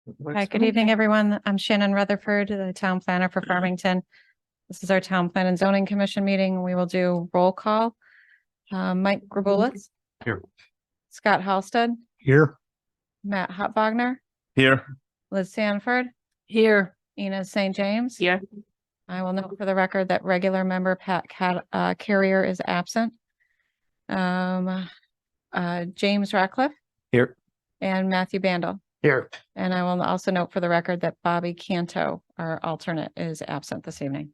Hi, good evening, everyone. I'm Shannon Rutherford, the town planner for Farmington. This is our Town Plan and Zoning Commission meeting. We will do roll call. Mike Graboulis. Here. Scott Halstead, Here. Matt Hopwagner, Here. Liz Sanford, Here. Ina St. James. Here. I will note for the record that regular member Pat Carrier is absent. James Ratcliffe Here. and Matthew Bandel. Here. And I will also note for the record that Bobby Canto, our alternate, is absent this evening.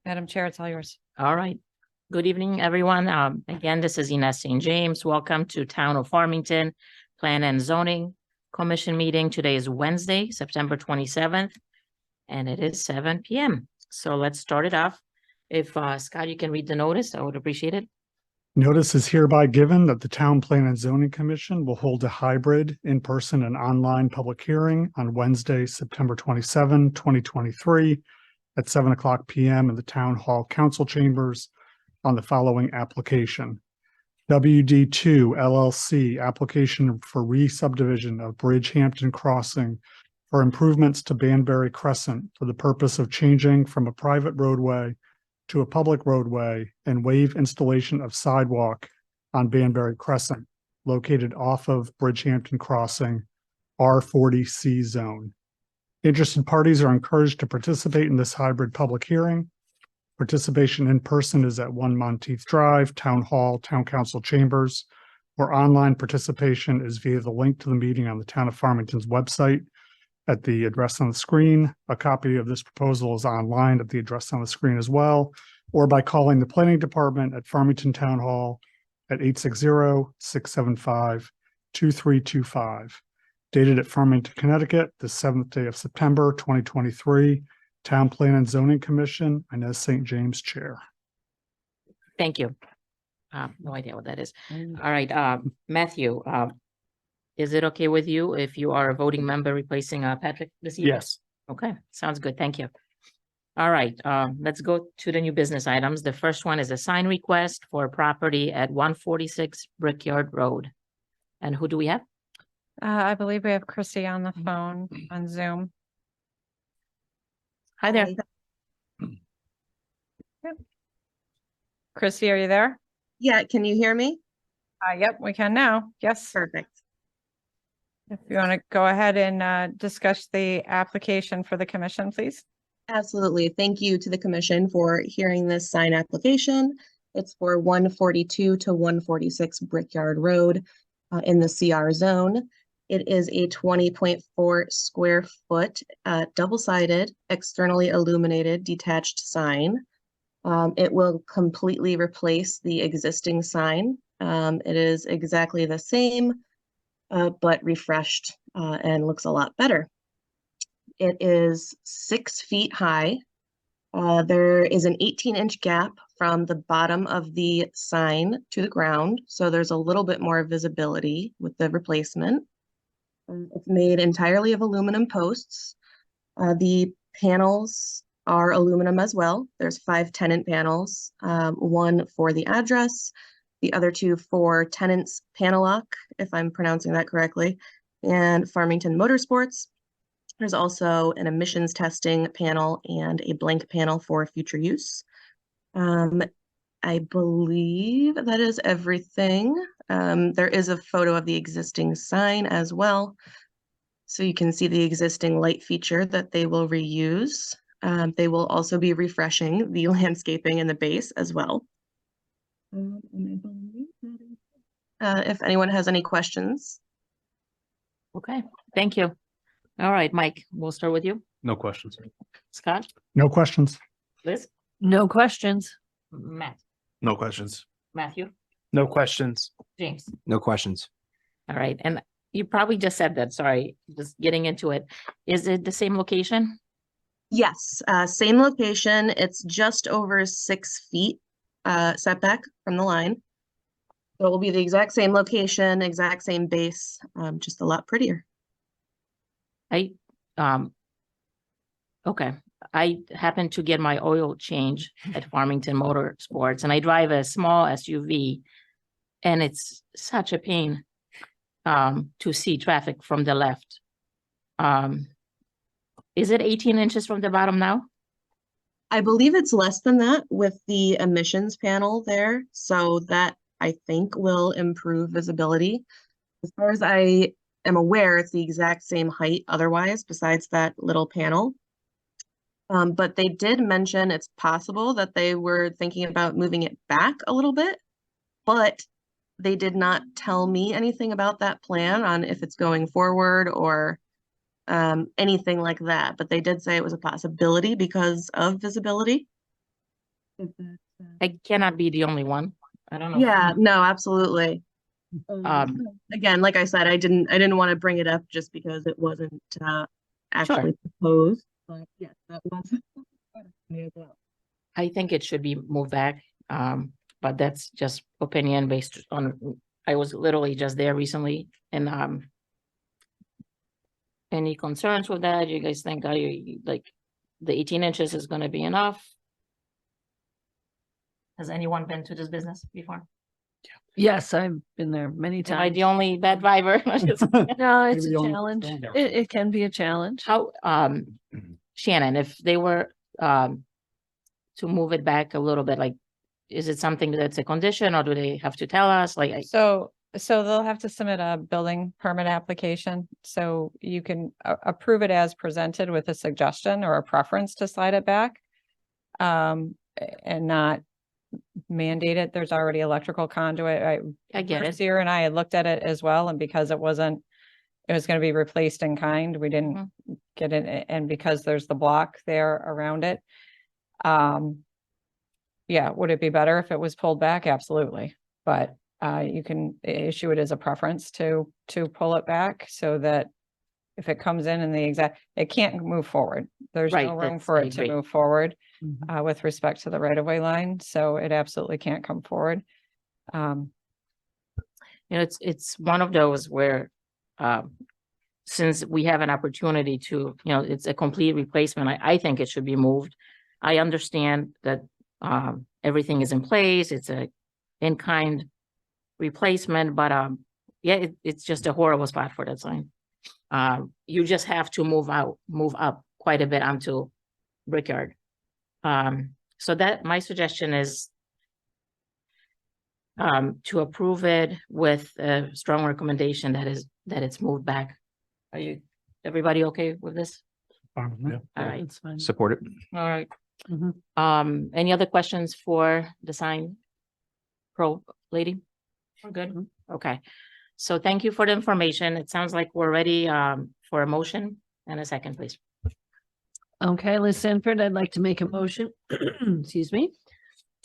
Madam Chair, it's all yours. All right. Good evening, everyone. Again, this is Ina St. James. Welcome to Town of Farmington Plan and Zoning Commission meeting. Today is Wednesday, September 27th, and it is 7 p.m. So let's start it off. If Scott, you can read the notice, I would appreciate it. Notice is hereby given that the Town Plan and Zoning Commission will hold a hybrid in-person and online public hearing on Wednesday, September 27, 2023 at 7:00 p.m. in the Town Hall Council Chambers on the following application. WD2 LLC application for re-subdivision of Bridgehampton Crossing for improvements to Banbury Crescent for the purpose of changing from a private roadway to a public roadway and waive installation of sidewalk on Banbury Crescent, located off of Bridgehampton Crossing, R40C zone. Interested parties are encouraged to participate in this hybrid public hearing. Participation in person is at 1 Monteith Drive, Town Hall, Town Council Chambers, or online participation is via the link to the meeting on the Town of Farmington's website at the address on the screen. A copy of this proposal is online at the address on the screen as well, or by calling the Planning Department at Farmington Town Hall at 860-675-2325. Dated at Farmington, Connecticut, the 7th day of September, 2023. Town Plan and Zoning Commission, Inez St. James, Chair. Thank you. No idea what that is. All right, Matthew, is it okay with you if you are a voting member replacing Patrick this evening? Yes. Okay, sounds good. Thank you. All right, let's go to the new business items. The first one is a sign request for property at 146 Brickyard Road. And who do we have? I believe we have Chrissy on the phone on Zoom. Hi there. Chrissy, are you there? Yeah, can you hear me? Yep, we can now. Yes. Perfect. If you want to go ahead and discuss the application for the commission, please. Absolutely. Thank you to the commission for hearing this sign application. It's for 142 to 146 Brickyard Road in the CR zone. It is a 20.4 square foot double-sided, externally illuminated detached sign. It will completely replace the existing sign. It is exactly the same, but refreshed and looks a lot better. It is 6 feet high. There is an 18-inch gap from the bottom of the sign to the ground, so there's a little bit more visibility with the replacement. It's made entirely of aluminum posts. The panels are aluminum as well. There's 5 tenant panels, one for the address, the other 2 for tenants Panellock, if I'm pronouncing that correctly, and Farmington Motorsports. There's also an emissions testing panel and a blank panel for future use. I believe that is everything. There is a photo of the existing sign as well. So you can see the existing light feature that they will reuse. They will also be refreshing the landscaping in the base as well. If anyone has any questions. Okay, thank you. All right, Mike, we'll start with you. No questions. Scott, No questions. Liz, No questions. Matt, No questions. Matthew, No questions. James. No questions. All right, and you probably just said that, sorry, just getting into it. Is it the same location? Yes, same location. It's just over 6 feet setback from the line. So it will be the exact same location, exact same base, just a lot prettier. Okay, I happened to get my oil change at Farmington Motorsports, and I drive a small SUV, and it's such a pain to see traffic from the left. Is it 18 inches from the bottom now? I believe it's less than that with the emissions panel there, so that I think will improve visibility. As far as I am aware, it's the exact same height otherwise, besides that little panel. But they did mention it's possible that they were thinking about moving it back a little bit, but they did not tell me anything about that plan on if it's going forward or anything like that. But they did say it was a possibility because of visibility. I cannot be the only one. I don't know. Yeah, no, absolutely. Um, Again, like I said, I didn't want to bring it up just because it wasn't actually proposed. But yes, that was me as well. I think it should be moved back, but that's just opinion based on, I was literally just there recently and, any concerns with that? You guys think, like, the 18 inches is gonna be enough? Has anyone been to this business before? Yes, I've been there many Am I times. the only bad driver? No, it's Maybe a only challenge. stand there. It can be a challenge. How, Shannon, if they were, to move it back a little bit, like, is it something that's a condition or do they have to tell us? Like, So they'll have to submit a building permit application. So you can approve it as presented with a suggestion or a preference to slide it back. And not mandate it. There's already electrical conduit. I get it. Sierra and I had looked at it as well, and because it was gonna be replaced in kind, we didn't Mm-hmm. get it, and because there's the block there around it. Yeah, would it be better if it was pulled back? Absolutely. But you can issue it as a preference to pull it back so that if it comes in it can't move forward. There's Right, no room that's- for I it to agree. move forward Mhm. with respect to the right of way line. So it absolutely can't come forward. You know, it's one of those where, since we have an opportunity to, it's a complete replacement, I think it should be moved. I understand that, everything is in place, it's a in-kind replacement, but, yeah, it's just a horrible spot for that sign. You just have to move up quite a bit onto Brickyard. So that, my suggestion is, to approve it with a strong recommendation that it's moved back. Are you, everybody okay with this? Fine with me. All right, It's fine. Support it. all right. Mhm. Any other questions for the sign pro lady? We're good? Okay. So thank you for the information. It sounds like we're ready, for a motion and a second, please. Okay, Liz Sanford, I'd like to make a motion, excuse me,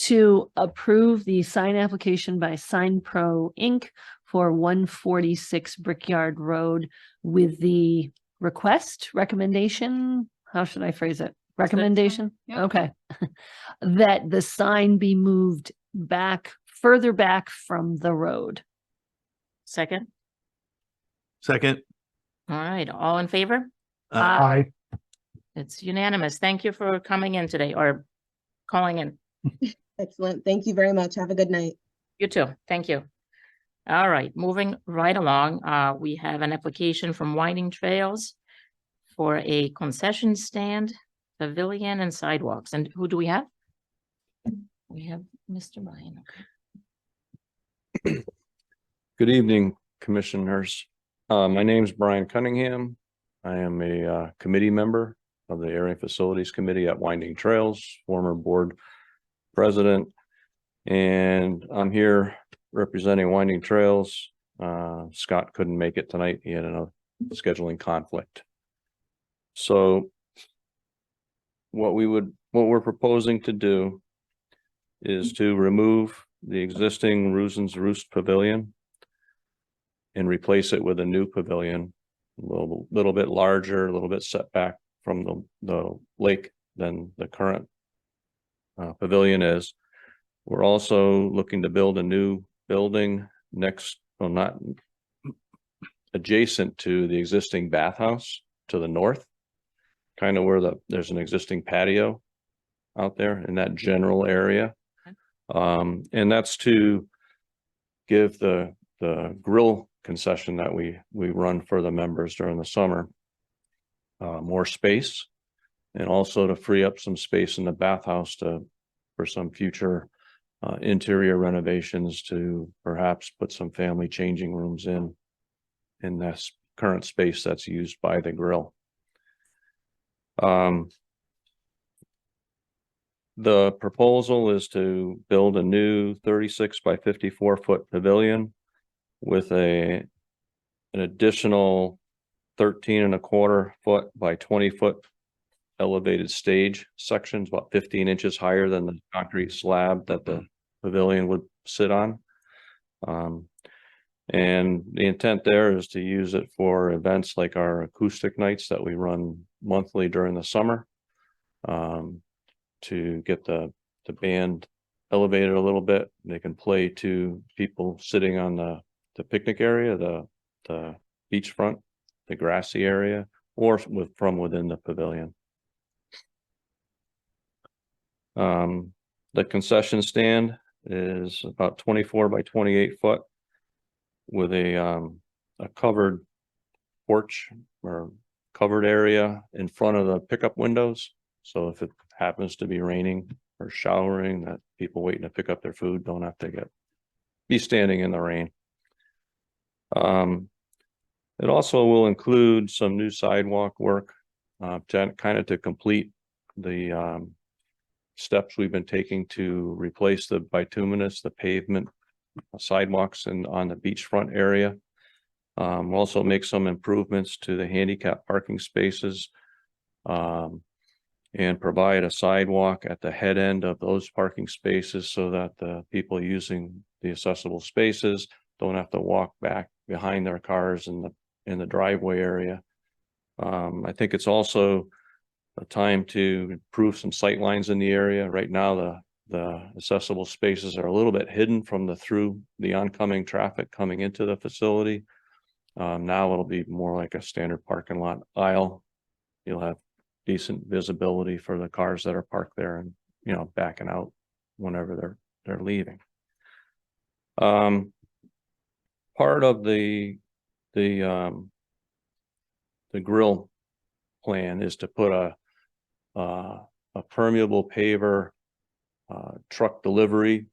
to approve the sign application by Sign Pro Inc. for 146 Brickyard Road with the recommendation, how should I phrase it? Recommendation? Yep. Okay. That the sign be moved further back from the road. Second? Second. All right, all in favor? Aye. It's unanimous. Thank you for coming in today or calling in. Excellent. Thank you very much. Have a good night. You too. Thank you. All right, moving right along, we have an application from Winding Trails for a concession stand, pavilion and sidewalks. And who do we have? We have Mr. Bryan. Okay. Good evening, commissioners. My name's Brian Cunningham. I am a committee member of the Area Facilities Committee at Winding Trails, former board president. And I'm here representing Winding Trails. Scott couldn't make it tonight. He had a scheduling conflict. So what we're proposing to do is to remove the existing Rusin's Roost Pavilion and replace it with a new pavilion, a little bit larger, a little bit set back from the lake than the current pavilion is. We're also looking to build a new building not adjacent to the existing bathhouse to the north, kind of where there's an existing patio out there in that general area. And that's to give the grill concession that we run for the members during the summer. more space, and also to free up some space in the bathhouse for some future interior renovations, to perhaps put some family changing rooms in this current space that's used by the grill. The proposal is to build a new 36 by 54 foot pavilion with an additional 13.25 foot by 20 foot elevated stage sections, about 15 inches higher than the concrete slab that the pavilion would sit on. And the intent there is to use it for events like our acoustic nights that we run monthly during the summer, to get the band elevated a little bit. They can play to people sitting on the picnic area, the beachfront, the grassy area, or from within the pavilion. The concession stand is about 24 by 28 foot with a covered porch or covered area in front of the pickup windows. So if it happens to be raining or showering, that people waiting to pick up their food don't have to be standing in the rain. It also will include some new sidewalk work, to complete the steps we've been taking to replace the bituminous, the pavement sidewalks on the beachfront area. Also make some improvements to the handicap parking spaces, and provide a sidewalk at the head end of those parking spaces so that the people using the accessible spaces don't have to walk back behind their cars in the driveway area. I think it's also a time to improve some sight lines in the area. Right now, the accessible spaces are a little bit hidden from the oncoming traffic coming into the facility. Now it'll be more like a standard parking lot aisle. You'll have decent visibility for the cars that are parked there and, backing out whenever they're leaving. Part of the grill plan is to put a permeable paver truck delivery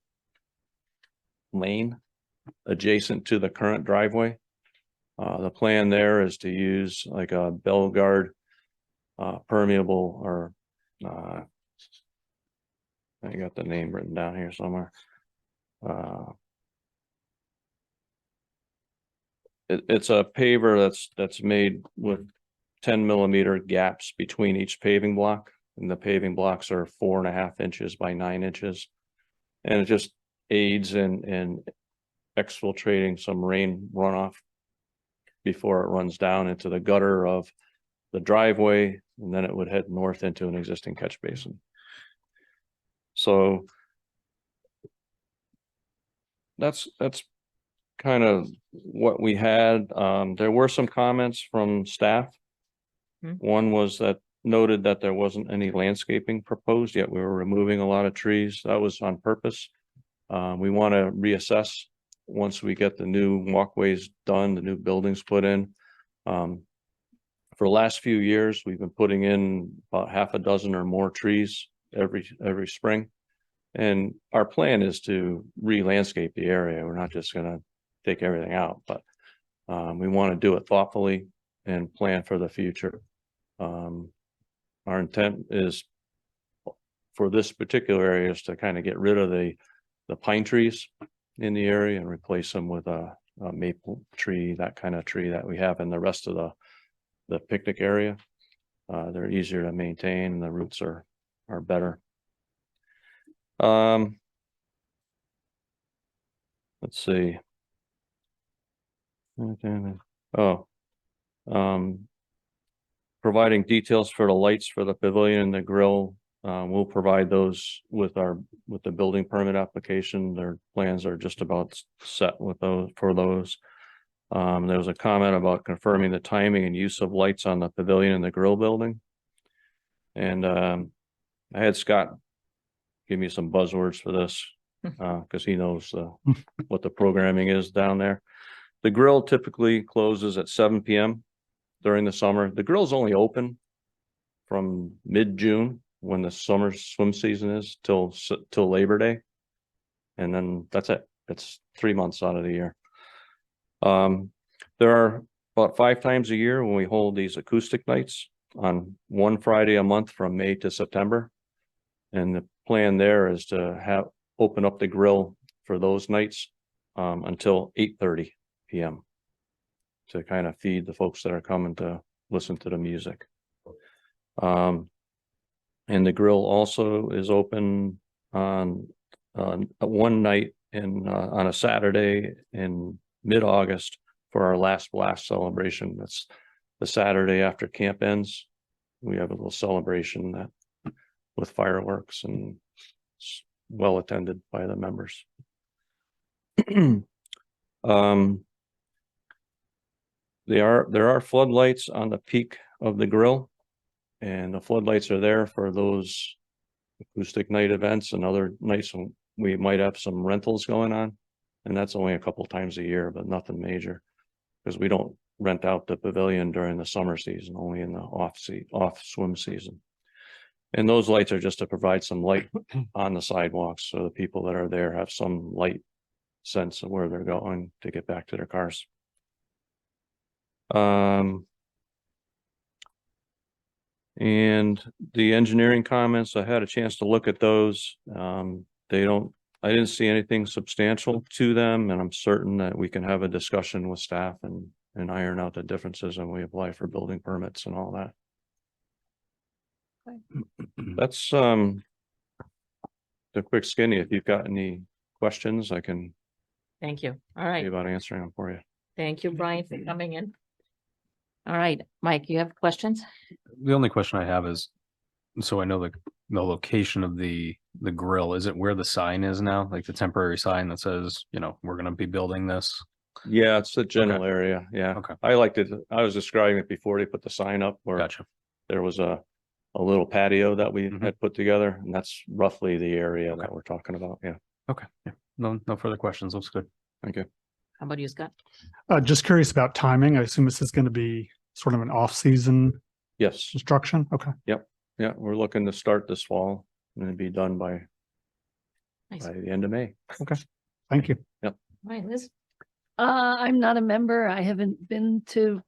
lane adjacent to the current driveway. The plan there is to use like a Belgard permeable, or I got the name written down here somewhere. It's a paver that's made with 10 millimeter gaps between each paving block, and the paving blocks are 4.5 inches by 9 inches, and it just aids in exfiltrating some rain runoff before it runs down into the gutter of the driveway, and then it would head north into an existing catch basin. So that's kind of what we had. There were some comments from staff. One was that noted that there wasn't any landscaping proposed, yet we were removing a lot of trees. That was on purpose. We want to reassess once we get the new walkways done, the new buildings put in. For the last few years, we've been putting in about half a dozen or more trees every spring. And our plan is to re-landscape the area. We're not just going to take everything out, but we want to do it thoughtfully and plan for the future. Our intent is for this particular area is to kind of get rid of the pine trees in the area and replace them with a maple tree, that kind of tree that we have in the rest of the picnic area. They're easier to maintain and the roots are better. Let's see. Providing details for the lights for the pavilion and the grill. We'll provide those with the building permit application. Their plans are just about set with those. There was a comment about confirming the timing and use of lights on the pavilion and the grill building. And I had Scott give me some buzzwords for this because he knows what the programming is down there. The grill typically closes at 7 p.m. during the summer. The grill's only open from mid-June, when the summer swim season is, till Labor Day. And then that's it. It's 3 months out of the year. There are about 5 times a year when we hold these acoustic nights on one Friday a month from May to September. And the plan there is to open up the grill for those nights until 8:30 p.m. to kind of feed the folks that are coming to listen to the music. And the grill also is open on one night on a Saturday in mid-August for our Last Blast celebration. That's the Saturday after camp ends. We have a little celebration with fireworks, and it's well attended by the members. There are floodlights on the peak of the grill, and the floodlights are there for those acoustic night events and other nights when we might have some rentals going on. And that's only a couple times a year, but nothing major, because we don't rent out the pavilion during the summer season, only in the off swim season. And those lights are just to provide some light on the sidewalks, so the people that are there have some light sense of where they're going to get back to their cars. And the engineering comments, I had a chance to look at those. I didn't see anything substantial to them, and I'm certain that we can have a discussion with staff and iron out the differences when we apply for building permits and all that. That's the quick skinny. If you've got any questions, I can Thank you. All see right. about answering them for you. Thank you, Brian, for coming in. All right, Mike, you have questions? The only question I have is, so I know the location of the grill, is it where the sign is now? Like the temporary sign that says, we're gonna be building this? Yeah, it's the general area. Yeah. Okay. I liked it. I was describing it before they put the sign up, where Gotcha. there was a little patio that we Mhm. had put together, and that's roughly the area that we're talking about. Yeah. Okay. Yeah. No further questions. Looks good. Thank you. How about you, Scott? Just curious about timing. I assume this is going to be sort of an off-season Yes. construction. Okay. Yeah. We're looking to start this fall and be done by Nice. the end of May. Thank you. All right, Liz? I'm not a member. I haven't been to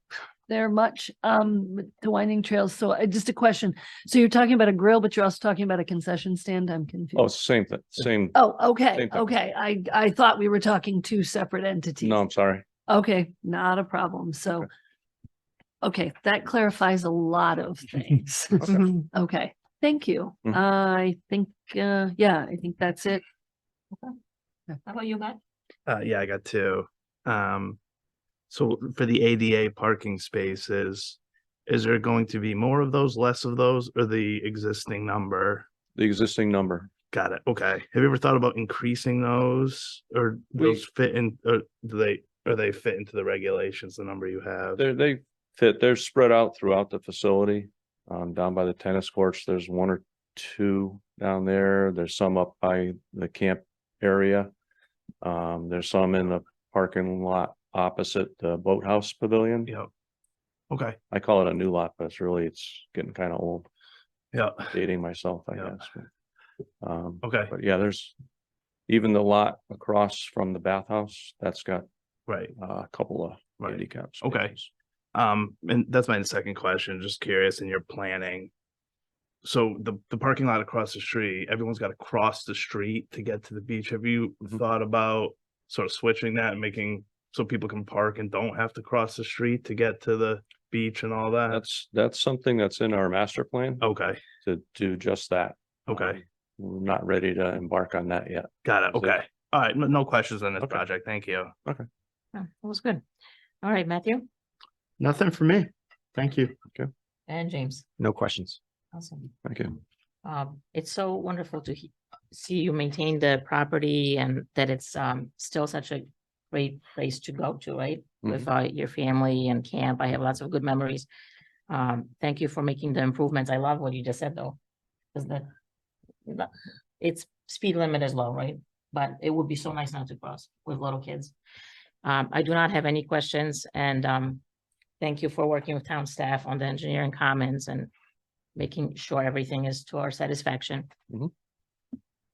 there much, to Winding Trails. So just a question. So you're talking about a grill, but you're also talking about a concession stand? I'm confused. Oh, it's the same thing. Same. Oh, okay, same thing. okay. I thought we were talking two separate entities. No, I'm sorry. Okay, not a problem. So, okay, that clarifies a lot of things. Okay, thank you. Mhm. I think, I think that's it. How about you, Matt? Yeah, I got two. So for the ADA parking spaces, is there going to be more of those, less of those, or the existing number? The existing number. Got it. Okay. Have you ever thought about increasing those, or do those fit in, or they fit into the regulations, the number you have? They fit. They're spread out throughout the facility. Down by the tennis courts, there's 1 or 2 down there. There's some up by the camp area. There's some in the parking lot opposite the boathouse pavilion. Yeah. Okay. I call it a new lot, but it's getting kind of old, Yeah. dating myself, I Yeah. guess. Okay. But yeah, there's even the lot across from the bathhouse that's got Right. a couple of Right. handicap Okay. spaces. And that's my second question, just curious in your planning. So the parking lot across the street, everyone's got to cross the street to get to the beach. Have you Mhm. thought about sort of switching that and making so people can park and don't have to cross the street to get to the beach and all that? That's something that's in our master plan Okay, to do just that. okay, We're not ready to embark on that yet. got it. Is it- Okay. All right, no questions on this Okay. project. Thank you. Oh, that was good. All right, Matthew Nothing for me. Thank you. and James. No questions. Awesome. Thank you. It's so wonderful to see you maintain the property and that it's still such a great place to go to, right? With your family and camp. I have lots of good memories. Thank you for making the improvements. I love what you just said though. Because it's speed limit is low, right? But it would be so nice not to cross with little kids. I do not have any questions, and thank you for working with town staff on the engineering comments and making sure everything is to our satisfaction. Mhm.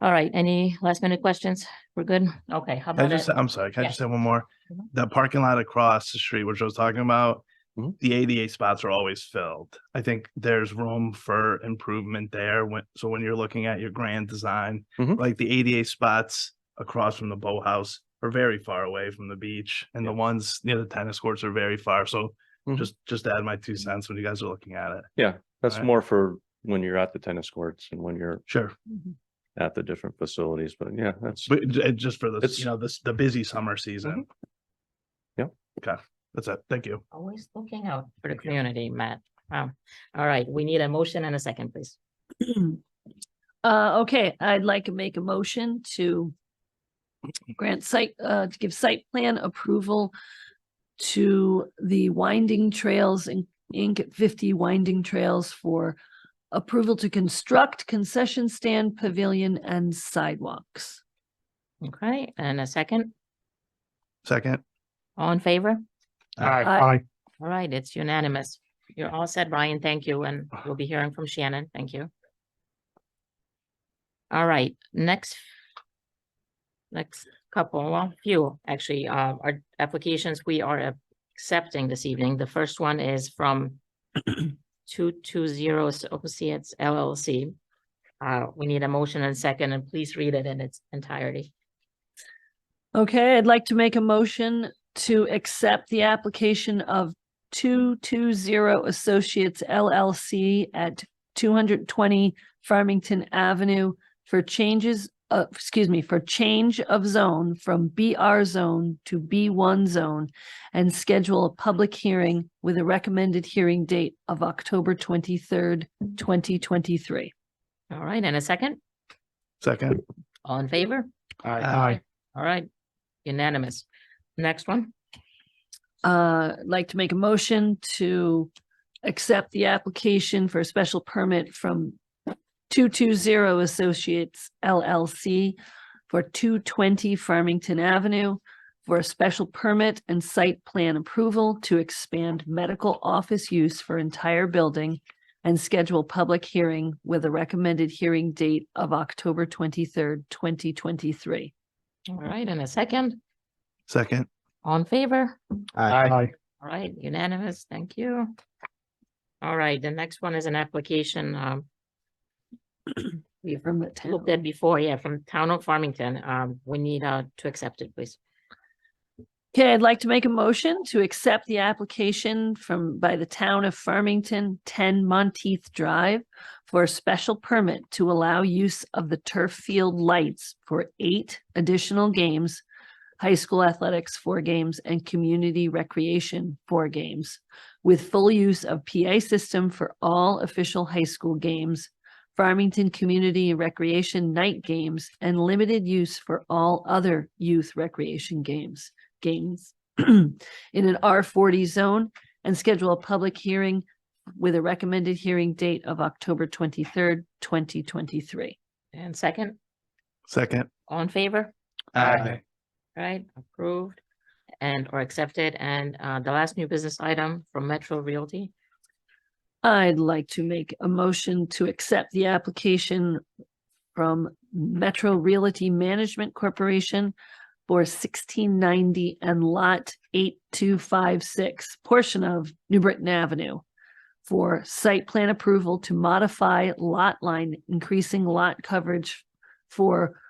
All right, any last minute questions? We're good? Okay, how Can I about just, it? I'm sorry, can I Yeah. just say one more? Mhm. That parking lot across the street, which I was talking about, Mhm. the ADA spots are always filled. I think there's room for improvement there so when you're looking at your grand design, Mhm. like the ADA spots across from the boathouse are very far away from the beach and the ones near the tennis courts are very far. So Mhm. just add my 2 cents when you guys are looking at it. Yeah, that's Alright. more for when you're at the tennis courts and when you're Sure. at the different facilities, but yeah, that's, But just for the, It's- you know, the busy summer season. Yep. Okay, that's it. Thank you. Always looking out for the Thank you. community, Matt. Wow. All right, we need a motion and a second, please. Okay, I'd like to make a motion to grant to give site plan approval to the Winding Trails Inc. at 50 Winding Trails for approval to construct concession stand, pavilion, and sidewalks. Okay, and a second, Second. all in favor? Aye. All right, it's unanimous. You're all set, Brian. Thank you, and we'll be hearing from Shannon. Thank you. All right, next couple, well, few, actually, our applications we are accepting this evening. The first one is from 220 Associates LLC. We need a motion and second, and please read it in its entirety. Okay, I'd like to make a motion to accept the application of 220 Associates LLC at 220 Farmington Avenue for change of zone from BR zone to B1 zone and schedule a public hearing with a recommended hearing date of October 23rd, 2023. All right, and a second, Second. all in favor? Aye. All right, unanimous. Next one, I'd like to make a motion to accept the application for a special permit from 220 Associates LLC for 220 Farmington Avenue for a special permit and site plan approval to expand medical office use for entire building and schedule public hearing with a recommended hearing date of October 23rd, 2023. all right, and a second, Second. all in favor? Aye. All right, unanimous, thank you. All right, the next one is an application, we've From the looked town. at before, yeah, from Town of Farmington. We need to accept it, please. Okay, I'd like to make a motion to accept the application by the town of Farmington, 10 Monteith Drive for a special permit to allow use of the turf field lights for 8 additional games, high school athletics 4 games, and community recreation 4 games, with full use of PA system for all official high school games, Farmington Community Recreation night games, and limited use for all other youth recreation games in an R40 zone, and schedule a public hearing with a recommended hearing date of October 23rd, 2023. And second, Second. all in favor? Aye. Right, approved and or accepted. And the last new business item from Metro Realty. I'd like to make a motion to accept the application from Metro Realty Management Corporation for 1690 and lot 8256, portion of New Britain Avenue, for site plan approval to modify lot line, increasing lot coverage for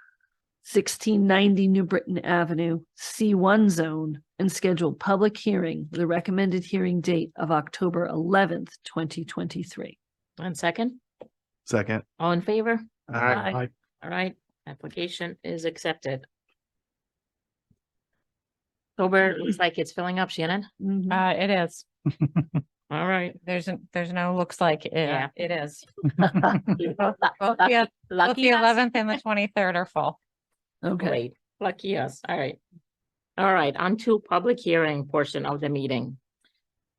1690 New Britain Avenue, C1 zone, and schedule public hearing with a recommended hearing date of October 11th, 2023. And second, Second. all in favor? Aye. All right, application is accepted. October looks like it's filling up, Shannon. Mhm. It is. All right. There's no looks like it. Yeah. It is. Lucky Both the us. 11th and the 23rd are full. Okay, Great, lucky us. All right. All right, on to public hearing portion of the meeting.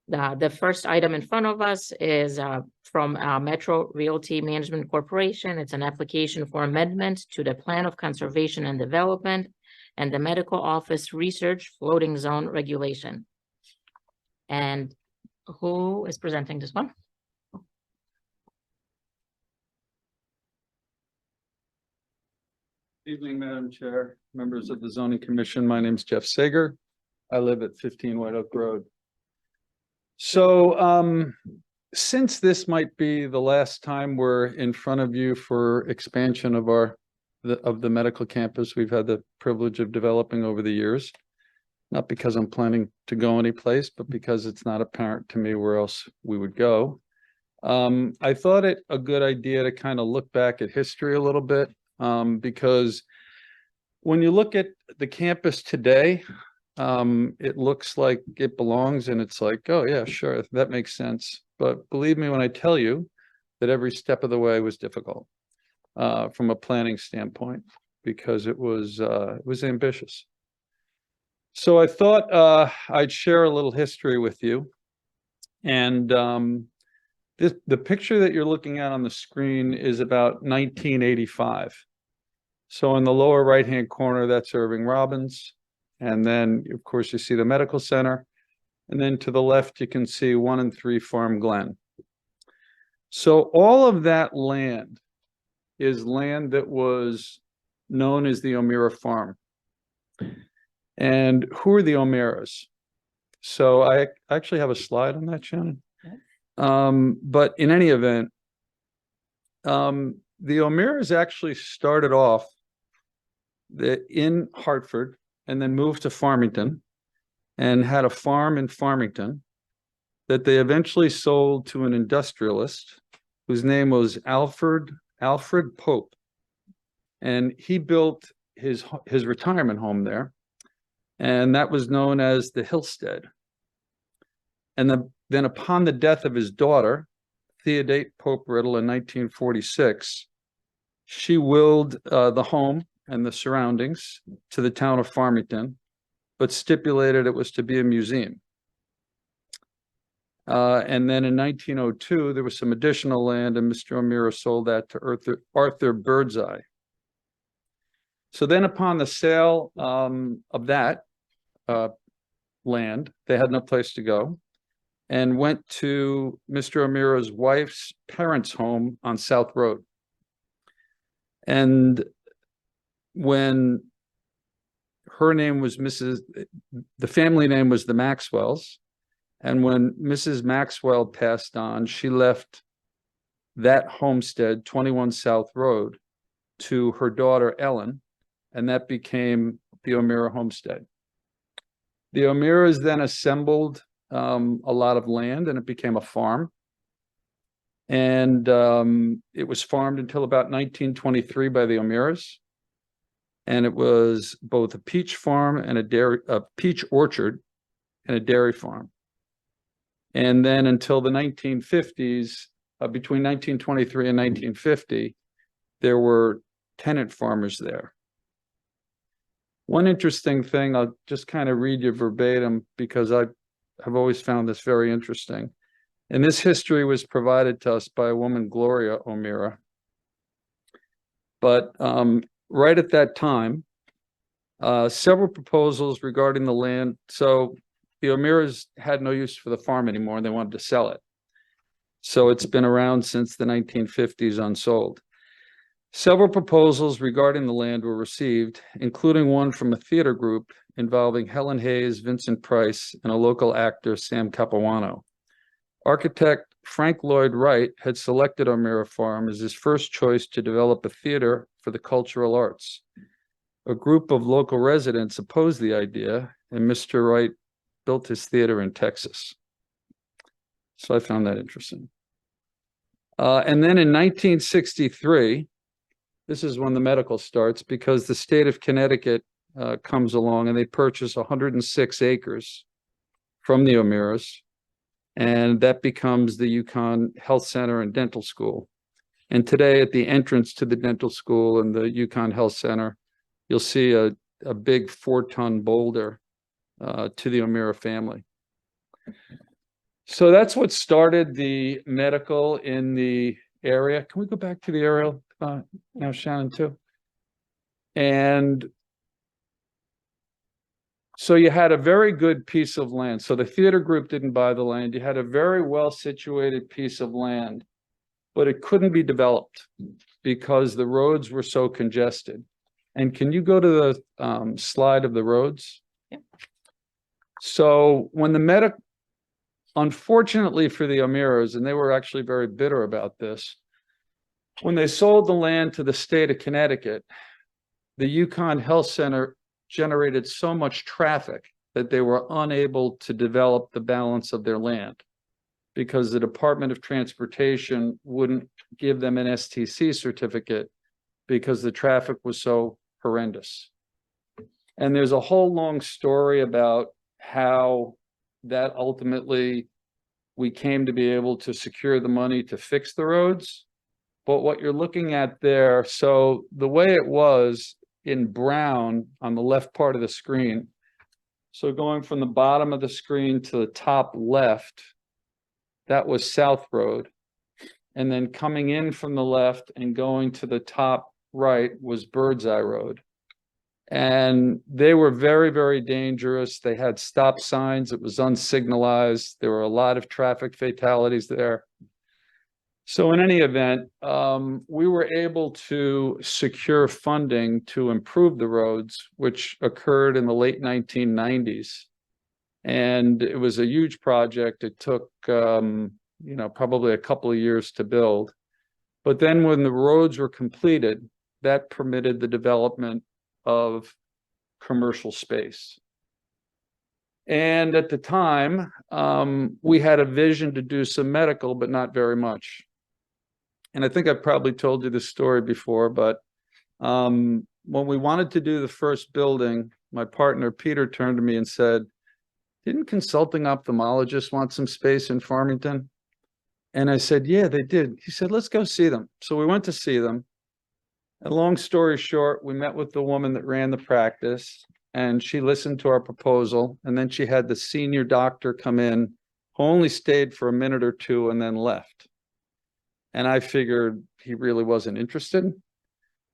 The first item in front of us is from Metro Realty Management Corporation. It's an application for amendment to the Plan of Conservation and Development and the Medical Office Research Floating Zone Regulation. And Who is presenting this one? Evening, Madam Chair, members of the zoning commission. My name is Jeff Sager. I live at 15 White Oak Road. So since this might be the last time we're in front of you for expansion of the medical campus we've had the privilege of developing over the years, not because I'm planning to go anyplace, but because it's not apparent to me where else we would go. I thought it a good idea to kind of look back at history a little bit, because when you look at the campus today, it looks like it belongs, and it's like, oh yeah, sure, that makes sense. But believe me when I tell you that every step of the way was difficult from a planning standpoint, because it was ambitious. So I thought I'd share a little history with you. And the picture that you're looking at on the screen is about 1985. So in the lower right-hand corner, that's Irving Robbins. And then, of course, you see the medical center. And then to the left, you can see 1 and 3 Farm Glen. So all of that land is land that was known as the O'Meara Farm. And who are the O'Mearas? So I actually have a slide on that, Shannon. But in any event, the O'Mearas actually started off in Hartford and then moved to Farmington and had a farm in Farmington that they eventually sold to an industrialist whose name was Alfred Pope. And he built his retirement home there. And that was known as the Hillstead. And then upon the death of his daughter, Theodate Pope Riddle, in 1946, she willed the home and the surroundings to the town of Farmington, but stipulated it was to be a museum. And then in 1902, there was some additional land, and Mr. O'Meara sold that to Arthur Birdseye. So then upon the sale of that land, they had no place to go and went to Mr. O'Meara's wife's parents' home on South Road. And when her name was the family name was the Maxwells. And when Mrs. Maxwell passed on, she left that homestead, 21 South Road, to her daughter, Ellen, and that became the O'Meara homestead. The O'Mearas then assembled a lot of land, and it became a farm. And it was farmed until about 1923 by the O'Mearas. And it was both a peach farm and a peach orchard and a dairy farm. And then until the 1950s, between 1923 and 1950, there were tenant farmers there. One interesting thing, I'll just kind of read you verbatim because I have always found this very interesting. And this history was provided to us by a woman, Gloria O'Meara. But right at that time, several proposals regarding the land. So the O'Mearas had no use for the farm anymore and they wanted to sell it. So it's been around since the 1950s unsold. Several proposals regarding the land were received, including one from a theater group involving Helen Hayes, Vincent Price, and a local actor, Sam Capuano. Architect Frank Lloyd Wright had selected O'Meara Farm as his first choice to develop a theater for the cultural arts. A group of local residents opposed the idea, and Mr. Wright built his theater in Texas. So I found that interesting. And then in 1963, this is when the medical starts, because the state of Connecticut comes along and they purchase 106 acres from the O'Mearas, and that becomes the UConn Health Center and Dental School. And today at the entrance to the dental school and the UConn Health Center, you'll see a big 4-ton boulder to the O'Meara family. So that's what started the medical in the area. Can we go back to the aerial now, Shannon, too? And So you had a very good piece of land. So the theater group didn't buy the land. You had a very well situated piece of land, but it couldn't be developed because the roads were so congested. And can you go to the slide of the roads? Yep. So when the unfortunately for the O'Mearas, and they were actually very bitter about this, when they sold the land to the state of Connecticut, the Yukon Health Center generated so much traffic that they were unable to develop the balance of their land because the Department of Transportation wouldn't give them an STC certificate because the traffic was so horrendous. And there's a whole long story about how that ultimately we came to be able to secure the money to fix the roads. But what you're looking at there, so the way it was in brown on the left part of the screen, so going from the bottom of the screen to the top left, that was South Road. And then coming in from the left and going to the top right was Birdseye Road. And they were very, very dangerous. They had stop signs. It was unsignalized. There were a lot of traffic fatalities there. So in any event, we were able to secure funding to improve the roads, which occurred in the late 1990s. And it was a huge project. It took, probably a couple of years to build. But then when the roads were completed, that permitted the development of commercial space. And at the time, we had a vision to do some medical, but not very much. And I think I've probably told you this story before, but when we wanted to do the first building, my partner Peter turned to me and said, "Didn't consulting ophthalmologists want some space in Farmington?" And I said, "Yeah, they did." He said, "Let's go see them." So we went to see them. And long story short, we met with the woman that ran the practice and she listened to our proposal. And then she had the senior doctor come in, who only stayed for a minute or two and then left. And I figured he really wasn't interested.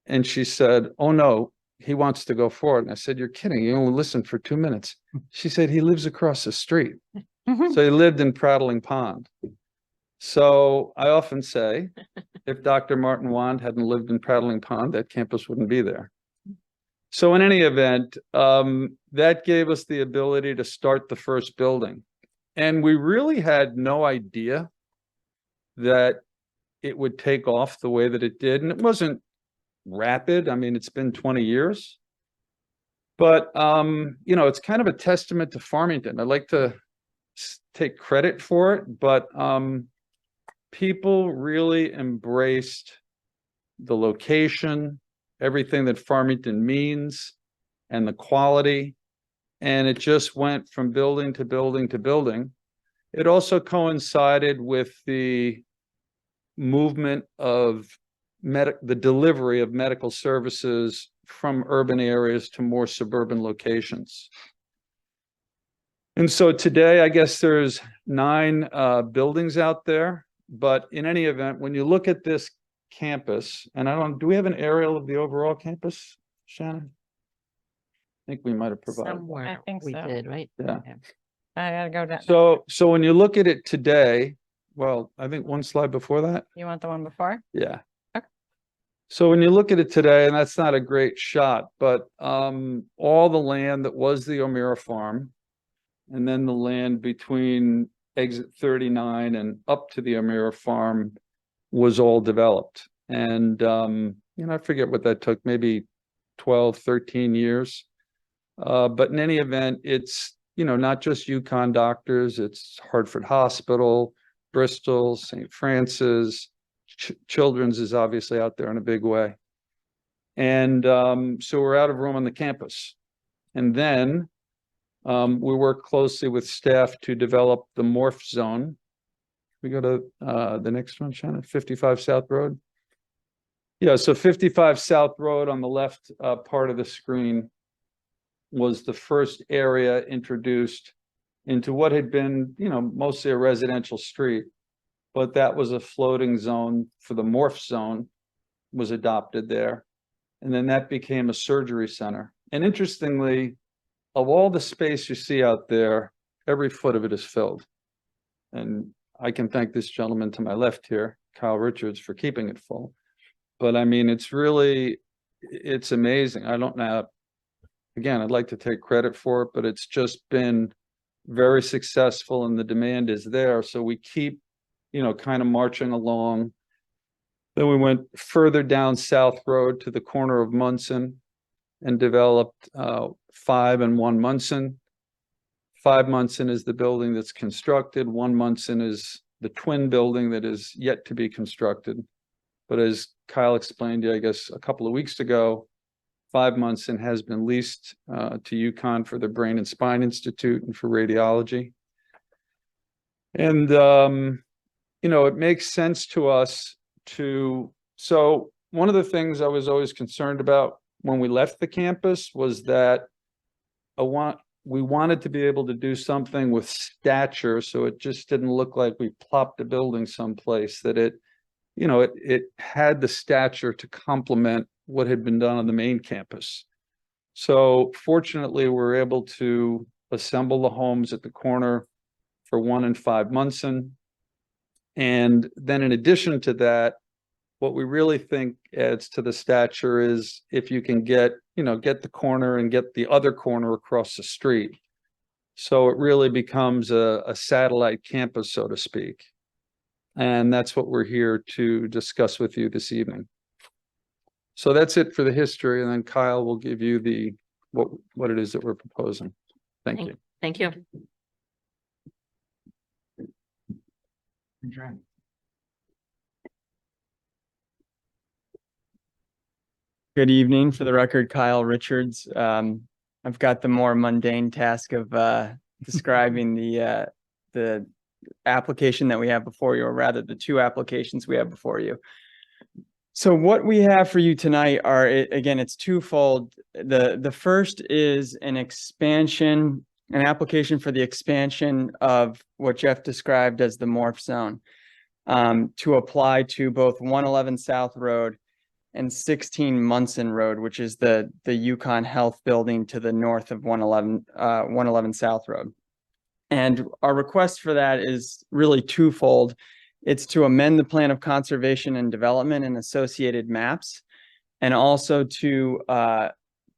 And she said, "Oh no, he wants to go forward." And I said, "You're kidding. You only listened for 2 minutes." She said, "He lives across the street." So he lived in Prattling Pond. So I often say, if Dr. Martin Wand hadn't lived in Prattling Pond, that campus wouldn't be there. So in any event, that gave us the ability to start the first building. And we really had no idea that it would take off the way that it did. And it wasn't rapid. I mean, it's been 20 years. But, it's kind of a testament to Farmington. I'd like to take credit for it, but people really embraced the location, everything that Farmington means, and the quality. And it just went from building to building to building. It also coincided with the movement of the delivery of medical services from urban areas to more suburban locations. And so today, I guess there's 9 buildings out there. But in any event, when you look at this campus, and do we have an aerial of the overall campus, Shannon? I think we might have provided. Somewhere I think we so. did, right? Yeah. I gotta go down. So when you look at it today, well, I think one slide before that. You want the one before? Yeah. Okay. So when you look at it today, and that's not a great shot, but all the land that was the O'Meara farm, and then the land between exit 39 and up to the O'Meara farm was all developed. And, I forget what that took, maybe 12, 13 years. But in any event, it's, not just Yukon doctors, it's Hartford Hospital, Bristol, St. Francis, Children's is obviously out there in a big way. And so we're out of room on the campus. And then we work closely with staff to develop the morph zone. We go to the next one, Shannon, 55 South Road. Yeah, so 55 South Road on the left part of the screen was the first area introduced into what had been, mostly a residential street. But that was a floating zone for the morph zone was adopted there. And then that became a surgery center. And interestingly, of all the space you see out there, every foot of it is filled. And I can thank this gentleman to my left here, Kyle Richards, for keeping it full. But I mean, it's amazing. I don't know. Again, I'd like to take credit for it, but it's just been very successful and the demand is there. So we keep, kind of marching along. Then we went further down South Road to the corner of Munson and developed 5 and 1 Munson. 5 Munson is the building that's constructed. 1 Munson is the twin building that is yet to be constructed. But as Kyle explained to you, I guess, a couple of weeks ago, 5 Munson has been leased to UConn for the Brain and Spine Institute and for radiology. And, it makes sense to us so one of the things I was always concerned about when we left the campus was that we wanted to be able to do something with stature, so it just didn't look like we plopped a building someplace, that it had the stature to complement what had been done on the main campus. So fortunately, we're able to assemble the homes at the corner for 1 and 5 Munson. And then in addition to that, what we really think adds to the stature is if you can get the corner and get the other corner across the street. So it really becomes a satellite campus, so to speak. And that's what we're here to discuss with you this evening. So that's it for the history, and then Kyle will give you what it is that we're proposing. Thank you. Thank you. Good evening. For the record, Kyle Richards. I've got the more mundane task of describing the application that we have before you, or rather the 2 applications we have before you. So what we have for you tonight are, again, it's twofold. The first is an application for the expansion of what Jeff described as the morph zone, to apply to both 111 South Road and 16 Munson Road, which is the UConn Health building to the north of 111 South Road. And our request for that is really twofold. It's to amend the plan of conservation and development and associated maps, and also to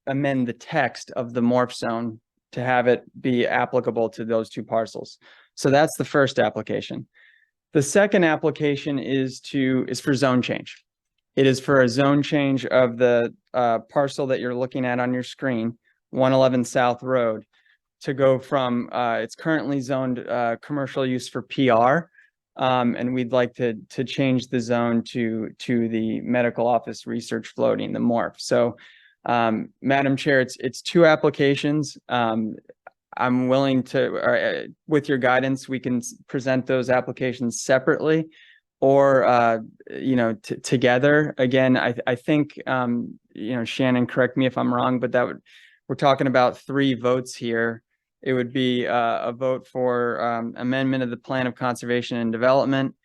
amend the text of the morph zone to have it be applicable to those 2 parcels. So that's the first application. The second application is for zone change. It is for a zone change of the parcel that you're looking at on your screen, 111 South Road, to go from it's currently zoned commercial use for PR. And we'd like to change the zone to the medical office research floating, the morph. So, Madam Chair, it's 2 applications. I'm willing to, with your guidance, we can present those applications separately or, together. Again, I think, Shannon, correct me if I'm wrong, but we're talking about 3 votes here. It would be a vote for amendment of the plan of conservation and development,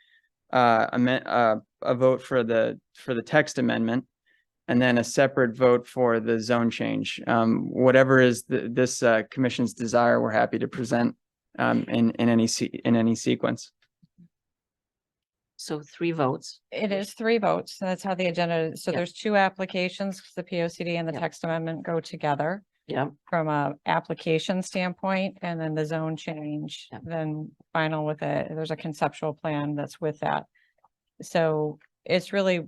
a vote for the text amendment, and then a separate vote for the zone change. Whatever is this commission's desire, we're happy to present in any sequence. So 3 votes. It is 3 votes. That's how the agenda, so Yeah. there's 2 applications, 'cause the POCD and the Yeah. text amendment go together. Yeah. From a application standpoint, and then the zone change, Yep. then final with there's a conceptual plan that's with that. So it's really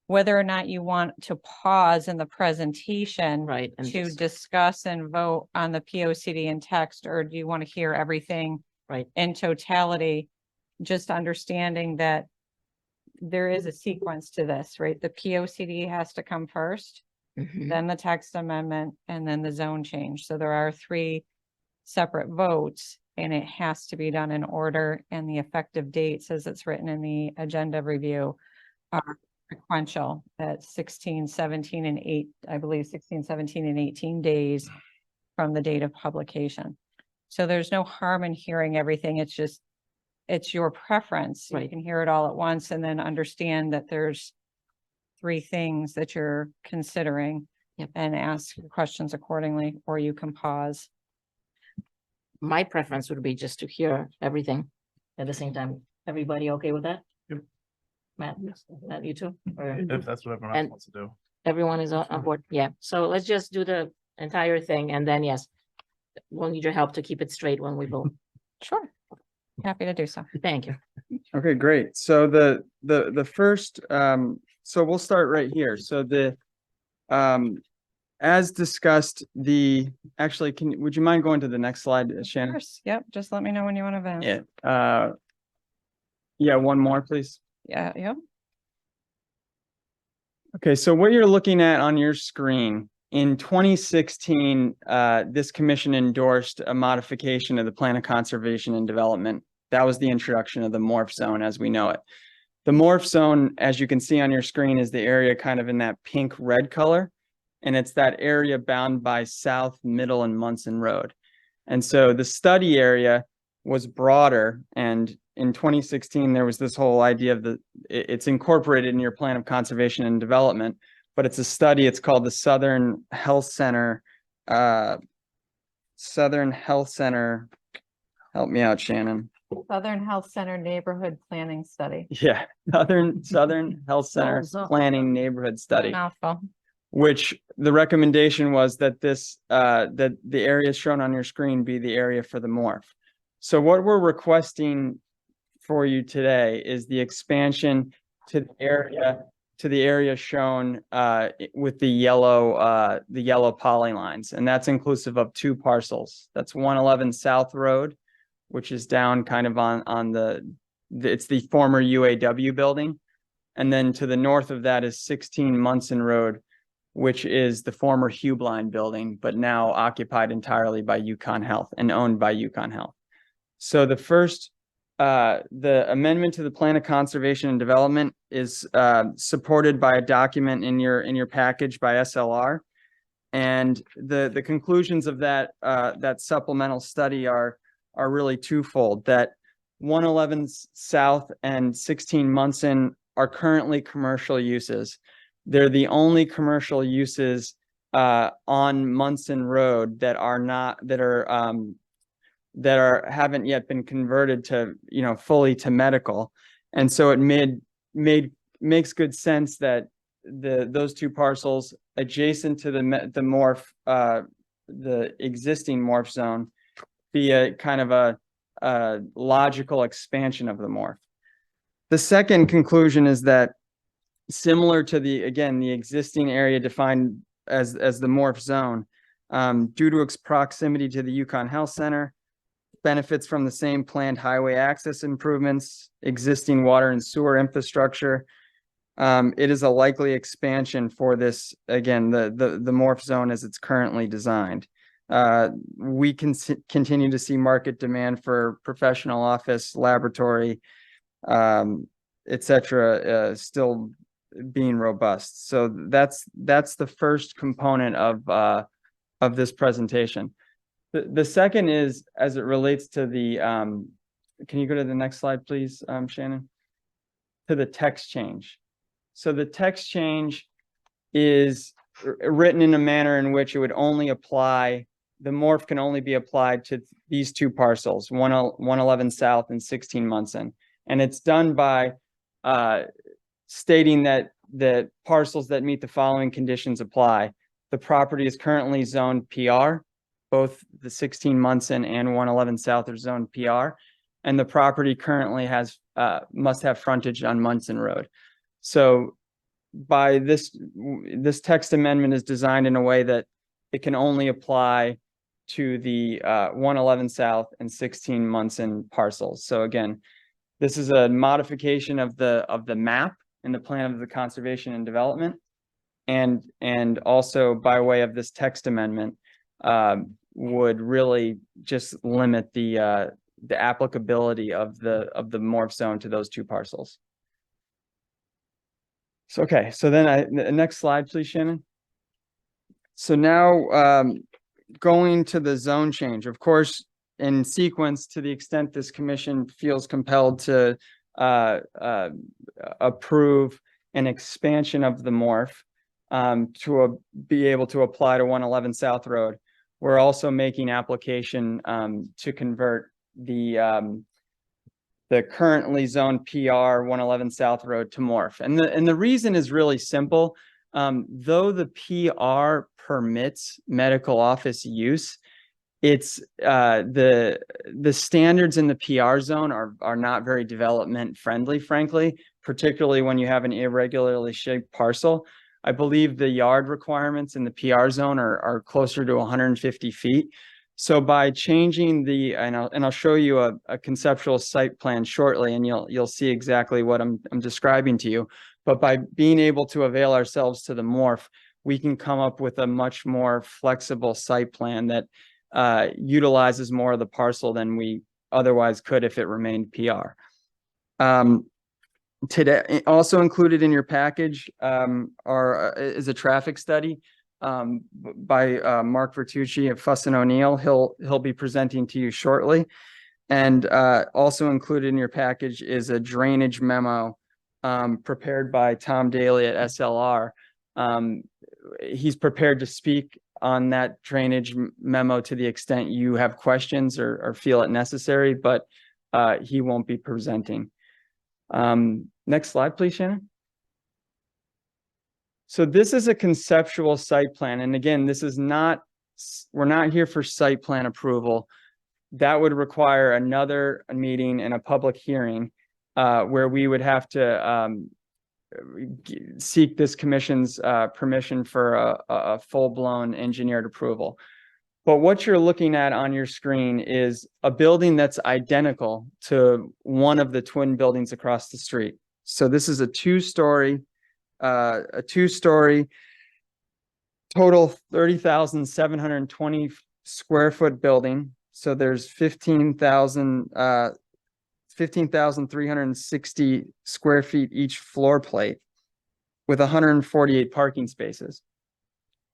whether or not you want to pause in the presentation Right. And to just- discuss and vote on the POCD and text, or do you want to hear everything Right. in totality? Just understanding that there is a sequence to this, right? The POCD has to come first, Mhm. then the text amendment, and then the zone change. So there are 3 separate votes, and it has to be done in order, and the effective dates, as it's written in the agenda review, are sequential at 16, 17, and 18 days from the date of publication. So there's no harm in hearing everything. It's just, it's your preference. You Right. can hear it all at once and then understand that there's 3 things that you're considering. Yep. and ask your questions accordingly, or you can pause. My preference would be just to hear everything at the same time. Everybody okay with that? Yep. Matt, Matt, you too? Or If that's what everyone else And- wants to do. everyone is on board? Yeah, so let's just do the entire thing and then yes, we'll need your help to keep it straight when we vote. Sure. Happy to do so. Thank you. Okay, great. So the first, so we'll start right here. So as discussed, actually, would you mind going to the next slide, Of Shannon? course. Yep, just let me know when you want to vent. Yeah, yeah, one more, please. Yeah, yep. Okay, so what you're looking at on your screen, in 2016, this commission endorsed a modification of the Plan of Conservation and Development. That was the introduction of the morph zone as we know it. The morph zone, as you can see on your screen, is the area kind of in that pink red color. And it's that area bound by South, Middle, and Munson Road. And so the study area was broader. And in 2016, there was this whole idea of it's incorporated in your Plan of Conservation and Development, but it's a study. It's called the Southern Health Center. Southern Health Center. Help me out, Shannon. Southern Health Center Neighborhood Planning Study. Yeah, Southern Health Center so- Planning Neighborhood Study, Mouthful. which the recommendation was that that the areas shown on your screen be the area for the morph. So what we're requesting for you today is the expansion to the area shown with the yellow polylines, and that's inclusive of 2 parcels. That's 111 South Road, which is down kind of on it's the former UAW building. And then to the north of that is 16 Munson Road, which is the former Hubline building, but now occupied entirely by Yukon Health and owned by Yukon Health. So the first, the amendment to the Plan of Conservation and Development is supported by a document in your package by SLR. And the conclusions of that supplemental study are really twofold, that 111 South and 16 Munson are currently commercial uses. They're the only commercial uses on Munson Road that haven't yet been converted to, fully to medical. And so it makes good sense that those 2 parcels adjacent to the existing morph zone be a kind of a logical expansion of the morph. The second conclusion is that similar to the existing area defined as the morph zone, due to its proximity to the Yukon Health Center, benefits from the same planned highway access improvements, existing water and sewer infrastructure. It is a likely expansion for this, again, the morph zone as it's currently designed. We can continue to see market demand for professional office, laboratory, et cetera, still being robust. So that's the first component of this presentation. The second is as it relates to the, can you go to the next slide, please, Shannon? To the text change. So the text change is written in a manner in which it would only apply, the morph can only be applied to these 2 parcels, 111 South and 16 Munson. And it's done by stating that the parcels that meet the following conditions apply. The property is currently zoned PR, both the 16 Munson and 111 South are zoned PR, and the property currently must have frontage on Munson Road. So by this text amendment is designed in a way that it can only apply to the 111 South and 16 Munson parcels. So again, this is a modification of the map in the Plan of the Conservation and Development, and also by way of this text amendment would really just limit the applicability of the morph zone to those 2 parcels. So, okay, so then the next slide, please, Shannon. So now going to the zone change, of course, in sequence, to the extent this commission feels compelled to approve an expansion of the morph, be able to apply to 111 South Road. We're also making application to convert the currently zoned PR 111 South Road to MORPH. And the reason is really simple. Though the PR permits medical office use, it's the standards in the PR zone are not very development friendly, frankly, particularly when you have an irregularly shaped parcel. I believe the yard requirements in the PR zone are closer to 150 feet. So by changing and I'll show you a conceptual site plan shortly, and you'll see exactly what I'm describing to you. But by being able to avail ourselves to the MORPH, we can come up with a much more flexible site plan that utilizes more of the parcel than we otherwise could if it remained PR. Today, also included in your package is a traffic study by Mark Vertucci of Fuss and O'Neill. He'll be presenting to you shortly. And also included in your package is a drainage memo prepared by Tom Daly at SLR. He's prepared to speak on that drainage memo to the extent you have questions or feel it necessary, but he won't be presenting. Next slide, please, Shannon. So this is a conceptual site plan. And again, we're not here for site plan approval. That would require another meeting and a public hearing where we would have to seek this commission's permission for a full-blown engineered approval. But what you're looking at on your screen is a building that's identical to one of the twin buildings across the street. So this is a two-story total 30,720 square foot building. So there's 15,360 square feet each floor plate with 148 parking spaces.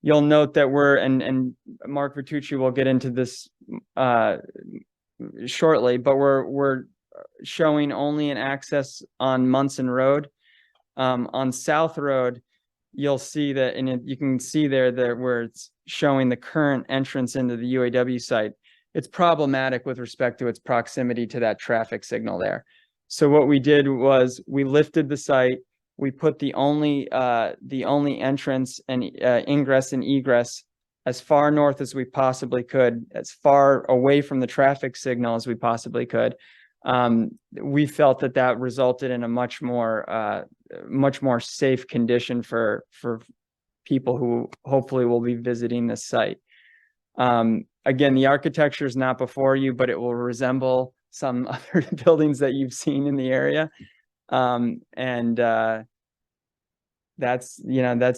You'll note that and Mark Vertucci will get into this shortly, but we're showing only an access on Munson Road. On South Road, you'll see that, and you can see there where it's showing the current entrance into the UAW site. It's problematic with respect to its proximity to that traffic signal there. So what we did was we lifted the site. We put the only entrance and ingress and egress as far north as we possibly could, as far away from the traffic signal as we possibly could. We felt that resulted in a much more safe condition for people who hopefully will be visiting this site. Again, the architecture is not before you, but it will resemble some other buildings that you've seen in the area. That's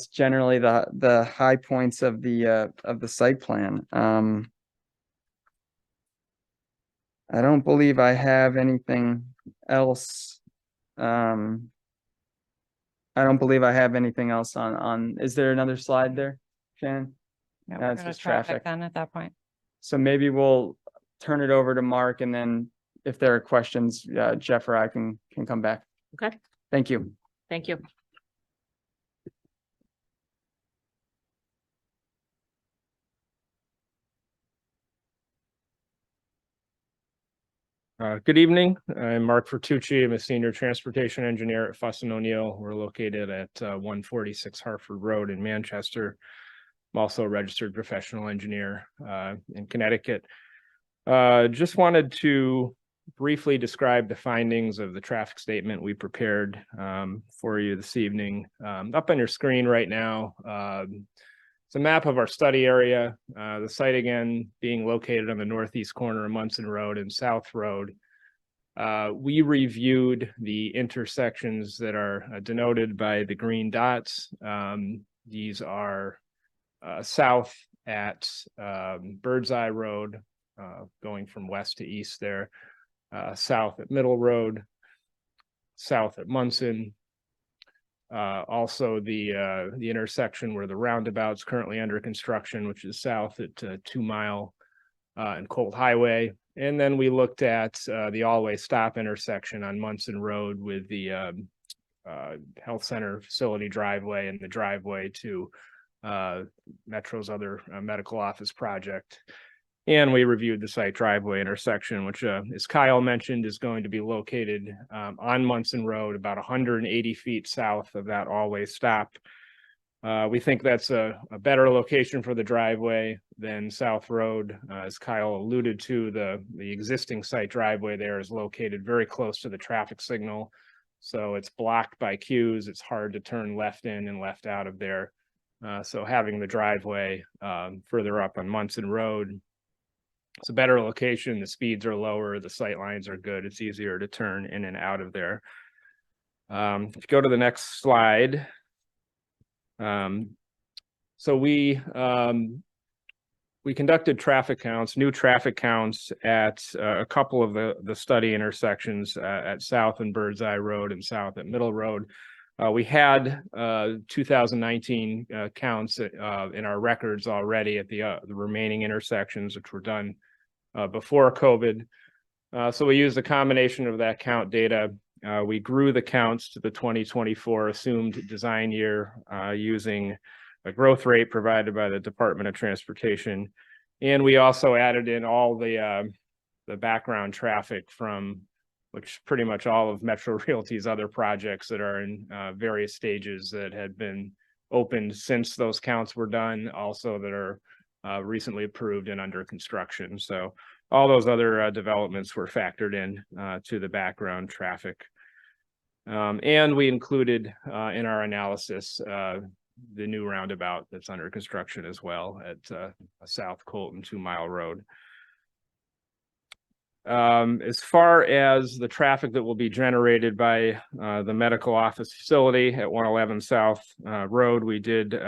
generally the high points of the site plan. I don't believe I have anything else. I don't believe I have anything else on. Is there another slide there, Shannon? Yeah, No, we're it's gonna just traffic traffic. then at that point. So maybe we'll turn it over to Mark, and then if there are questions, Jeff or I can come back. Okay, Thank you. thank you. Good evening. I'm Mark Vertucci. I'm a senior transportation engineer at Fuss and O'Neill. We're located at 146 Hartford Road in Manchester. I'm also a registered professional engineer in Connecticut. Just wanted to briefly describe the findings of the traffic statement we prepared for you this evening. Up on your screen right now, it's a map of our study area, the site again being located on the northeast corner of Munson Road and South Road. We reviewed the intersections that are denoted by the green dots. These are south at Birdseye Road, going from west to east there, south at Middle Road, south at Munson. Also the intersection where the roundabout's currently under construction, which is south at 2 Mile and Colt Highway. And then we looked at the all-way stop intersection on Munson Road with the health center facility driveway and the driveway to Metro's other medical office project. And we reviewed the site driveway intersection, which, as Kyle mentioned, is going to be located on Munson Road, about 180 feet south of that all-way stop. We think that's a better location for the driveway than South Road. As Kyle alluded to, the existing site driveway there is located very close to the traffic signal. So it's blocked by queues. It's hard to turn left in and left out of there. So having the driveway further up on Munson Road, it's a better location. The speeds are lower. The sight lines are good. It's easier to turn in and out of there. If you go to the next slide. So we conducted traffic counts, new traffic counts at a couple of the study intersections at South and Birdseye Road and South at Middle Road. We had 2019 counts in our records already at the remaining intersections, which were done before COVID. So we used a combination of that count data. We grew the counts to the 2024 assumed design year using a growth rate provided by the Department of Transportation. And we also added in all the background traffic from which pretty much all of Metro Realty's other projects that are in various stages that had been opened since those counts were done, also that are recently approved and under construction. So all those other developments were factored in to the background traffic. And we included in our analysis the new roundabout that's under construction as well at South Colton 2 Mile Road. As far as the traffic that will be generated by the medical office facility at 111 South Road, we did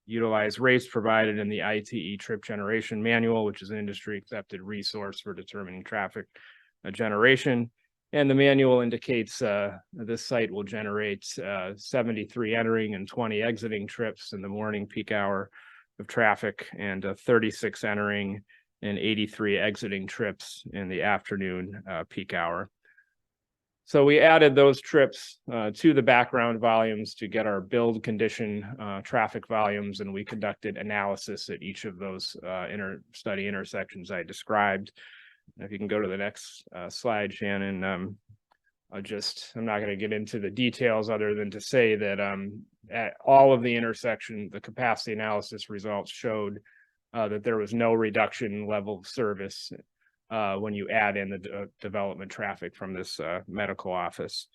utilize rates provided in the ITE trip generation manual, which is an industry accepted resource for determining traffic generation. And the manual indicates this site will generate 73 entering and 20 exiting trips in the morning peak hour of traffic, and 36 entering and 83 exiting trips in the afternoon peak hour. So we added those trips to the background volumes to get our build condition traffic volumes, and we conducted analysis at each of those study intersections I described. If you can go to the next slide, Shannon. I'm not going to get into the details other than to say that at all of the intersection, the capacity analysis results showed that there was no reduction in level of service when you add in the development traffic from this medical office.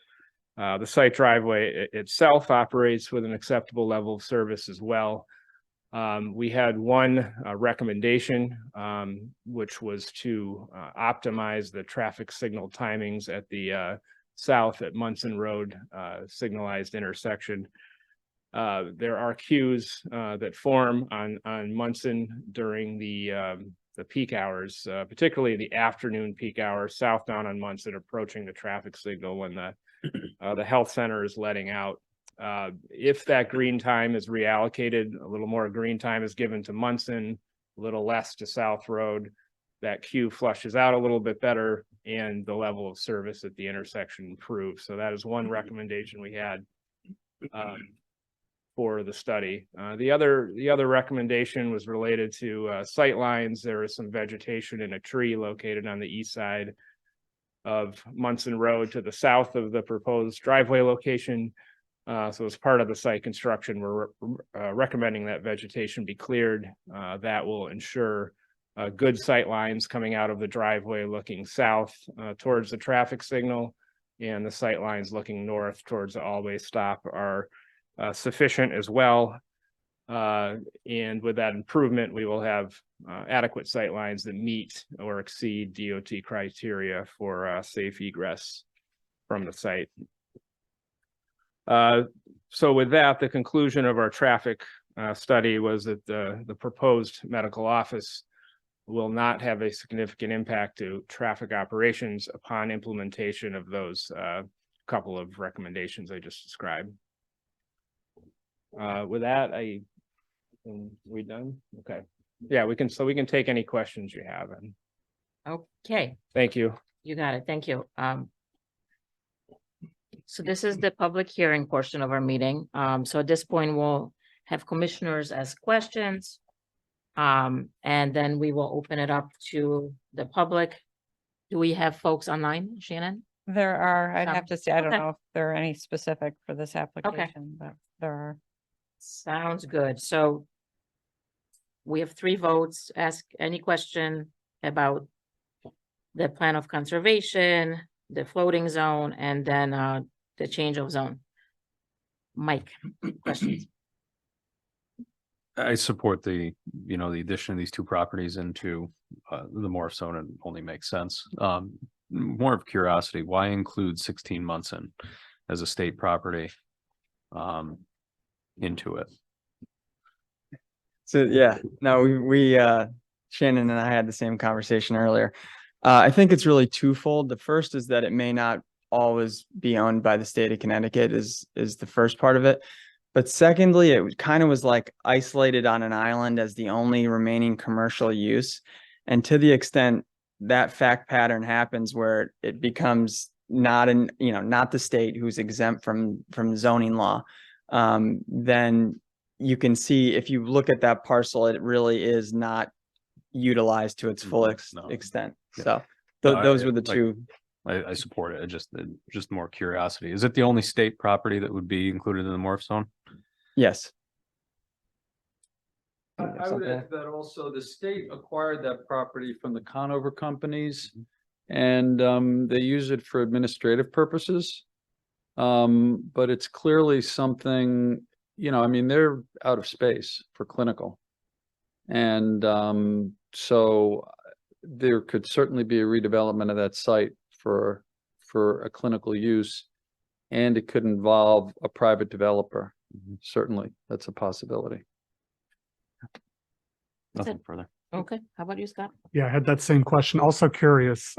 The site driveway itself operates with an acceptable level of service as well. We had one recommendation, which was to optimize the traffic signal timings at the south at Munson Road signalized intersection. There are queues that form on Munson during the peak hours, particularly the afternoon peak hours, southbound on Munson, approaching the traffic signal when the health center is letting out. If that green time is reallocated, a little more green time is given to Munson, a little less to South Road, that queue flushes out a little bit better and the level of service at the intersection improves. So that is one recommendation we had for the study. The other recommendation was related to sight lines. There is some vegetation in a tree located on the east side of Munson Road to the south of the proposed driveway location. So as part of the site construction, we're recommending that vegetation be cleared. That will ensure good sight lines coming out of the driveway looking south towards the traffic signal, and the sight lines looking north towards the all-way stop are sufficient as well. And with that improvement, we will have adequate sight lines that meet or exceed DOT criteria for safe egress from the site. So with that, the conclusion of our traffic study was that the proposed medical office will not have a significant impact to traffic operations upon implementation of those couple of recommendations I just described. With that, we done? Okay. Yeah, we can take any questions you have. And Okay, thank you. you got it. Thank you. So this is the public hearing portion of our meeting. So at this point, we'll have commissioners ask questions. And then we will open it up to the public. Do we have folks online, Shannon? There are, I'd Some. have to say, I don't Okay. know if there are any specific for this application, but there are. Sounds good. So we have 3 votes. Ask any question about the plan of conservation, the floating zone, and then the change of zone. Mike, questions? I support the, you know, the addition of these 2 properties into the Morph zone. It only makes sense. More of curiosity, why include 16 months in as a state property into it? So yeah, no, we Shannon and I had the same conversation earlier. I think it's really twofold. The first is that it may not always be owned by the state of Connecticut is the first part of it. But secondly, it kind of was like isolated on an island as the only remaining commercial use. And to the extent that fact pattern happens where it becomes not not the state who's exempt from zoning law, then you can see if you look at that parcel, it really is not utilized to its full No. extent. Yeah. So No, those I- were the like- two. I support it. Just more curiosity. Is it the only state property that would be included in the Morph zone? Yes. I would add that also the state acquired that property from the Conover companies. And they use it for administrative purposes. But it's clearly something, I mean, they're out of space for clinical. And so there could certainly be a redevelopment of that site for a clinical use. And it could involve a private developer. Certainly, that's a possibility. Nothing further. Okay, how about you, Scott? Yeah, I had that same question. Also curious,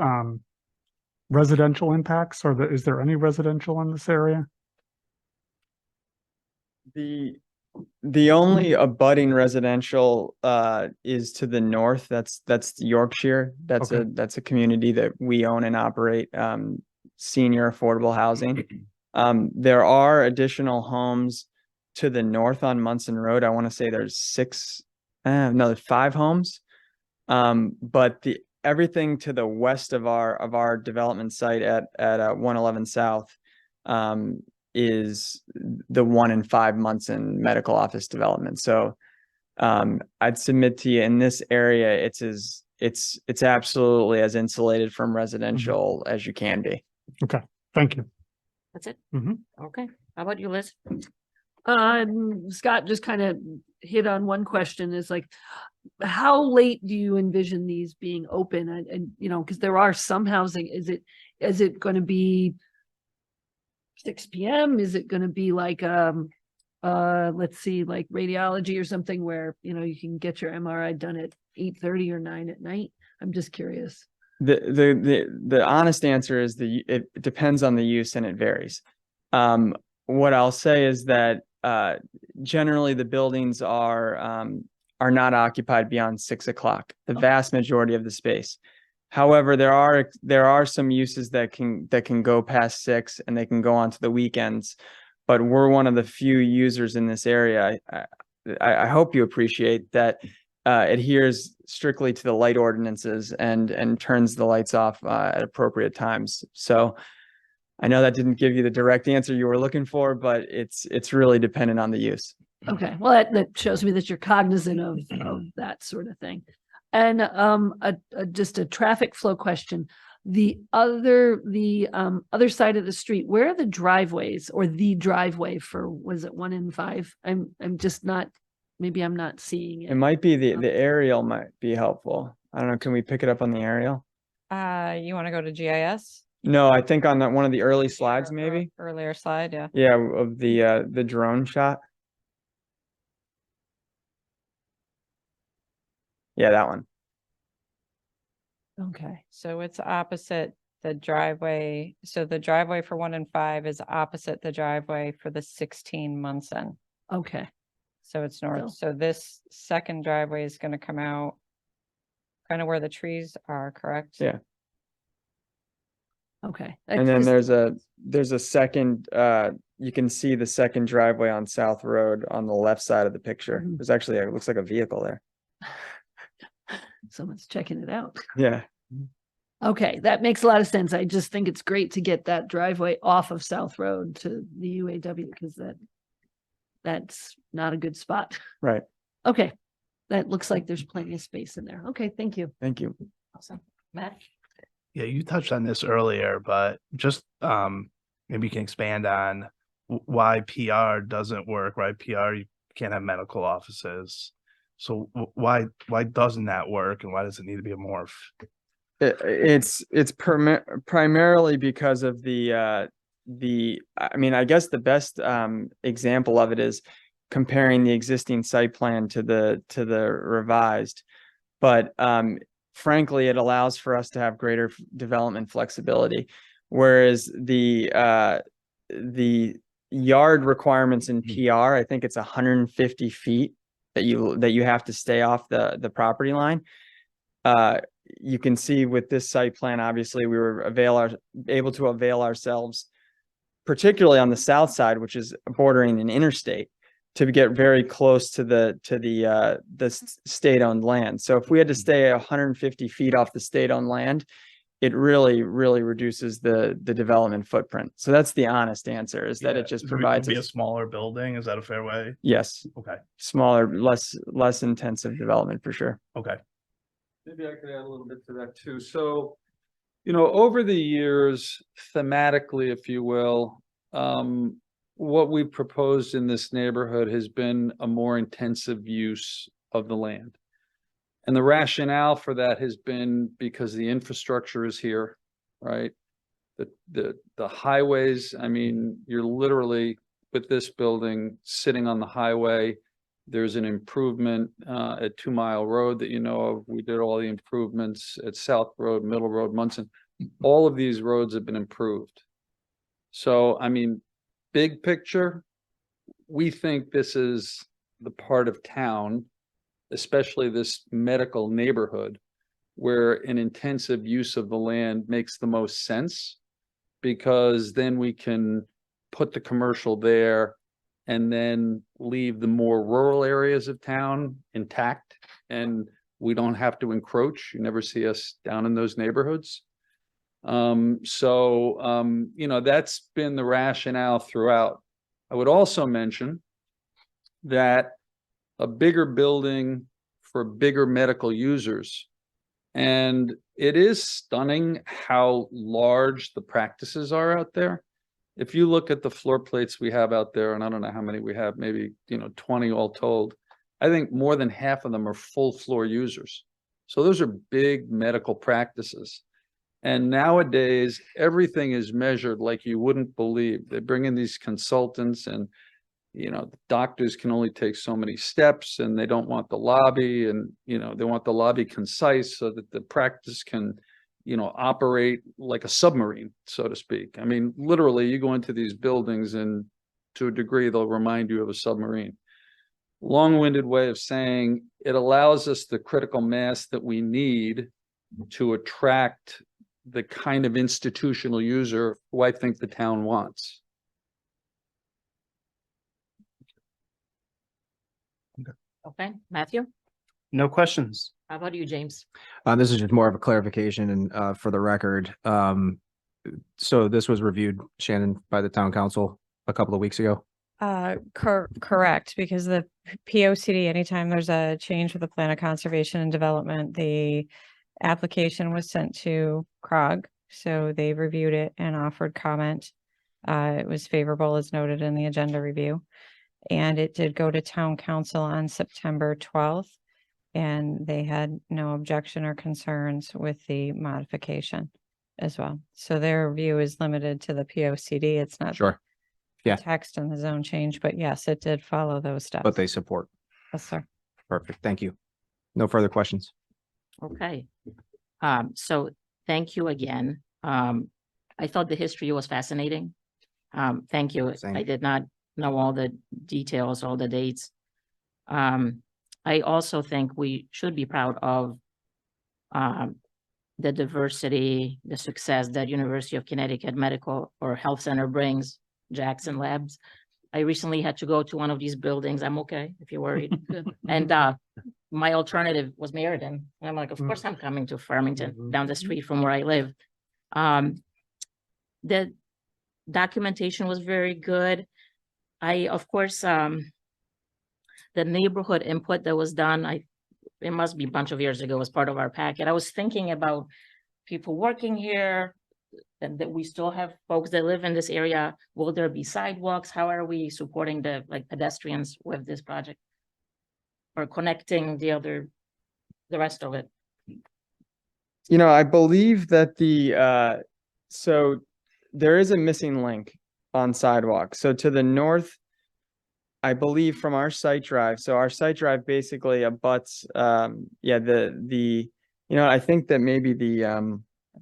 residential impacts, is there any residential in this area? The only abutting residential is to the north. That's Yorkshire. That's Okay. that's a community that we own and operate, senior affordable housing. There are additional homes to the north on Munson Road. I want to say there's 5 homes. But everything to the west of our development site at 111 South is the 1 in 5 Munson medical office development. So I'd submit to you in this area, it's absolutely as insulated from residential as you can be. Okay, thank you. That's it? Mhm. Okay, how about you, Liz? Scott just kind of hit on one question is like, how late do you envision these being open? And because there are some housing, is it going to be 6 p.m.? Is it going to be like, let's see, like radiology or something where, you can get your MRI done at 8:30 or 9 at night? I'm just curious. The honest answer is it depends on the use and it varies. What I'll say is that generally the buildings are not occupied beyond 6 o'clock, the vast majority of the space. However, there are some uses that can go past 6 and they can go onto the weekends, but we're one of the few users in this area. I hope you appreciate that adheres strictly to the light ordinances and turns the lights off at appropriate times. So I know that didn't give you the direct answer you were looking for, but it's really dependent on the use. Okay, well, that shows me that you're cognizant of that sort of thing. And just a traffic flow question. The other side of the street, where are the driveways or the driveway for, was it 1 in 5? I'm just not, maybe I'm not seeing It it. might be the aerial might be helpful. I don't know. Can we pick it up on the aerial? You want to go to GIS? No, I think on one of the early slides, maybe. Earlier slide, yeah. Yeah, of the drone shot. Yeah, that one. Okay, So it's opposite the driveway. So the driveway for 1 in 5 is opposite the driveway for the 16 Munson. okay. So it's north. So this second driveway is going to come out kind of where the trees are, correct? Yeah. Okay. And then there's a second, you can see the second driveway on South Road on the left side of the picture. Mhm. There's actually, it looks like a vehicle there. Someone's checking it out. Yeah. Okay, that makes a lot of sense. I just think it's great to get that driveway off of South Road to the UAW because that's not a good spot. Right. Okay, that looks like there's plenty of space in there. Okay, thank you. Thank you. Awesome. Matt? Yeah, you touched on this earlier, but just maybe you can expand on why PR doesn't work, right? PR, you can't have medical offices. So why doesn't that work and why does it need to be a morph? It's primarily because of I mean, I guess the best example of it is comparing the existing site plan to the revised. But frankly, it allows for us to have greater development flexibility. Whereas the yard requirements in PR, I think it's 150 feet that you have to stay off the property line. You can see with this site plan, obviously, we were able to avail ourselves, particularly on the south side, which is bordering an interstate, to get very close to the state-owned land. So if we had to stay 150 feet off the state-owned land, it really reduces the development footprint. So that's the honest answer, is that it just provides be a smaller building. Is that a fair way? Yes, Okay. smaller, less intensive development for sure. Okay. Maybe I could add a little bit to that too. So, over the years, thematically, if you will, what we've proposed in this neighborhood has been a more intensive use of the land. And the rationale for that has been because the infrastructure is here, right? The highways, I mean, you're literally with this building sitting on the highway. There's an improvement at 2 Mile Road that you know of. We did all the improvements at South Road, Middle Road, Munson. All of these roads have been improved. So, I mean, big picture, we think this is the part of town, especially this medical neighborhood, where an intensive use of the land makes the most sense, because then we can put the commercial there and then leave the more rural areas of town intact, and we don't have to encroach. You never see us down in those neighborhoods. That's been the rationale throughout. I would also mention that a bigger building for bigger medical users, and it is stunning how large the practices are out there. If you look at the floor plates we have out there, and I don't know how many we have, maybe 20 all told, I think more than half of them are full floor users. So those are big medical practices. And nowadays, everything is measured like you wouldn't believe. They bring in these consultants, and the doctors can only take so many steps, and they don't want the lobby, and they want the lobby concise so that the practice can operate like a submarine, so to speak. I mean, literally, you go into these buildings and to a degree, they'll remind you of a submarine. Long-winded way of saying it allows us the critical mass that we need to attract the kind of institutional user who I think the town wants. Okay, Matthew? No questions. How about you, James? This is just more of a clarification and for the record. So this was reviewed, Shannon, by the town council a couple of weeks ago. Correct, because the POCD, anytime there's a change with the plan of conservation and development, the application was sent to CROG. So they reviewed it and offered comment. It was favorable as noted in the agenda review. And it did go to town council on September 12th. And they had no objection or concerns with the modification as well. So their review is limited to the POCD. It's not Sure. Yeah. text and the zone change, but yes, it did follow those steps. But they support. Yes, sir. Perfect. Thank you. No further questions. Okay. So thank you again. I thought the history was fascinating. Thank you. Same. I did not know all the details, all the dates. I also think we should be proud of the diversity, the success that University of Connecticut Medical or Health Center brings, Jackson Labs. I recently had to go to one of these buildings. I'm okay if you're worried. And my alternative was Meriden. And I'm like, of course I'm coming to Farmington, down the street from where I live. The documentation was very good. Of course, the neighborhood input that was done, it must be a bunch of years ago as part of our packet. I was thinking about people working here, and that we still have folks that live in this area. Will there be sidewalks? How are we supporting the pedestrians with this project? Or connecting the rest of it? You know, I believe that so there is a missing link on sidewalks. So to the north, I believe from our site drive, so our site drive basically abuts, I think that maybe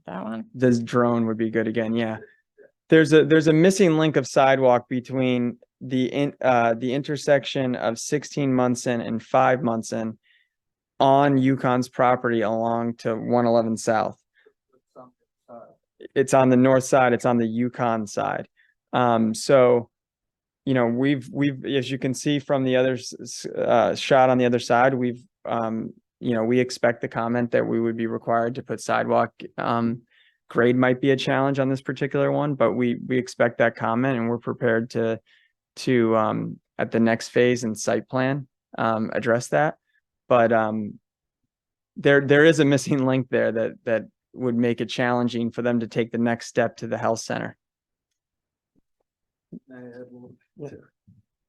That one. this drone would be good again. Yeah. There's a missing link of sidewalk between the intersection of 16 Munson and 5 Munson on Yukon's property along to 111 South. It's on the north side. It's on the Yukon side. So, you know, we've, as you can see from the other shot on the other side, we've, you know, we expect the comment that we would be required to put sidewalk. Grade might be a challenge on this particular one, but we expect that comment, and we're prepared to at the next phase and site plan, address that. But there is a missing link there that would make it challenging for them to take the next step to the health center.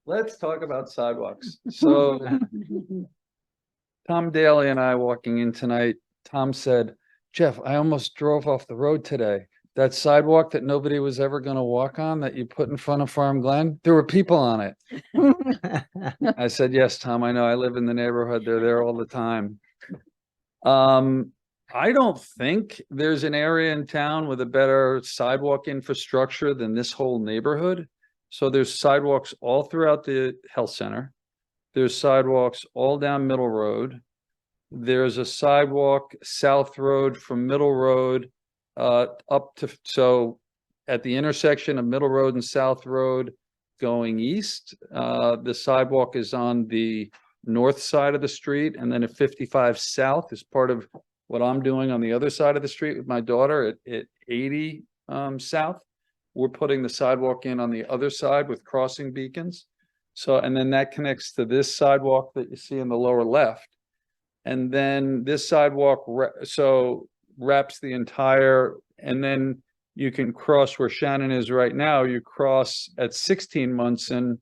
Let's talk about sidewalks. So Tom Daly and I walking in tonight, Tom said, Jeff, I almost drove off the road today. That sidewalk that nobody was ever going to walk on that you put in front of Farm Glen, there were people on it. I said, yes, Tom, I know. I live in the neighborhood. They're there all the time. I don't think there's an area in town with a better sidewalk infrastructure than this whole neighborhood. So there's sidewalks all throughout the health center. There's sidewalks all down Middle Road. There's a sidewalk South Road from Middle Road up to, so at the intersection of Middle Road and South Road going east, the sidewalk is on the north side of the street, and then at 55 South is part of what I'm doing on the other side of the street with my daughter at 80 South. We're putting the sidewalk in on the other side with crossing beacons. So, and then that connects to this sidewalk that you see in the lower left. And then this sidewalk wraps the entire, and then you can cross where Shannon is right now. You cross at 16 Munson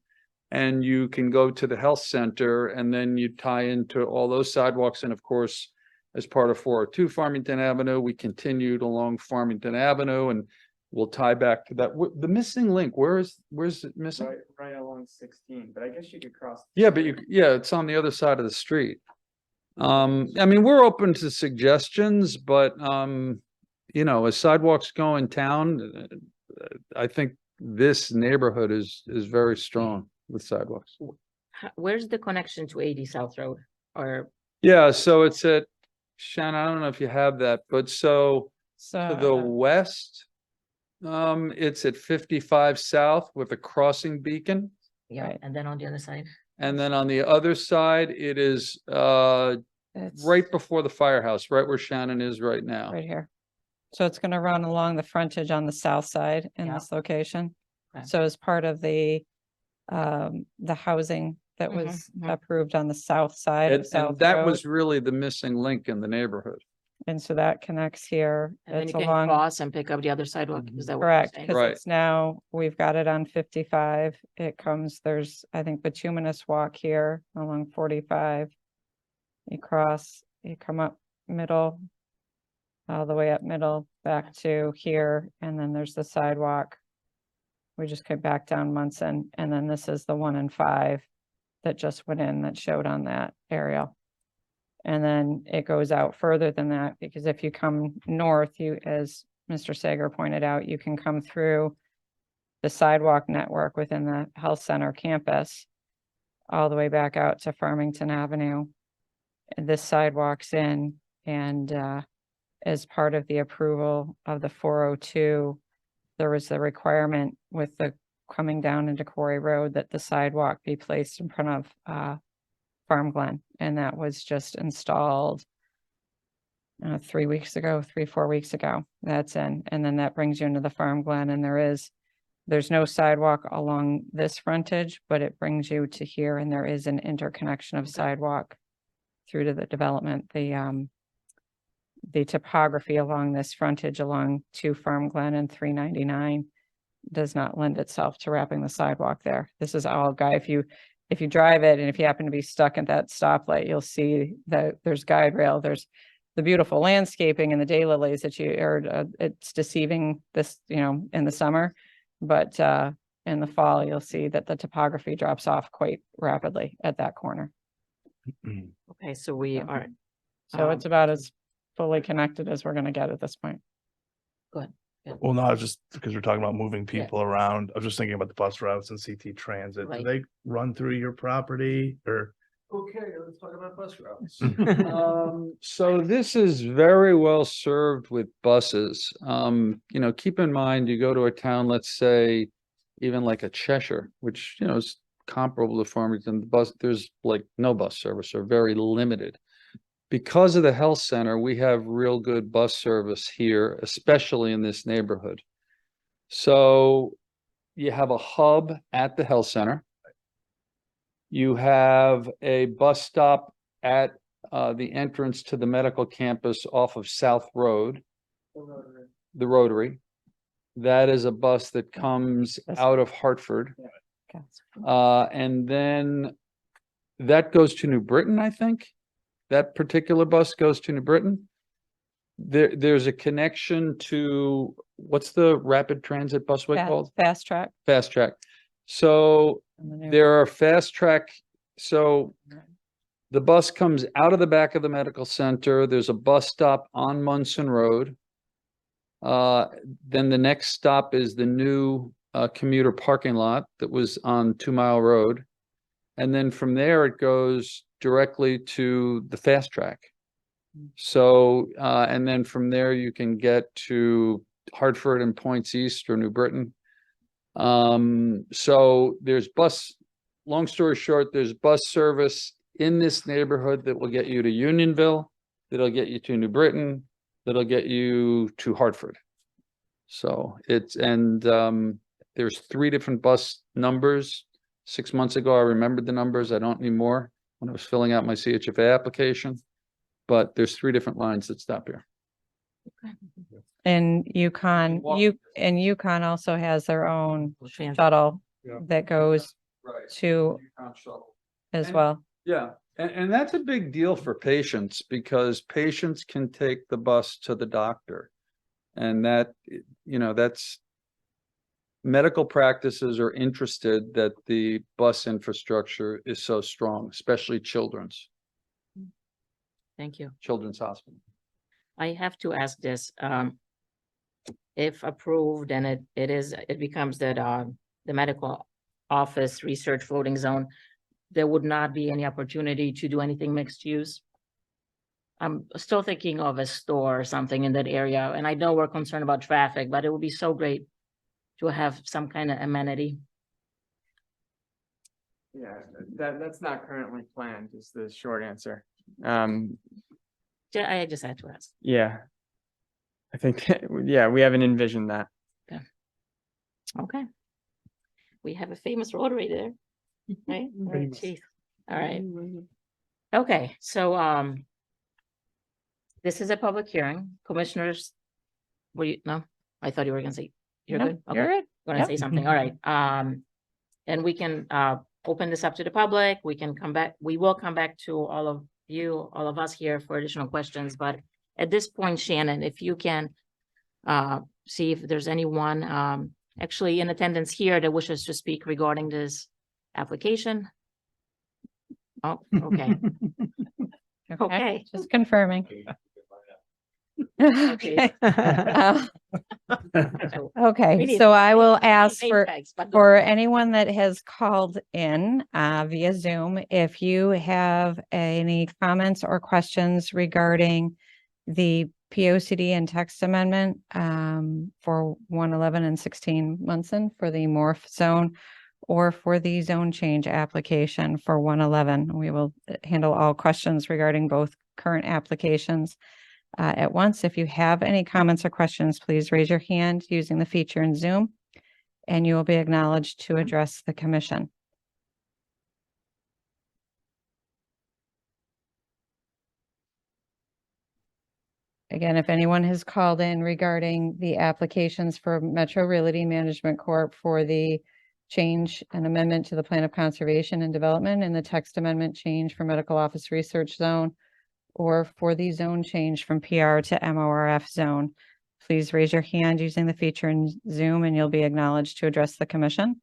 and you can go to the health center, and then you tie into all those sidewalks. And of course, as part of 402 Farmington Avenue, we continued along Farmington Avenue, and we'll tie back to that. The missing link, where's it missing? Right along 16, but I guess you could cross. Yeah, but it's on the other side of the street. I mean, we're open to suggestions, but you know, as sidewalks go in town, I think this neighborhood is very strong with sidewalks. Where's the connection to 80 South Road? Or Yeah, so it's at Shannon, I don't know if you have that, but to the west, it's at 55 South with a crossing beacon. yeah, Right. and then on the other side. And then on the other side, it is It's right before the firehouse, right where Shannon is right now. right here. So it's gonna run along the frontage on the south side in Yeah. this location. Okay. So as part of the housing that Mhm, was mhm. approved on the south side of And South that Road. was really the missing link in the neighborhood. And so that connects here. And then It's you can along, cross and pick up the other sidewalk. Is that what you're correct, saying? because Right. it's now, we've got it on 55. It comes, there's, I think, bituminous walk here along 45. You cross, you come up middle, all the way up middle, back to here, and then there's the sidewalk. We just came back down Munson, and then this is the 1 and 5 that just went in that showed on that aerial. And then it goes out further than that, because if you come north, you, as Mr. Sager pointed out, you can come through the sidewalk network within the health center campus all the way back out to Farmington Avenue. And this sidewalks in, and as part of the approval of the 402, there was the requirement with the coming down into Quarry Road that the sidewalk be placed in front of Farm Glen, and that was just installed 3 weeks ago, 4 weeks ago. That's in, and then that brings you into the Farm Glen, and there's no sidewalk along this frontage, but it brings you to here, and there is an interconnection of sidewalk through to the development. The topography along this frontage along 2 Farm Glen and 399 does not lend itself to wrapping the sidewalk there. This is all guy. If you drive it and if you happen to be stuck at that stoplight, you'll see that there's guide rail, there's the beautiful landscaping and the daylilies that it's deceiving this, in the summer, but in the fall, you'll see that the topography drops off quite rapidly at that corner. Okay, so we are. So it's about as fully connected as we're gonna get at this point. Good. Well, no, just because we're talking about moving people around, I was just thinking about the bus routes and CT Transit. Right. Do they run through your property or? Okay, let's talk about bus routes. So this is very well served with buses. Keep in mind, you go to a town, let's say, even like a Cheshire, which, is comparable to Farmington, there's like no bus service or very limited. Because of the health center, we have real good bus service here, especially in this neighborhood. So you have a hub at the health center. You have a bus stop at the entrance to the medical campus off of South Road. The Rotary. That is a bus that comes out of Hartford. And then that goes to New Britain, I think. That particular bus goes to New Britain. There's a connection to, what's the rapid transit busway called? Fast Track. Fast Track. So there are fast track. So the bus comes out of the back of the medical center. There's a bus stop on Munson Road. Then the next stop is the new commuter parking lot that was on 2 Mile Road. And then from there, it goes directly to the fast track. So, and then from there, you can get to Hartford and Points East or New Britain. So there's long story short, there's bus service in this neighborhood that will get you to Unionville, that'll get you to New Britain, that'll get you to Hartford. So there's 3 different bus numbers. 6 months ago, I remembered the numbers. I don't need more when I was filling out my CHFA application, but there's 3 different lines that stop here. And Yukon also has their own shuttle that goes to as well. Yeah, and that's a big deal for patients because patients can take the bus to the doctor. And that's medical practices are interested that the bus infrastructure is so strong, especially children's. Thank you. Children's Hospital. I have to ask this, if approved and it becomes that, the medical office research floating zone, there would not be any opportunity to do anything mixed use. I'm still thinking of a store or something in that area, and I know we're concerned about traffic, but it would be so great to have some kind of amenity. Yeah, that's not currently planned, is the short answer. I just had to ask. Yeah. I think, yeah, we haven't envisioned that. Okay. We have a famous Rotary there, right? Oh, geez. All right. Okay, so, this is a public hearing. Commissioners, no? I thought you were gonna say, you're No, good? you're Okay. good. Gonna Yep. say something, all right. And we can, open this up to the public. We can come back, we will come back to all of you, all of us here for additional questions, but at this point, Shannon, if you can, see if there's anyone, actually in attendance here that wishes to speak regarding this application. Oh, okay, okay. Just confirming. Okay. Okay, so I will ask for anyone that has called in via Zoom, if you have any comments or questions regarding the P O C D and text amendment for 111 and 16 Munson for the morph zone or for the zone change application for 111. We will handle all questions regarding both current applications at once. If you have any comments or questions, please raise your hand using the feature in Zoom, and you will be acknowledged to address the commission. Again, if anyone has called in regarding the applications for Metro Realty Management Corp. For the change and amendment to the Plan of Conservation and Development and the text amendment change for Medical Office Research Zone, or for the zone change from PR to MORF zone, please raise your hand using the feature in Zoom and you'll be acknowledged to address the commission.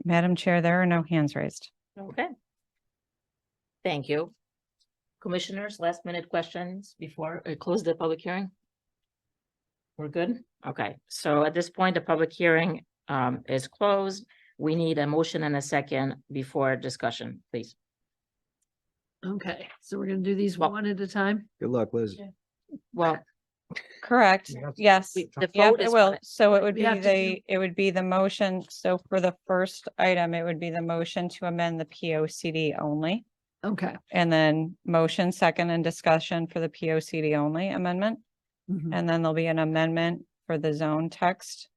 Madam Chair, there are no hands raised. Okay. Thank you. Commissioners, last minute questions before I close the public hearing? We're good? Okay, so at this point, the public hearing is closed. We need a motion and a second before discussion, please. Okay, so we're gonna do these Well- one at a time? Good luck, Liz. Well, Correct, yes. the Yep, vote it is will. on it. So it would We be have to do- it would be the motion. So for the first item, it would be the motion to amend the P O C D only. Okay. And then motion, second, and discussion for the P O C D only amendment. Mhm. And then there'll be an amendment for the zone text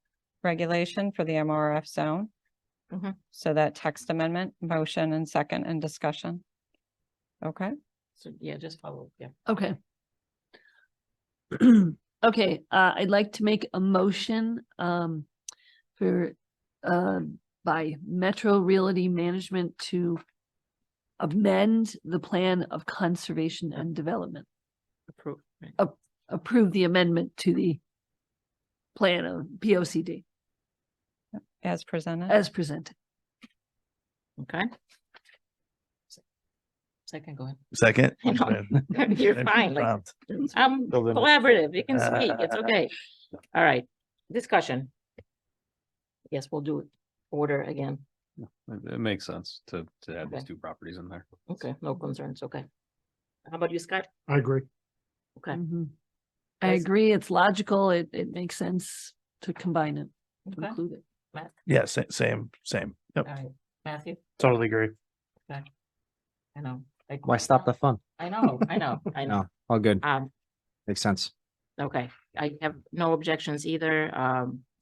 regulation for the MRF zone. Mhm. So that text amendment, motion and second and discussion. Okay, So yeah, just follow, yeah. Okay. Okay, I'd like to make a motion for by Metro Realty Management to amend the Plan of Conservation and Development. Approve. Right. Approve the amendment to the plan of POCD as presented. as presented. Okay. Second, go ahead. Second. I know. You're fine, like, Prompt. I'm Building. collaborative, you can speak, it's okay. All right, discussion. Yes, we'll do it order again. It makes sense to have these Okay. two properties in there. Okay, no concerns, okay. How about you, Scott? I agree. Okay. Mhm. I Yes. agree, it's logical, it makes sense to combine it, to Okay. include it. Matt? Yeah, same. Yep, All right, Matthew? totally agree. I know. Why stop the fun? I know, I know. No, all good. Makes sense. Okay, I have no objections either.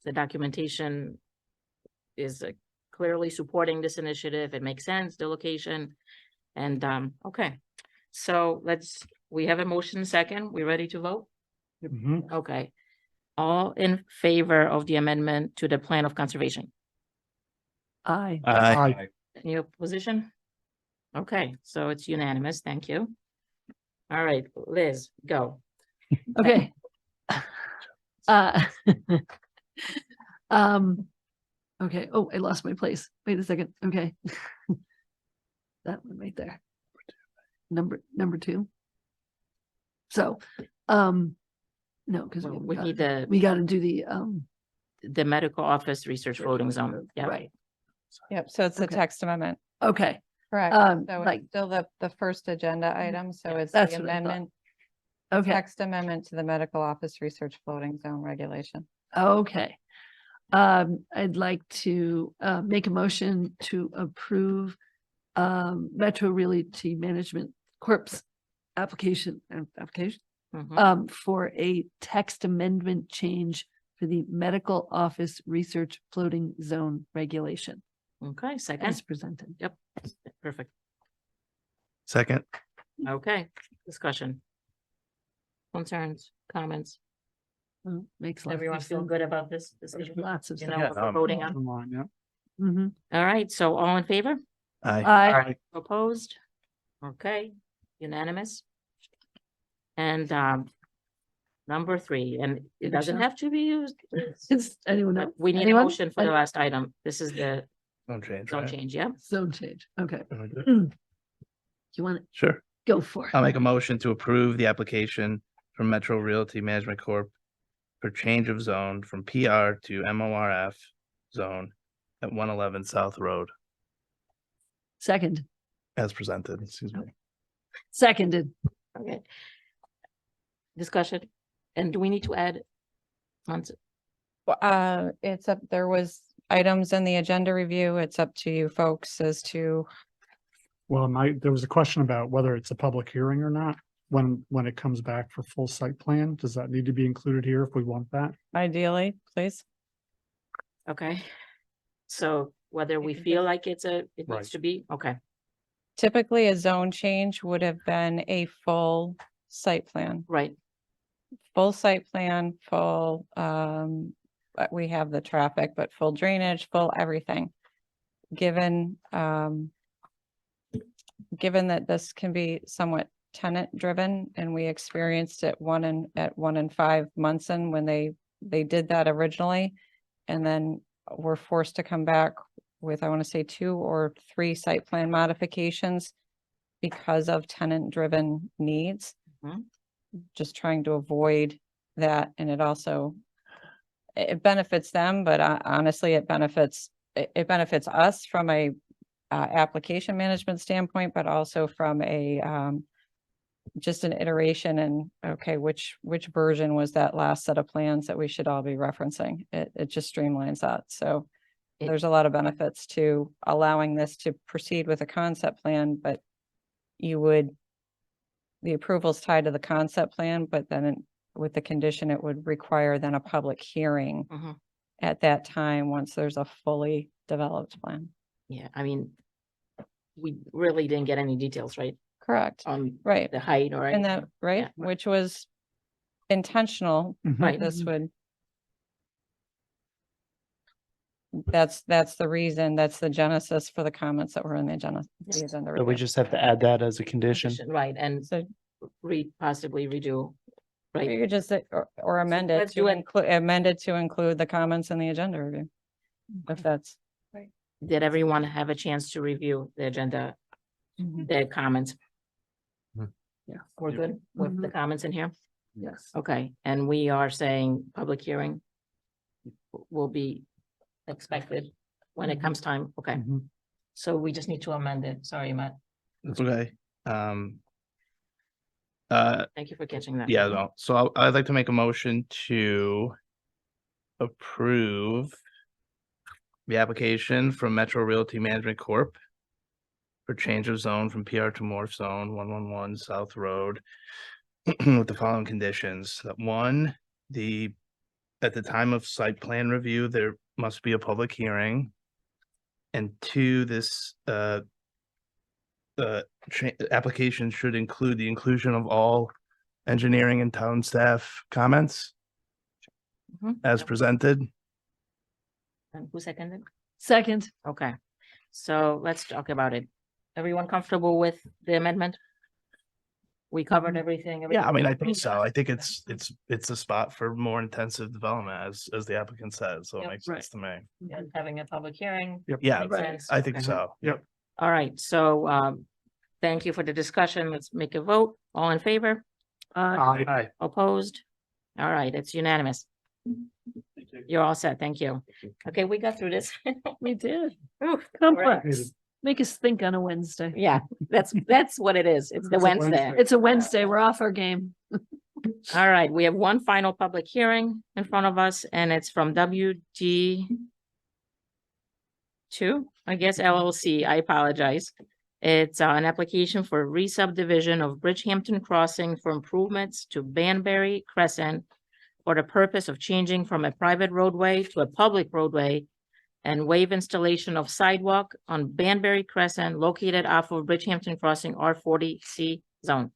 The documentation is clearly supporting this initiative. It makes sense, the location. And, okay. So we have a motion second. We ready to vote? Mhm. Okay. All in favor of the amendment to the Plan of Conservation? Aye. Aye. Any opposition? Okay, so it's unanimous. Thank you. All right, Liz, go. Okay. Uh, okay, oh, I lost my place. Wait a second, okay. That one right there. Number two. So, no, because Well, we need the we gotta do the medical office research floating zone. Yeah. right, Yep, so it's the Okay. text amendment. okay, Correct. So like- it's still the first agenda item, so it's That's the what I thought. amendment, okay, text amendment to the medical office research floating zone regulation. okay. I'd like to make a motion to approve Metro Realty Management Corp's application Mhm. for a text amendment change for the medical office research floating zone regulation Okay, second. as presented. Yep, perfect. Second. Okay, discussion. Concerns, comments? Makes lots Everyone of feel sense. good about this? Issue? Lots of You sense. know what we're voting on? Yeah. Mhm. All right, so all in favor? Aye. Aye. Opposed? Okay, unanimous. And number 3, and it doesn't Michelle? have to be used. Is anyone but else? We need a Anyone? motion for the last item. This is the Don't change. zone right? change, yeah? Zone change, okay. Mhm. You want to Sure. go for it? I'll make a motion to approve the application from Metro Realty Management Corp. For change of zone from PR to MORF zone at 111 South Road Second, as presented, excuse me. Seconded. Okay. Discussion, and do we need to add months? It's up, there was items in the agenda review. It's up to you folks as to, Well, there was a question about whether it's a public hearing or not. When it comes back for full site plan, does that need to be included here if we want that? ideally, please. Okay. So whether we feel like it Right. needs to be, okay, Typically, a zone change would have been a full site plan, right, full site plan, full, but we have the traffic, but full drainage, full everything. Given, given that this can be somewhat tenant driven, and we experienced it at 1 and 5 Munson when they did that originally. And then were forced to come back with, I want to say 2 or 3 site plan modifications because of tenant driven needs. Mhm. Just trying to avoid that, and it also, it benefits them, but honestly, it benefits us from a application management standpoint, but also from a just an iteration and, okay, which version was that last set of plans that we should all be referencing? It just streamlines that. So It- there's a lot of benefits to allowing this to proceed with a concept plan, but the approval's tied to the concept plan, but then with the condition, it would require then a public hearing Mhm. at that time, once there's a fully developed plan. yeah, I mean, we really didn't get any details, right, Correct, on right. the height or And anything? that, right, Yeah. which was intentional, Right. this would. That's the reason, that's the genesis for the comments that were in the agenda. the agenda So we review. just have to add that as a condition. Right, and So possibly redo, you right, could just, or amend it let's to do it. include, amend it to include the comments in the agenda review. If that's. did everyone have a chance to review the agenda, the comments? Mhm. Yeah, we're good with the comments in here? Yes. Okay, and we are saying public hearing will be expected when it comes time, okay? Mhm. So we just need to amend it, sorry, Matt, That's okay. thank you for catching that. Yeah, no, so I'd like to make a motion to approve the application from Metro Realty Management Corp. For change of zone from PR to morph zone 111 South Road. With the following conditions, that 1, at the time of site plan review, there must be a public hearing. And 2, this application should include the inclusion of all engineering and town staff comments Mhm. as presented. And who seconded? Second. Okay, so let's talk about it. Everyone comfortable with the amendment? We covered everything? Yeah, I mean, I everything? think so. I think it's a spot for more intensive development as the applicant says, so it Yep. makes Right. sense to me. And having a public hearing? Yeah, Makes Right. sense? I think Okay. so. Yep. All right, so thank you for the discussion. Let's make a vote. All in favor? Aye. Opposed? All right, it's unanimous. You're all set. Thank you. Okay, we got through this. We did. Ooh, Complex. Make us think on a Wednesday. Yeah, that's what it is. It's the It's a Wednesday. Wednesday. It's a Wednesday. We're off our game. All right, we have one final public hearing in front of us, and it's from WG 2, I guess LLC. I apologize. It's an application for re-subdivision of Bridgehampton Crossing for improvements to Banbury Crescent for the purpose of changing from a private roadway to a public roadway and waive installation of sidewalk on Banbury Crescent located off of Bridgehampton Crossing R40C zone.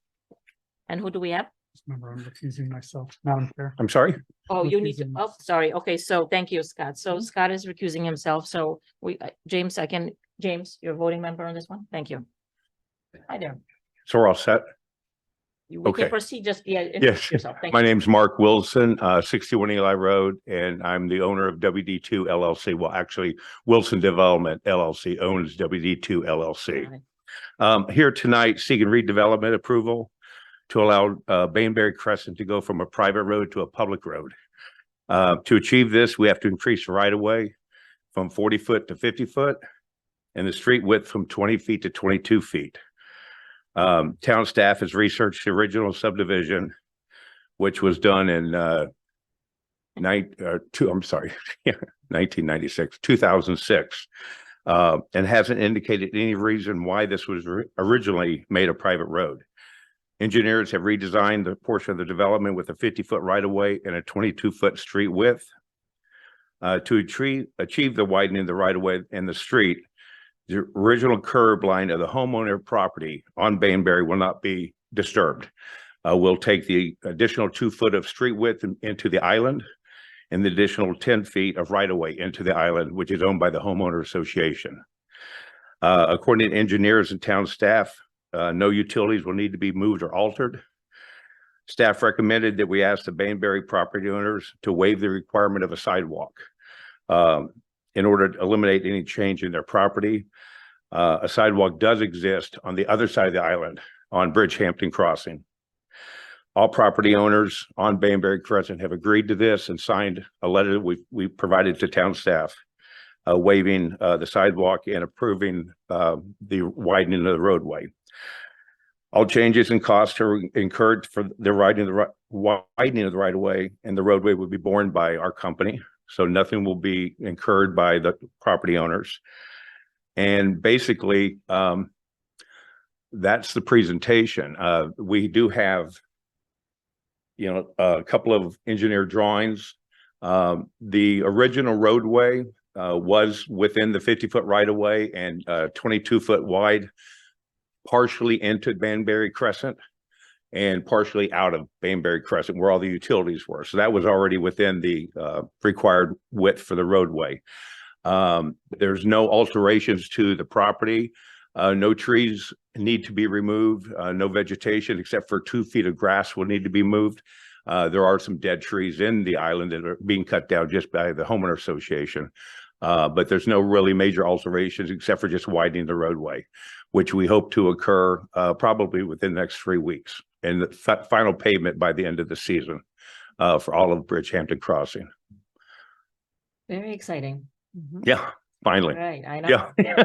And who do we have? Remember, I'm recusing myself, Madam Chair. I'm sorry? Oh, you need to, Recusing oh, sorry. Okay, so thank you, Scott. So Scott is recusing himself. So James, James, you're a voting member on this one? Thank you. Hi there. So we're all set? We can Okay. proceed, just, yeah. Yes, introduce yourself. Thank my you. name's Mark Wilson, 61 Eli Road, and I'm the owner of WD2 LLC. Well, actually, Wilson Development LLC owns WD2 LLC. Here tonight seeking redevelopment approval to allow Banbury Crescent to go from a private road to a public road. To achieve this, we have to increase the right of way from 40 foot to 50 foot and the street width from 20 feet to 22 feet. Town staff has researched the original subdivision, which was done in 1996, 2006, and hasn't indicated any reason why this was originally made a private road. Engineers have redesigned the portion of the development with a 50-foot right-of-way and a 22-foot street width. To achieve the widening of the right-of-way and the street, the original curb line of the homeowner property on Bainbury will not be disturbed. We'll take the additional 2 foot of street width into the island and the additional 10 feet of right-of-way into the island, which is owned by the homeowner association. According to engineers and town staff, no utilities will need to be moved or altered. Staff recommended that we ask the Bainbury property owners to waive the requirement of a sidewalk in order to eliminate any change in their property. A sidewalk does exist on the other side of the island on Bridgehampton Crossing. All property owners on Bainbury Crescent have agreed to this and signed a letter that we provided to town staff, waiving the sidewalk and approving the widening of the roadway. All changes in costs are incurred for the widening of the right of way, and the roadway will be borne by our company. So nothing will be incurred by the property owners. And basically, that's the presentation. We do have, a couple of engineer drawings. The original roadway was within the 50-foot right of way and 22-foot wide, partially into Bainbury Crescent and partially out of Bainbury Crescent where all the utilities were. So that was already within the required width for the roadway. There's no alterations to the property. No trees need to be removed. No vegetation except for 2 feet of grass will need to be moved. There are some dead trees in the island that are being cut down just by the homeowner association. But there's no really major alterations except for just widening the roadway, which we hope to occur probably within the next 3 weeks, and the final pavement by the end of the season for all of Bridgehampton Crossing. Very exciting. Yeah, finally. Right, I know. Yeah.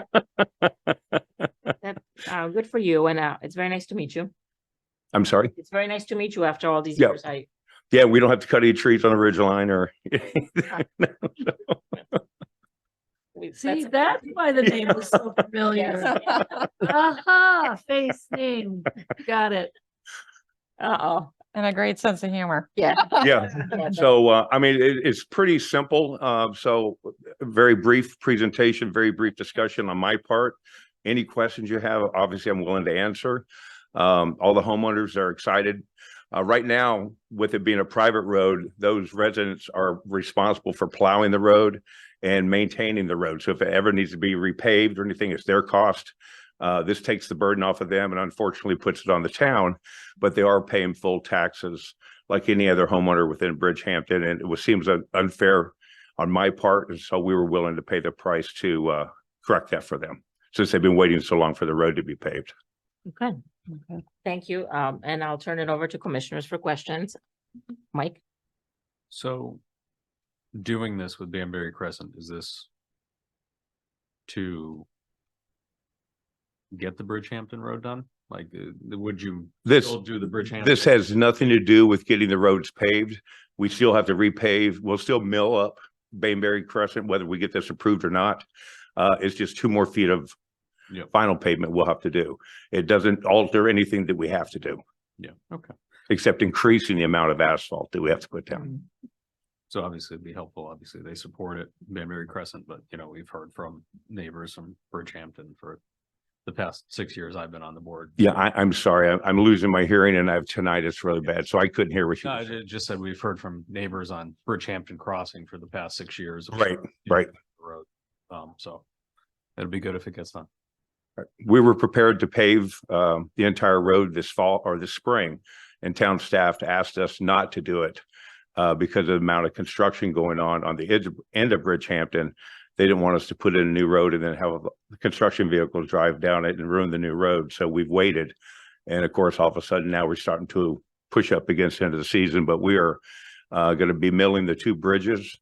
That, good for you, and it's very nice to meet you. I'm sorry. It's very nice to meet you after all these Yeah. years. Yeah, we don't have to cut any trees on the ridge line or. See, that's why the name was so familiar. Aha, face name. Got it. Uh-oh. And a great sense of humor. Yeah. Yeah. So, I mean, it's pretty simple. So very brief presentation, very brief discussion on my part. Any questions you have, obviously I'm willing to answer. All the homeowners are excited. Right now, with it being a private road, those residents are responsible for plowing the road and maintaining the road. So if it ever needs to be repaved or anything, it's their cost. This takes the burden off of them and unfortunately puts it on the town, but they are paying full taxes like any other homeowner within Bridgehampton. And it seems unfair on my part. And so we were willing to pay the price to correct that for them since they've been waiting so long for the road to be paved. Okay. Thank you. And I'll turn it over to commissioners for questions. Mike? So doing this with Banbury Crescent, is this to get the Bridgehampton Road done? Like, would you still do the Bridgehampton? This has nothing to do with getting the roads paved. We still have to repave. We'll still mill up Banbury Crescent, whether we get this approved or not. It's just 2 more feet of final pavement we'll have to do. It doesn't alter anything that we have to do. Yeah. Okay. Except increasing the amount of asphalt that we have to put down. So obviously it'd be helpful. Obviously they support it, Banbury Crescent, but we've heard from neighbors from Bridgehampton for the past 6 years I've been on the board. Yeah, I'm sorry. I'm losing my hearing and I have tinnitus really bad, so I couldn't hear what you No, were saying. it just said we've heard from neighbors on Bridgehampton Crossing for the past 6 years. Right, right. Road. So it'll be good if it gets done. We were prepared to pave the entire road this fall or this spring, and town staff asked us not to do it because of the amount of construction going on the end of Bridgehampton. They didn't want us to put in a new road and then have construction vehicles drive down it and ruin the new road. So we've waited. And of course, all of a sudden now we're starting to push up against the end of the season, but we are going to be milling the 2 bridges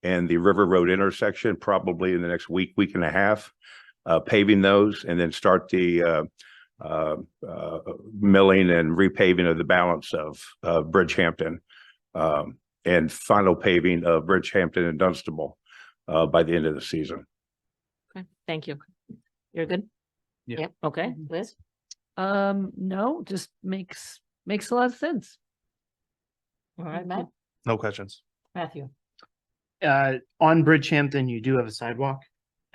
and the River Road intersection probably in the next week and a half, paving those, and then start the milling and repaving of the balance of Bridgehampton, and final paving of Bridgehampton and Dunstable by the end of the season. Okay, thank you. You're good? Yeah. Yep, okay, Liz? No, just makes a lot of sense. All right, Matt? No questions. Matthew? On Bridgehampton, you do have a sidewalk.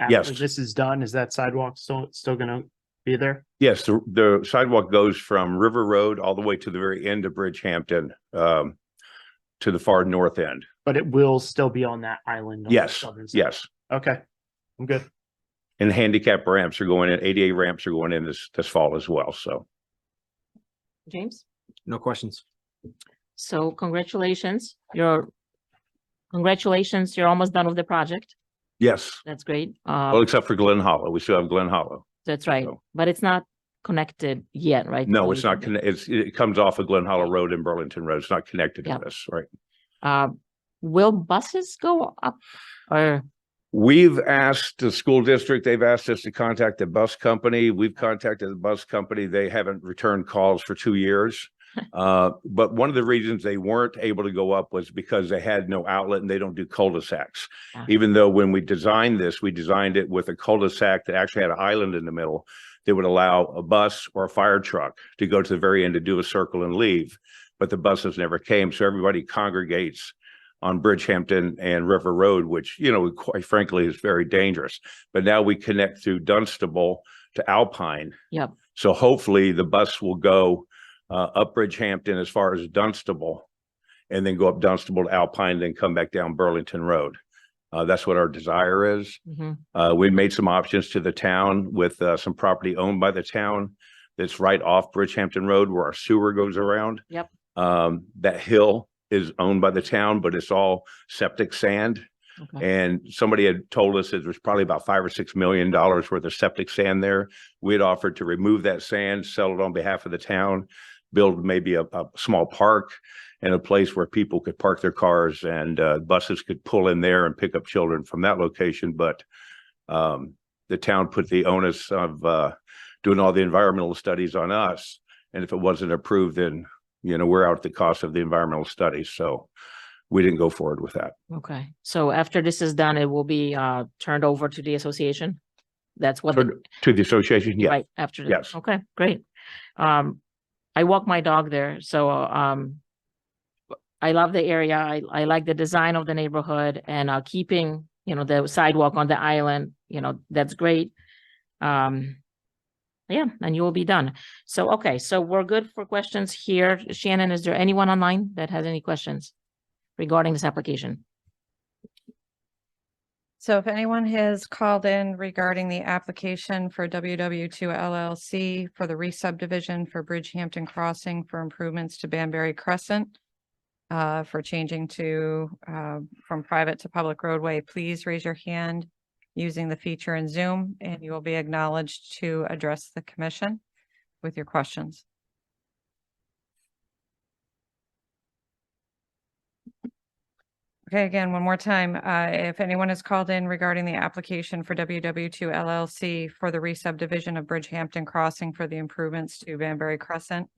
Yes. After this is done, is that sidewalk still gonna be there? Yes, the sidewalk goes from River Road all the way to the very end of Bridgehampton, to the far north end. But it will still be on that island? on the Yes, southern side? yes. Okay, I'm good. And handicap ramps are going in, ADA ramps are going in this fall as well, so. James? No questions. So congratulations, you're almost done with the project. Yes, That's great. well, except for Glen Hollow. We still have Glen Hollow. That's right, so- but it's not connected yet, right? No, it's not, it comes off of Glen Hollow Road and Burlington Road. It's not connected to Yeah. this, right? Will buses go up or? We've asked the school district, they've asked us to contact the bus company. We've contacted the bus company. They haven't returned calls for 2 years. But one of the reasons they weren't able to go up was because they had no outlet and they don't do cul-de-sacs. Ah. Even though when we designed this, we designed it with a cul-de-sac that actually had an island in the middle that would allow a bus or a fire truck to go to the very end to do a circle and leave. But the buses never came. So everybody congregates on Bridgehampton and River Road, which, you know, quite frankly is very dangerous. But now we connect through Dunstable to Alpine. Yep. So hopefully the bus will go up Bridgehampton as far as Dunstable and then go up Dunstable to Alpine, then come back down Burlington Road. That's what our desire is. Mhm. We made some options to the town with some property owned by the town that's right off Bridgehampton Road where our sewer goes around. Yep. That hill is owned by the town, but it's all septic sand. Okay. And somebody had told us that there's probably about $5 or $6 million worth of septic sand there. We had offered to remove that sand, sell it on behalf of the town, build maybe a small park and a place where people could park their cars and buses could pull in there and pick up children from that location. But the town put the onus of doing all the environmental studies on us. And if it wasn't approved, then, you know, we're out at the cost of the environmental studies. So we didn't go forward with that. Okay, so after this is done, it will be turned over to the association? That's what, the- To the association, yeah. right, after. Yes. Okay, great. I walk my dog there, so I love the area. I like the design of the neighborhood and keeping, you know, the sidewalk on the island, you know, that's great. Yeah, and you will be done. So, okay, so we're good for questions here. Shannon, is there anyone online that has any questions regarding this application? So if anyone has called in regarding the application for WW2 LLC for the re-subdivision for Bridgehampton Crossing for improvements to Banbury Crescent, for changing to, from private to public roadway, please raise your hand using the feature in Zoom, and you will be acknowledged to address the commission with your questions. Okay, again, one more time, if anyone has called in regarding the application for WW2 LLC for the re-subdivision of Bridgehampton Crossing for the improvements to Banbury Crescent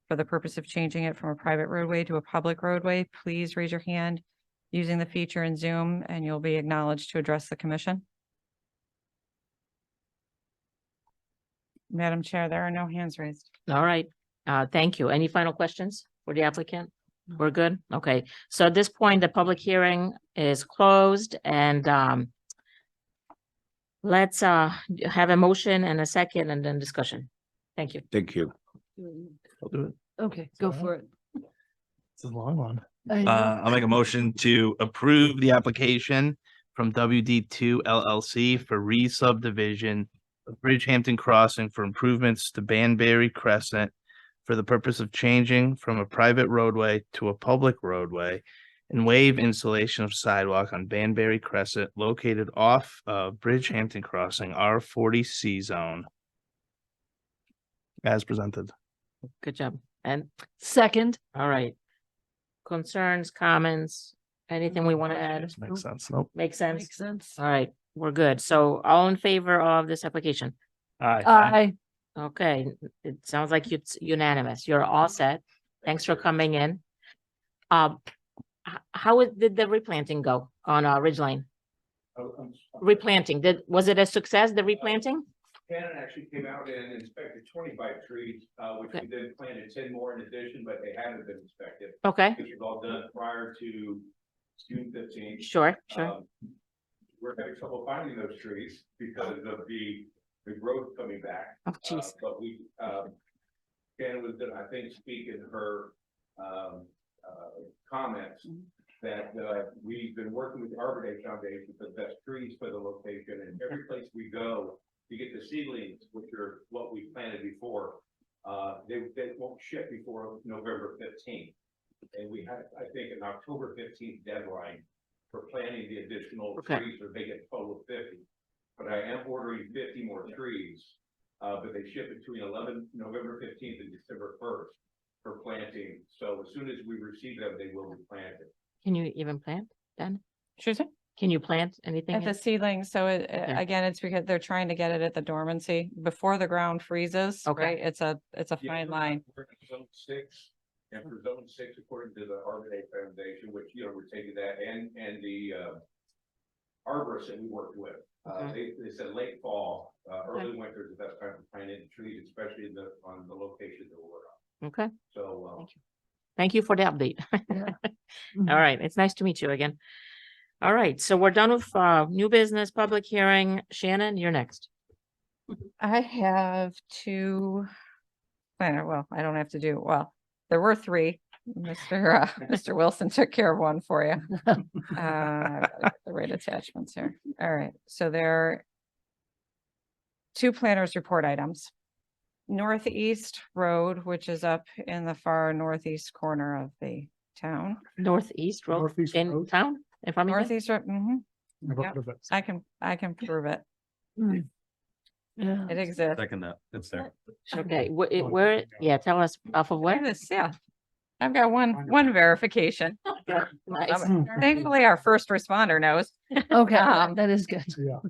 for the purpose of changing it from a private roadway to a public roadway, please raise your hand using the feature in Zoom, and you'll be acknowledged to address the commission. Madam Chair, there are no hands raised. All right, thank you. Any final questions for the applicant? We're good? Okay, so at this point, the public hearing is closed and let's have a motion and a second and then discussion. Thank you. Thank you. I'll do it. Okay, go for it. It's a long one. I know. I'll make a motion to approve the application from WD2 LLC for re-subdivision of Bridgehampton Crossing for improvements to Banbury Crescent for the purpose of changing from a private roadway to a public roadway and waive installation of sidewalk on Banbury Crescent located off of Bridgehampton Crossing R40C zone as presented. Good job. And, Second, all right. Concerns, comments, anything we want to add? Makes sense. Nope. Makes sense? makes sense. All right, we're good. So all in favor of this application? Aye. Aye. Okay, it sounds like it's unanimous. You're all set. Thanks for coming in. Did the replanting go on Ridge Lane? Replanting, was it a success, the replanting? Shannon actually came out and inspected 25 trees, which we then planted 10 more in addition, but they haven't been inspected. Okay, This was all done prior to June 15th. sure. We're having trouble finding those trees because of the growth coming back. Oh, geez. But Shannon was gonna, I think, speak in her comments that we've been working with the Arbor Day Foundation for the best trees for the location, and every place we go to get the seedlings, which are what we planted before, they won't ship before November 15th. And we have, I think, an October 15th deadline for planting the additional trees, or they get a total of 50. But I am ordering 50 more trees, but they ship between November 15th and December 1st for planting. So as soon as we receive them, they will be planted. Can you even plant then? Excuse me? Can you plant anything? At the seedling, so again, it's because they're trying to get it at the dormancy before the ground freezes, Okay. right? It's a fine line. We're in zone 6, and for zone 6, according to the Arbor Day Foundation, which, we're taking that, and the arborists that we worked with, they said late fall, early winter is the best time to plant in trees, especially on the location that we're on. Okay, So, thank you for the update. Mhm. All right, it's nice to meet you again. All right, so we're done with new business, public hearing. Shannon, you're next. I have two. Well, I don't have to do, well, there were three. Mr. Wilson took care of one for you. The right attachments here. All right, so there are two planners report items. Northeast Road, which is up in the far northeast corner of the town. Northeast Road Northeast in Road. town, if I'm. Northeast Road, Never Yep. heard of it. I can prove it. Yeah. It exists. Second that, it's there. Okay, where, yeah, tell us off of Where where? this, yeah. I've got one verification. Nice. Thankfully, our first responder knows. Okay, Um, that is good. Yeah.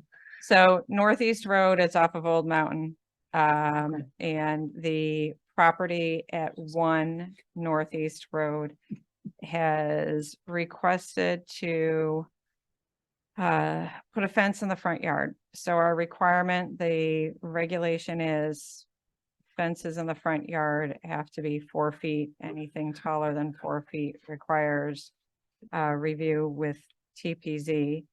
So Northeast Road, it's off of Old Mountain. And the property at 1 Northeast Road has requested to put a fence in the front yard. So our requirement, the regulation is fences in the front yard have to be 4 feet. Anything taller than 4 feet requires review with TPZ.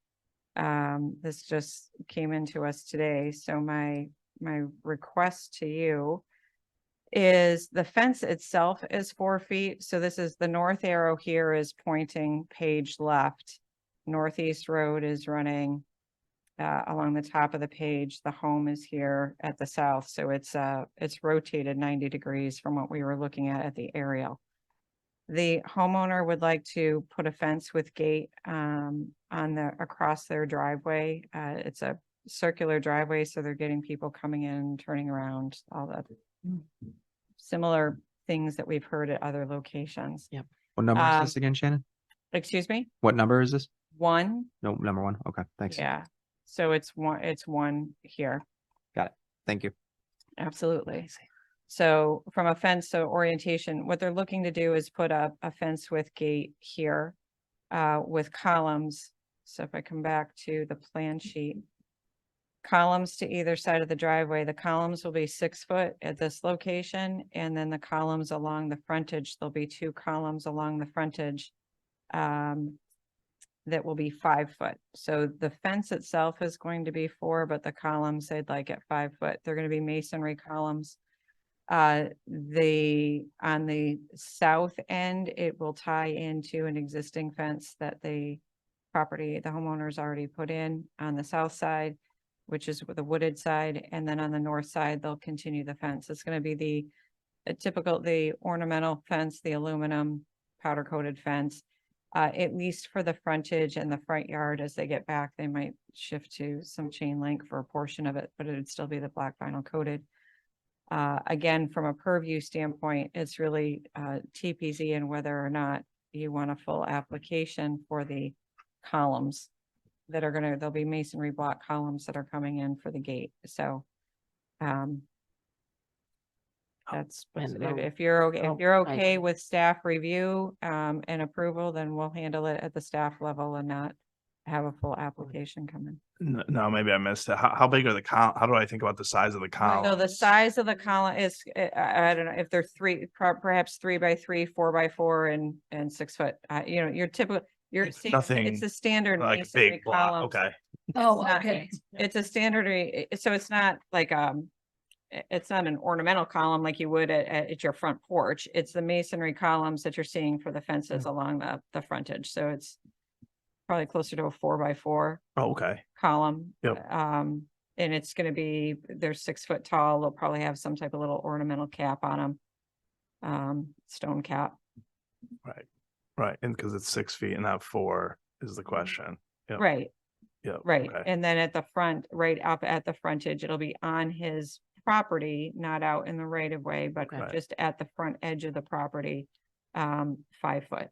This just came into us today, so my request to you is the fence itself is 4 feet. So this is the north arrow here is pointing page left. Northeast Road is running along the top of the page. The home is here at the south. So it's rotated 90 degrees from what we were looking at the aerial. The homeowner would like to put a fence with gate across their driveway. It's a circular driveway, so they're getting people coming in, turning around, all that similar things that we've heard at other locations. Yep. What number is this again, Shannon? Excuse me? What number is this? 1, No, number 1. Okay, thanks. yeah. So it's one here. Thank you. Absolutely. So from a fence, so orientation, what they're looking to do is put up a fence with gate here, with columns. So if I come back to the plan sheet, columns to either side of the driveway, the columns will be 6 foot at this location. And then the columns along the frontage, there'll be 2 columns along the frontage. That will be 5 foot. So the fence itself is going to be 4, but the columns they'd like at 5 foot. They're going to be masonry columns. On the south end, it will tie into an existing fence that the homeowners already put in on the south side, which is the wooded side. And then on the north side, they'll continue the fence. It's going to be the ornamental fence, the aluminum powder coated fence. At least for the frontage and the front yard. As they get back, they might shift to some chain link for a portion of it, but it would still be the black vinyl coated. Again, from a purview standpoint, it's really TPZ and whether or not you want a full application for the columns that are there'll be masonry block columns that are coming in for the gate. So That's, And if no- if you're okay, no, if you're I- okay with staff review, and approval, then we'll handle it at the staff level and not have a full application come in. No, maybe I missed it. How big are the how do I think about the size of the Well, no, column? the size of the column is, I don't know, if they're perhaps 3x3, 4x4 and 6 foot, you know, your typical, It's it's nothing a standard Like a masonry big block, column. okay. Oh, not- okay. It's a standard, so it's not like, it's not an ornamental column like you would at your front porch. It's the masonry columns that you're seeing for the fences along the frontage. So it's probably closer to a 4x4 Oh, okay. column. Yep. And it's gonna be, they're 6 foot tall. They'll probably have some type of little ornamental cap on them. Stone cap. Right. Right. And because it's 6 feet and not 4 is the question. Yep. Right, Yep. right. okay. And then at the front, right up at the frontage, it'll be on his property, not out in the right of way, but Right. just at the front edge of the property, 5 foot.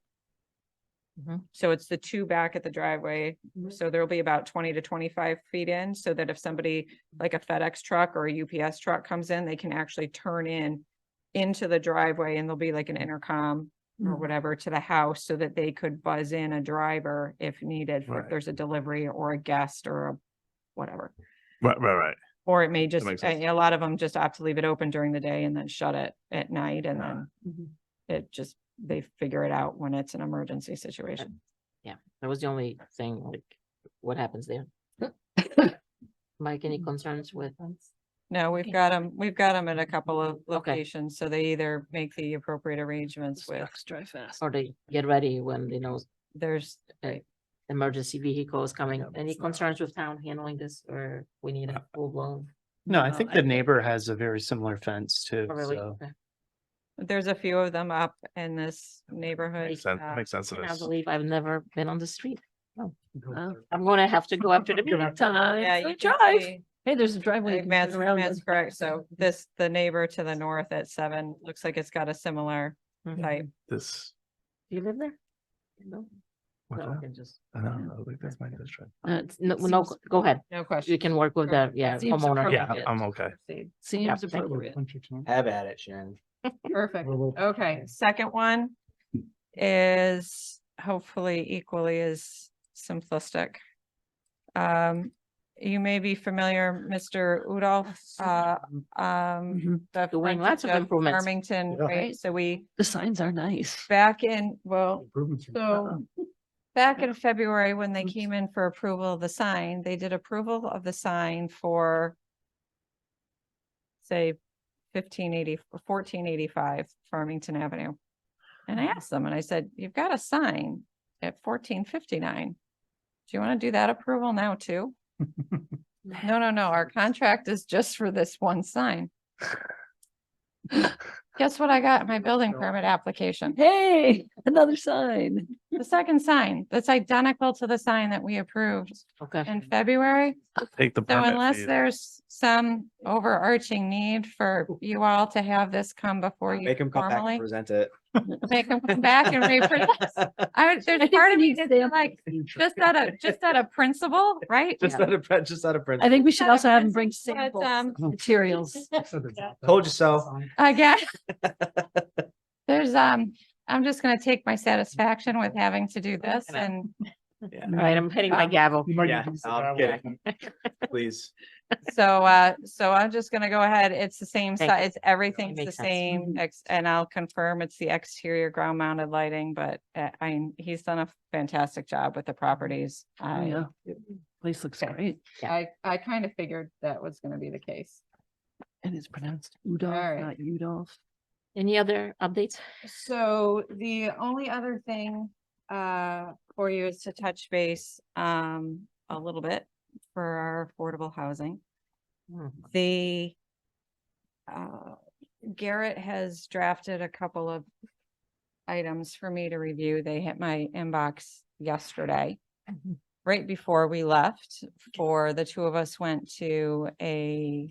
Mhm. So it's the two back at the driveway. So there'll be about 20 to 25 feet in, so that if somebody like a FedEx truck or a UPS truck comes in, they can actually turn into the driveway, and there'll be like an intercom or Mhm. whatever to the house, so that they could buzz in a driver if needed, for if Right. there's a delivery or a guest or a whatever. Right. Or it may just, makes sense. a lot of them just opt to leave it open during the day and then shut it at night, and Ah. then Mhm. it just, they figure it out when it's an emergency situation. That was the only thing, like, what happens there? Mike, any concerns with? No, we've Okay. got them at a couple of Okay. locations, so they either make the appropriate arrangements with, Trucks drive fast. Or they get ready when they know there's, emergency vehicle is coming? Yeah, Any it's not- concerns with town handling this, or we need a full blown? No, I No, think I- the neighbor has a very similar fence too, Oh, really? so. Okay. there's a few of them up in this neighborhood. Makes sense. uh, Makes sense. It And I is. believe I've never been on the street. Oh, I'm gonna have to go after the meeting. Yeah, time you to can drive. see, Hey, there's a driveway. you can Matt's, turn around Matt's on. correct. So the neighbor to the north at 7, looks like it's got a similar Mhm. type. This. Do you live there? No? What's No, I that? can just, I don't know. Like that's my district. no, Seems- go ahead. No question. You can work with the, yeah, Seems homeowner. Yeah, appropriate. I'm okay. Seems Yeah, thank you. appropriate. Have at it, Shannon. Perfect. Okay, second one is hopefully equally as simplistic. You may be familiar, Mr. Udolph, Mhm. the Doing lots of frontage improvements. Farmington, Yeah. right? So The signs are nice. back in, well, Improvements are- so back in February, when they came in for approval of the sign, they did approval of the sign for say 1485 Farmington Avenue. And I asked them and I said, you've got a sign at 1459. Do you want to do that approval now too? No, our contract is just for this one sign. Guess what I got in my building permit application? Hey, another sign. The second sign that's identical to the sign that we approved Okay. in February. Take the So permit unless fees. there's some overarching need for you all to have this come before you Make him come back and formally, present it. make them come back and represent. There's think part of we me need that's stamp like, just out of principle, right? Just out of, just out of I principle. think we should also have them bring But, sample um, materials. Told you so. Again. There's, I'm just gonna take my satisfaction with having to do this and All right, I'm hitting my gavel. You might Yeah, use it I'm that way. kidding. Please. so, so I'm just gonna go ahead. It's the same Thank you. size, everything's the makes sense. same, and I'll confirm it's the exterior ground mounted lighting, but he's done a fantastic job with the properties. Oh, yeah. Place looks great. I kind of figured that was gonna be the case. And it's pronounced All Udolph, right. not Udolph. Any other updates? So the only other thing for you is to touch base a little bit for our affordable housing. Hmm. The Garrett has drafted a couple of items for me to review. They hit my inbox yesterday. Right before we left, for the two of us went to a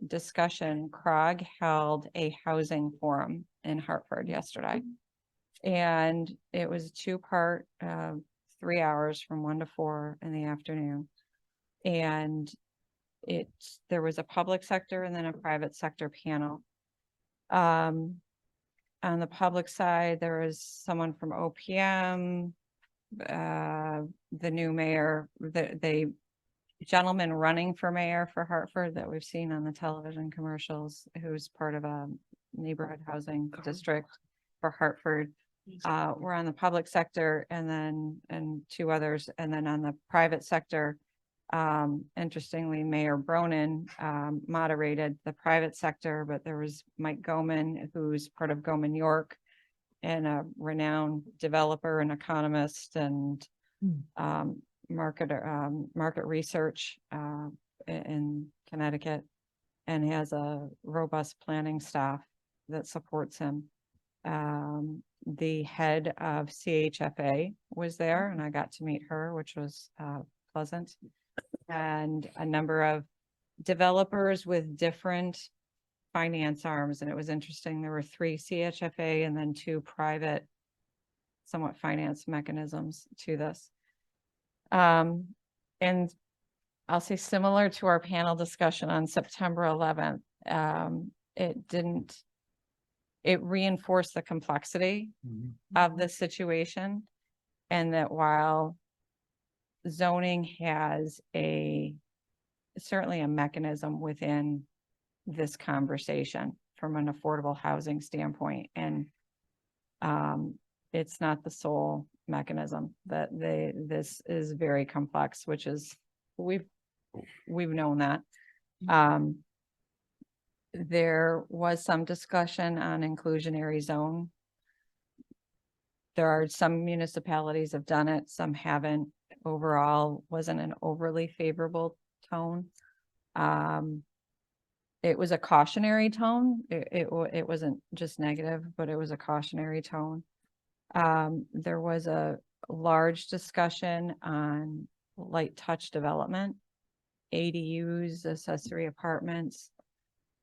discussion. CROG held a housing forum in Hartford yesterday. And it was a 2-part, 3 hours from 1 to 4 in the afternoon. And there was a public sector and then a private sector panel. On the public side, there is someone from OPM, the new mayor, the gentleman running for mayor for Hartford that we've seen on the television commercials, who's part of a neighborhood housing district for Hartford. We're on the public sector and two others, and then on the private sector. Interestingly, Mayor Bronin moderated the private sector, but there was Mike Goman, who's part of Goman York, and a renowned developer and economist and market research in Connecticut, and he has a robust planning staff that supports him. The head of CHFA was there, and I got to meet her, which was pleasant. And a number of developers with different finance arms. And it was interesting. There were 3 CHFA and then 2 private, somewhat finance mechanisms to this. And I'll say similar to our panel discussion on September 11th, it reinforced the complexity of the situation, and that while zoning has certainly a mechanism within this conversation from an affordable housing standpoint, and it's not the sole mechanism. That this is very complex, which is we've known that. There was some discussion on inclusionary zone. There are some municipalities have done it, some haven't. Overall, wasn't an overly favorable tone. It was a cautionary tone. It wasn't just negative, but it was a cautionary tone. There was a large discussion on light touch development, ADUs, accessory apartments.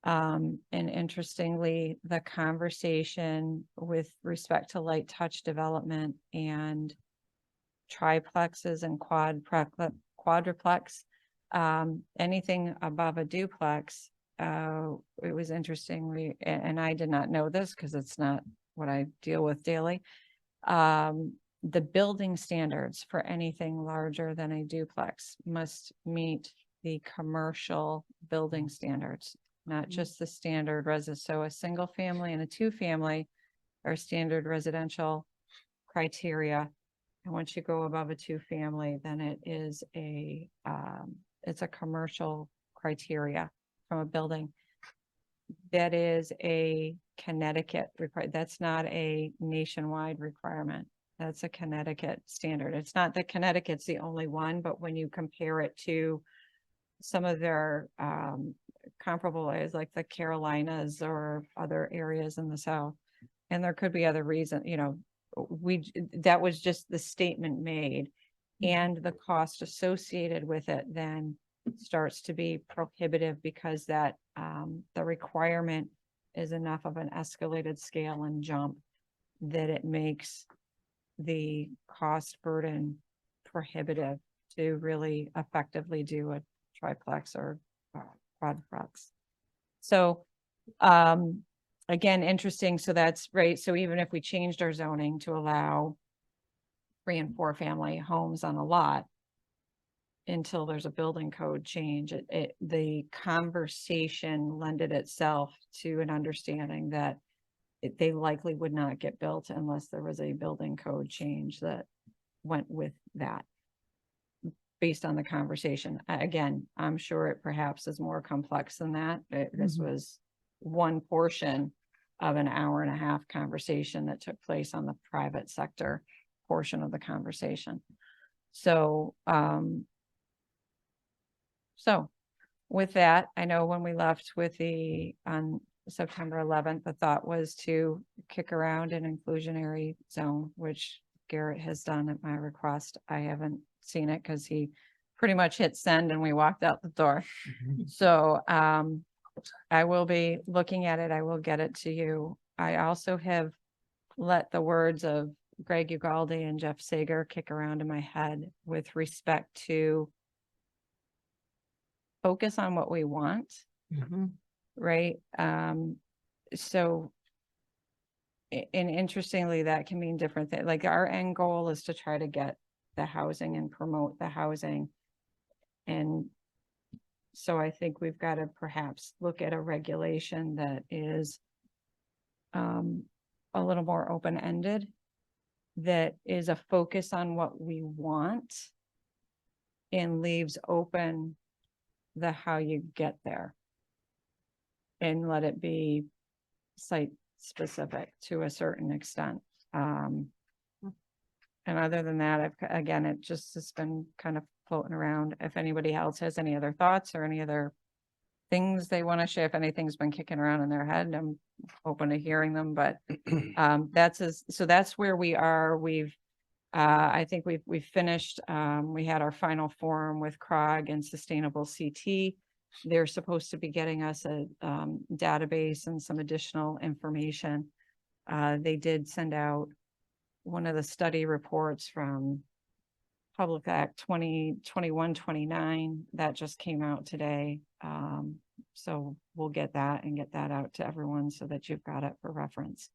And interestingly, the conversation with respect to light touch development and triplexes and quadruplex, anything above a duplex, it was interesting. And I did not know this because it's not what I deal with daily. The building standards for anything larger than a duplex must meet the commercial building standards, not just the standard residence. So a single family and a 2-family are standard residential criteria. And once you go above a 2-family, then it is it's a commercial criteria from a building. That is a Connecticut requirement. That's not a nationwide requirement. That's a Connecticut standard. It's not that Connecticut's the only one, but when you compare it to some of their comparable areas like the Carolinas or other areas in the South, and there could be other reasons, that was just the statement made, and the cost associated with it then starts to be prohibitive because that the requirement is enough of an escalated scale and jump that it makes the cost burden prohibitive to really effectively do a triplex or quadplex. So again, interesting. So that's right. So even if we changed our zoning to allow 3 and 4 family homes on a lot until there's a building code change, the conversation lended itself to an understanding that they likely would not get built unless there was a building code change that went with that. Based on the conversation, again, I'm sure it perhaps is more complex than that. This was one portion of an hour-and-a-half conversation that took place on the private sector portion of the conversation. So, with that, I know when we left with on September 11th, the thought was to kick around an inclusionary zone, which Garrett has done at my request. I haven't seen it because he pretty much hit send and we walked out the door. So I will be looking at it. I will get it to you. I also have let the words of Greg Ugalde and Jeff Sager kick around in my head with respect to focus on what we want, right? so and interestingly, that can mean different things. Like our end goal is to try to get the housing and promote the housing. And so I think we've got to perhaps look at a regulation that is a little more open-ended, that is a focus on what we want and leaves open the how you get there. And let it be site specific to a certain extent. And other than that, again, it just has been kind of floating around. If anybody else has any other thoughts or any other things they want to share, if anything's been kicking around in their head, I'm open to hearing them, but so that's where we are. I think we've finished, we had our final forum with CROG and Sustainable CT. They're supposed to be getting us a database and some additional information. They did send out one of the study reports from Public Act 2021-29 that just came out today. So we'll get that and get that out to everyone so that you've got it for reference.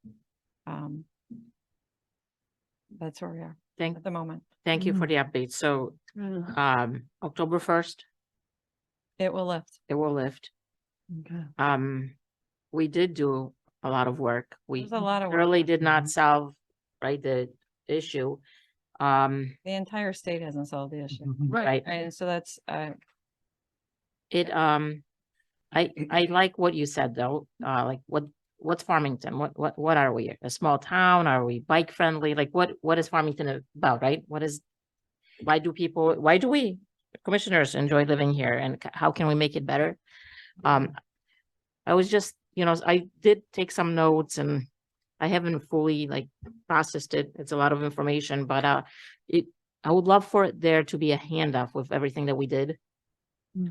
That's where we are at the moment. Thank you for the update. So, October 1st, it will lift. It will lift. Okay. We did do a lot of work. We There's a lot of work. really did not solve, right, the issue. The entire state hasn't solved the issue. Right. And so that's, I like what you said though, like what's Farmington? What are we? A small town? Are we bike friendly? Like what is Farmington about, right? Why do we commissioners enjoy living here, and how can we make it better? I was just, I did take some notes and I haven't fully like processed it. It's a lot of information, but I would love for there to be a handoff with everything that we did.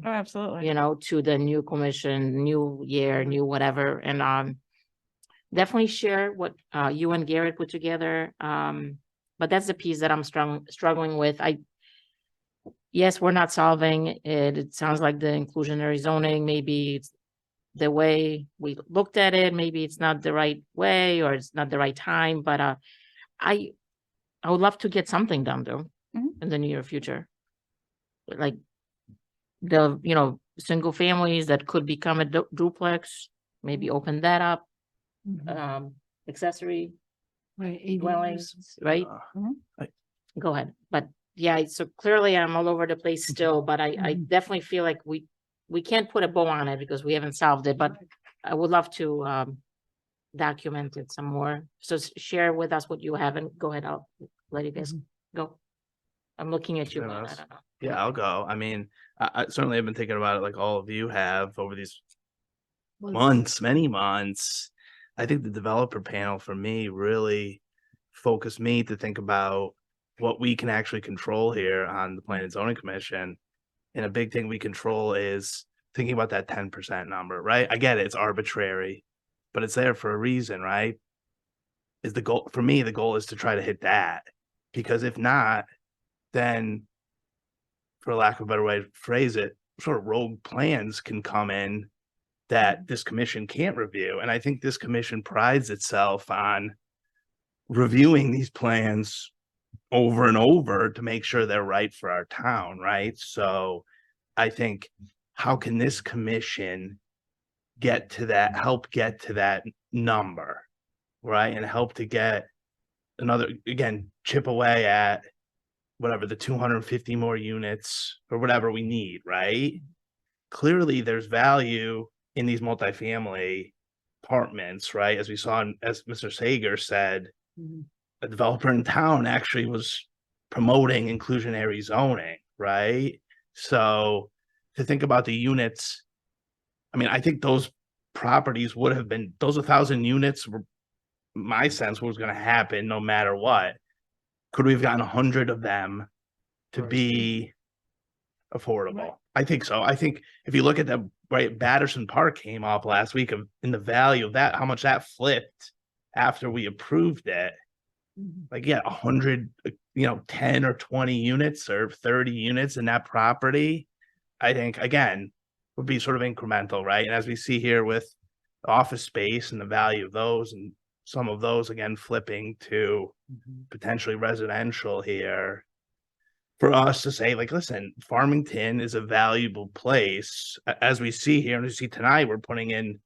oh, absolutely. To the new commission, new year, new whatever, and definitely share what you and Garrett put together. But that's the piece that I'm struggling with. Yes, we're not solving it. It sounds like the inclusionary zoning, maybe it's the way we looked at it, maybe it's not the right way or it's not the right time, but I would love to get something done though in the near future. Like the, single families that could become a duplex, maybe open that up, accessory Right. dwellings, right? I- Go ahead. But yeah, so clearly I'm all over the place still, but I definitely feel like we can't put a bow on it because we haven't solved it, but I would love to document it some more. So share with us what you have and go ahead. I'll let you guys go. I'm looking at you. Fair Glenn, I enough. don't know. Yeah, I'll go. I mean, I certainly have been thinking about it like all of you have over these months, many months. I think the developer panel for me really focused me to think about what we can actually control here on the Planning and Zoning Commission. And a big thing we control is thinking about that 10% number, right? I get it, it's arbitrary, but it's there for a reason, right? Is the goal for me, the goal is to try to hit that. Because if not, then for lack of a better way to phrase it, sort of rogue plans can come in that this commission can't review. And I think this commission prides itself on reviewing these plans over and over to make sure they're right for our town, right? So I think, how can this commission help get to that number, right? And help to get chip away at whatever the 250 more units or whatever we need, right? Clearly there's value in these multifamily apartments, right? As we saw, as Mr. Sager said, a developer in town actually was promoting inclusionary zoning, right? So to think about the units, I mean, I think those properties would have been, those 1,000 units were, my sense was going to happen no matter what. Could we have gotten 100 of them to be affordable? I think so. I think if you look at the right, Batterson Park came up last week in the value of that, how much that flipped after we approved it. Like, yeah, 100, 10 or 20 units or 30 units in that property, I think, again, would be sort of incremental, right? And as we see here with office space and the value of those, and some of those again flipping to potentially residential here. For us to say, like, listen, Farmington is a valuable place, as we see here, and we see tonight, we're putting in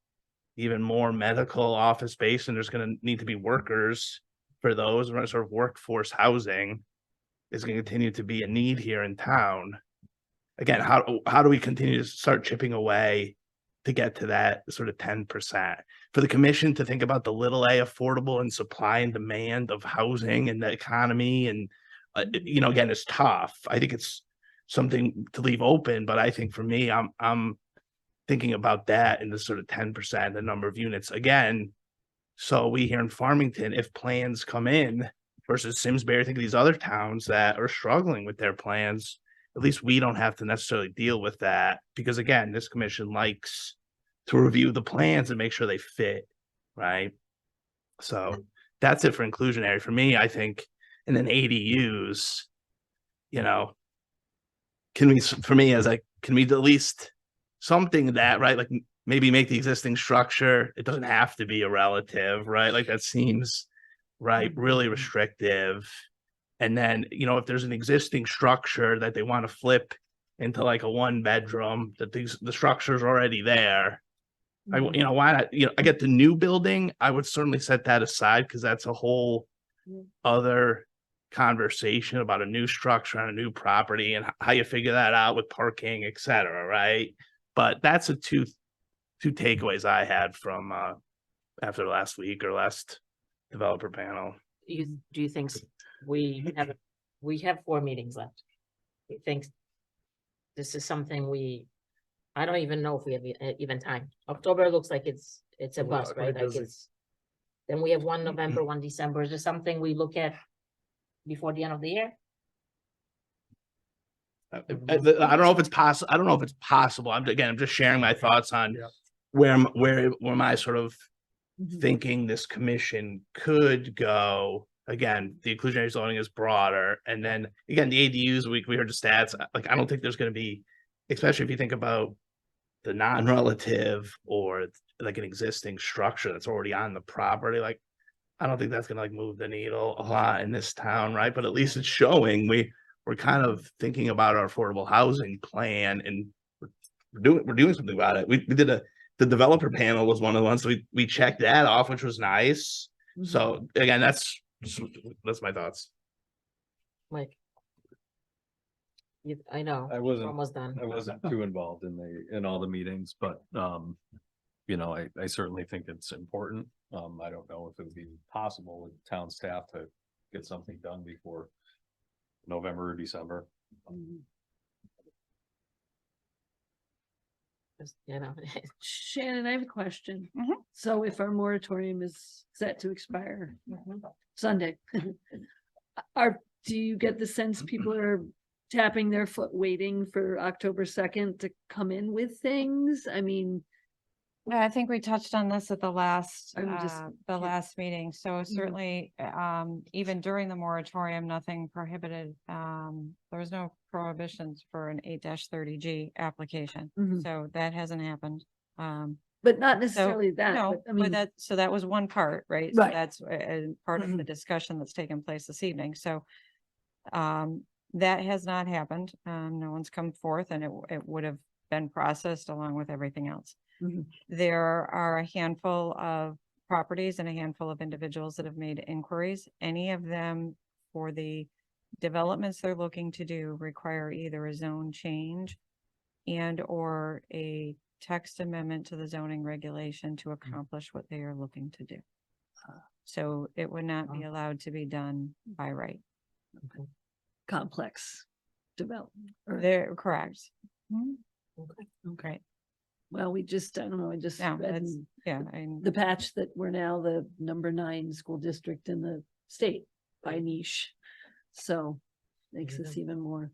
even more medical office space, and there's gonna need to be workers for those, sort of workforce housing is gonna continue to be a need here in town. Again, how do we continue to start chipping away to get to that sort of 10%? For the commission to think about the little a affordable and supply and demand of housing and the economy, and again, it's tough. I think it's something to leave open, but I think for me, I'm thinking about that in the sort of 10%, the number of units again. So we here in Farmington, if plans come in versus Simsbury, I think of these other towns that are struggling with their plans, at least we don't have to necessarily deal with that, because again, this commission likes to review the plans and make sure they fit, right? So that's it for inclusionary for me, I think. And then ADUs, can we at least something that, right, like maybe make the existing structure, it doesn't have to be a relative, right? Like that seems, right, really restrictive. And then, if there's an existing structure that they want to flip into like a 1-bedroom, that the structure's already there. Why not? I get the new building, I would certainly set that aside, because that's a whole other conversation about a new structure on a new property and how you figure that out with parking, et cetera, right? But that's the two takeaways I had from after last week or last developer panel. Do you think we have 4 meetings left? You think this is something I don't even know if we have even time. October looks like it's a bust, right? Like then we have 1 November, 1 December. Is there something we look at before the end of the year? I don't know if it's possible. I'm just sharing my thoughts on where my sort of thinking this commission could go. Again, the inclusionary zoning is broader, and then again, the ADUs, we heard the stats. Like, I don't think there's going to be, especially if you think about the non-relative or like an existing structure that's already on the property. Like, I don't think that's going to like move the needle a lot in this town, right? But at least it's showing we're kind of thinking about our affordable housing plan, and we're doing something about it. We did the developer panel was one of the ones, so we checked that off, which was nice. So again, that's my thoughts. Mike. I know. I wasn't almost done. I wasn't too involved in all the meetings, but I certainly think it's important. I don't know if it would be possible with town staff to get something done before November or December. Shannon, I have a question. So if our moratorium is set to expire Sunday, do you get the sense people are tapping their foot waiting for October 2nd to come in with things? I mean, I think we touched on this at the last meeting. So Mm-hmm. certainly, even during the moratorium, nothing prohibited. There was no prohibitions for an 8-30G application. Mhm. So that hasn't happened. but not necessarily that, No, but I mean, so that was one part, right? So Right. that's part of the discussion that's taken place this evening. So that has not happened. No one's come forth, and it would have been processed along with everything else. Mhm. There are a handful of properties and a handful of individuals that have made inquiries. Any of them, for the developments they're looking to do, require either a zone change and or a text amendment to the zoning regulation to accomplish what they are looking to do. So it would not be allowed to be done by right. complex development. or- They're correct. Okay. Well, I don't know, I just No, read that's, in yeah, the patch that we're now the number 9 school district in the state by niche. So makes us even more.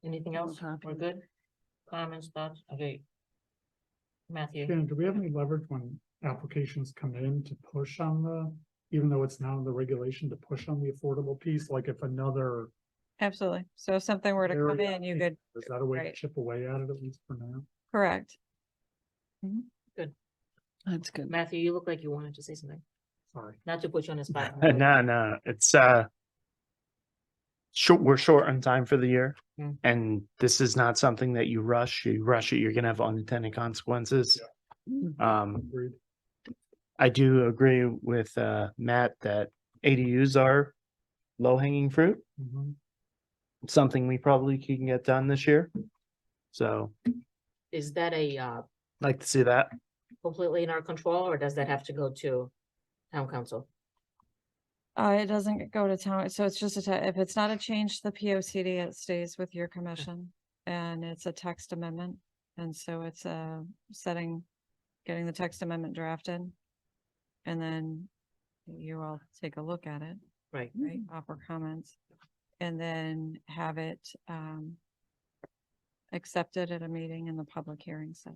Anything more else? We're popular. good? Comments, thoughts? Okay. Matthew. Shannon, do we have any leverage when applications come in to push on even though it's now in the regulation, to push on the affordable piece? Like if another, absolutely. So if something were to come area, in, you could, is that a way to right. chip away at it, at least for now? correct. Good. That's good. Matthew, you look like you wanted to say something. Sorry. Not to put you on the spot. No, it's short, we're short on time for the year. Mm. And this is not something that you rush it, you're gonna have unintended consequences. I do agree with Matt that ADUs are low hanging fruit. Something we probably can get done this year. So Is that a like to see that. completely in our control, or does that have to go to town council? It doesn't go to town, so it's just if it's not a change to the P O C D, it stays with your commission. And it's a text amendment, and so it's getting the text amendment drafted. And then you all take a look at it, Right. right, offer comments, and then have it accepted at a meeting in the public hearing, so.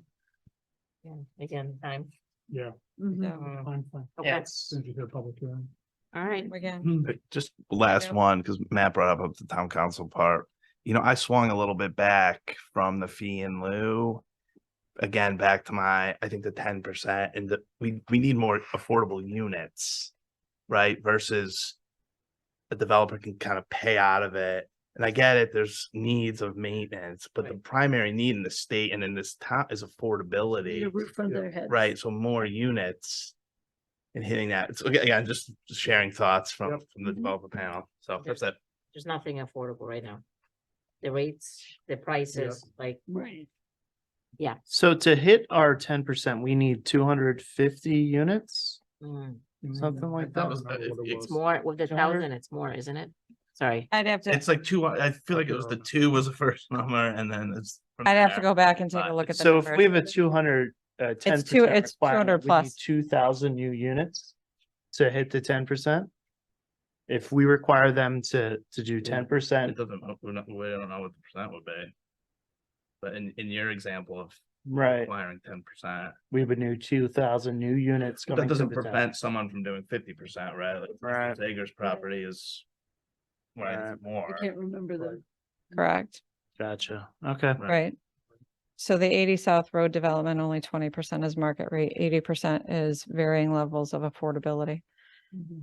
Yeah, again, time. Yeah. Mhm. So, Fine, fine. Okay, Yes. Since you did a public hearing. all right. again, But just last Yep. one, because Matt brought up the town council part. You know, I swung a little bit back from the fee in lieu. Again, back to I think the 10% and we need more affordable units, right? Versus a developer can kind of pay out of it. And I get it, there's needs of maintenance, but the Right. primary need in the state and in this town is Need affordability, a roof over their heads. right? So more units. And hitting that, it's again, just sharing thoughts from the Mhm. developer panel, so that's it. There's nothing affordable right now. The rates, the prices, like, Right. So to hit our 10%, we need 250 units, mm, something like that. it's more with the 1,000, it's more, isn't it? Sorry. I'd have to, It's like two, I feel like it was the two was the first number and then it's. from I'd have to there. go back and take a But look at the So if we have numbers. a 200, 10%. It's 200 requirement, we need plus. 2,000 new units to hit the 10%. If we require them to do It 10%, doesn't, we don't know what the percent would be. But in your example of right, requiring 10%, we would need 2,000 new units. that coming to doesn't the town. prevent someone from doing 50%, right? Like Right. Mr. Zager's property is. Right, Right. it's more. I can't remember the. Correct, Gotcha, okay. right. So the 80 South Road development, only 20% is market rate, 80% is varying levels of affordability.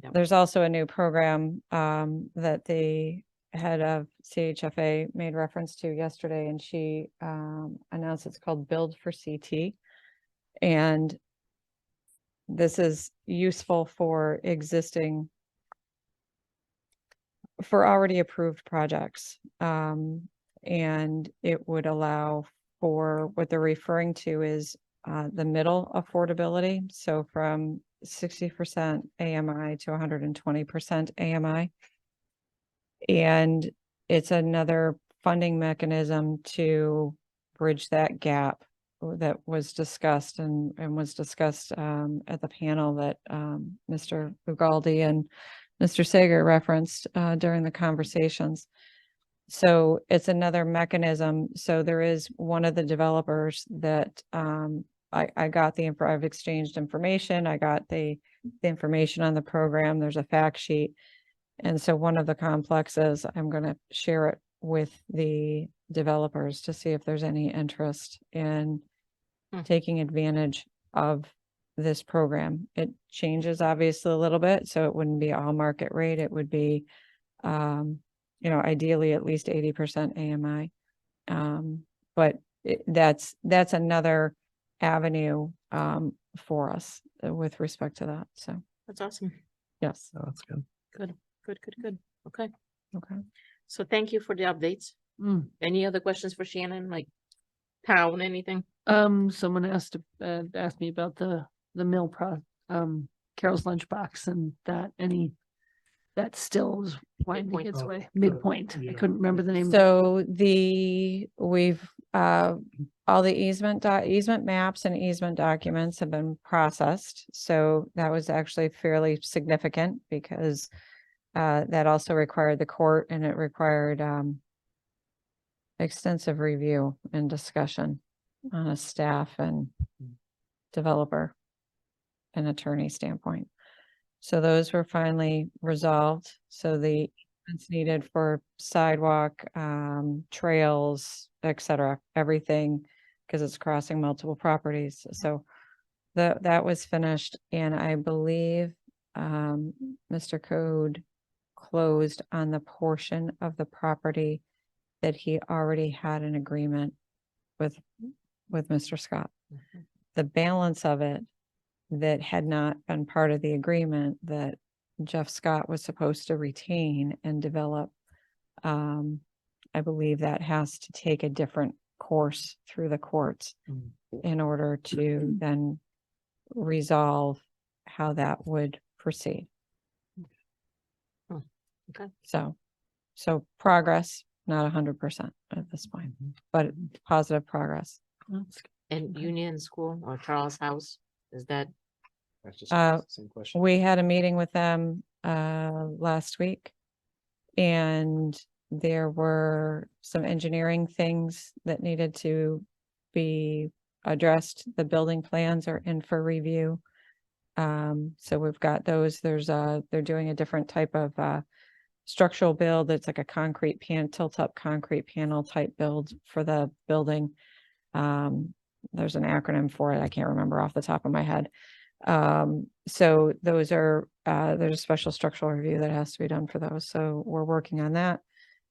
Yep. There's also a new program that the head of CHFA made reference to yesterday, and she announced it's called Build for CT. And this is useful for already approved projects. And it would allow for what they're referring to is the middle affordability. So from 60% AMI to 120% AMI. And it's another funding mechanism to bridge that gap that was discussed and was discussed at the panel that Mr. Ugaldi and Mr. Sager referenced during the conversations. So it's another mechanism. So there is one of the developers that I got the info, I've exchanged information. I got the information on the program. There's a fact sheet. And so one of the complexes, I'm going to share it with the developers to see if there's any interest in taking advantage of this program. It changes obviously a little bit, so it wouldn't be all market rate. It would be, ideally at least 80% AMI. But that's another avenue for us with respect to that. So, That's awesome. yes. Oh, that's good. Good. Okay. Okay. So thank you for the updates. Any other questions for Shannon, like town, anything? Someone asked me about the mill Carol's Lunchbox and that still is winding Midpoint. its Oh, way, sure. Midpoint. I Yeah. couldn't remember the name. So we've, all the easement maps and easement documents have been processed. So that was actually fairly significant because that also required the court and it required extensive review and discussion on a staff and developer and attorney standpoint. So those were finally resolved. So the easements needed for sidewalk, trails, et cetera, everything, because it's crossing multiple properties. So that was finished, and I believe Mr. Code closed on the portion of the property that he already had an agreement with Mr. Scott. The balance of it that had not been part of the agreement that Jeff Scott was supposed to retain and develop, I believe that has to take a different course through the courts in order to then resolve how that would proceed. Okay. So progress, not 100% at this point, but positive progress. And Union School or Charles House, is that? That's just Uh, the same question. We had a meeting with them last week. And there were some engineering things that needed to be addressed. The building plans are in for review. So we've got those. They're doing a different type of structural build. It's like a concrete tilt-up concrete panel type build for the building. There's an acronym for it. I can't remember off the top of my head. So those are, there's a special structural review that has to be done for those. So we're working on that.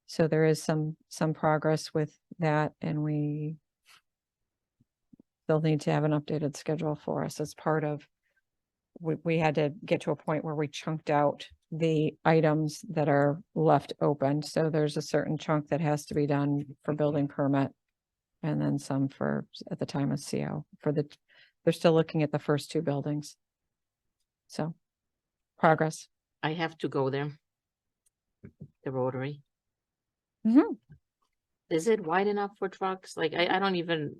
So there is some progress with that, and we still need to have an updated schedule for us as part of, we had to get to a point where we chunked out the items that are left open. So there's a certain chunk that has to be done for building permit, and then some for at the time of CO for they're still looking at the first two buildings. So progress. I have to go there. The Rotary. Is it wide enough for trucks? Like, I don't even,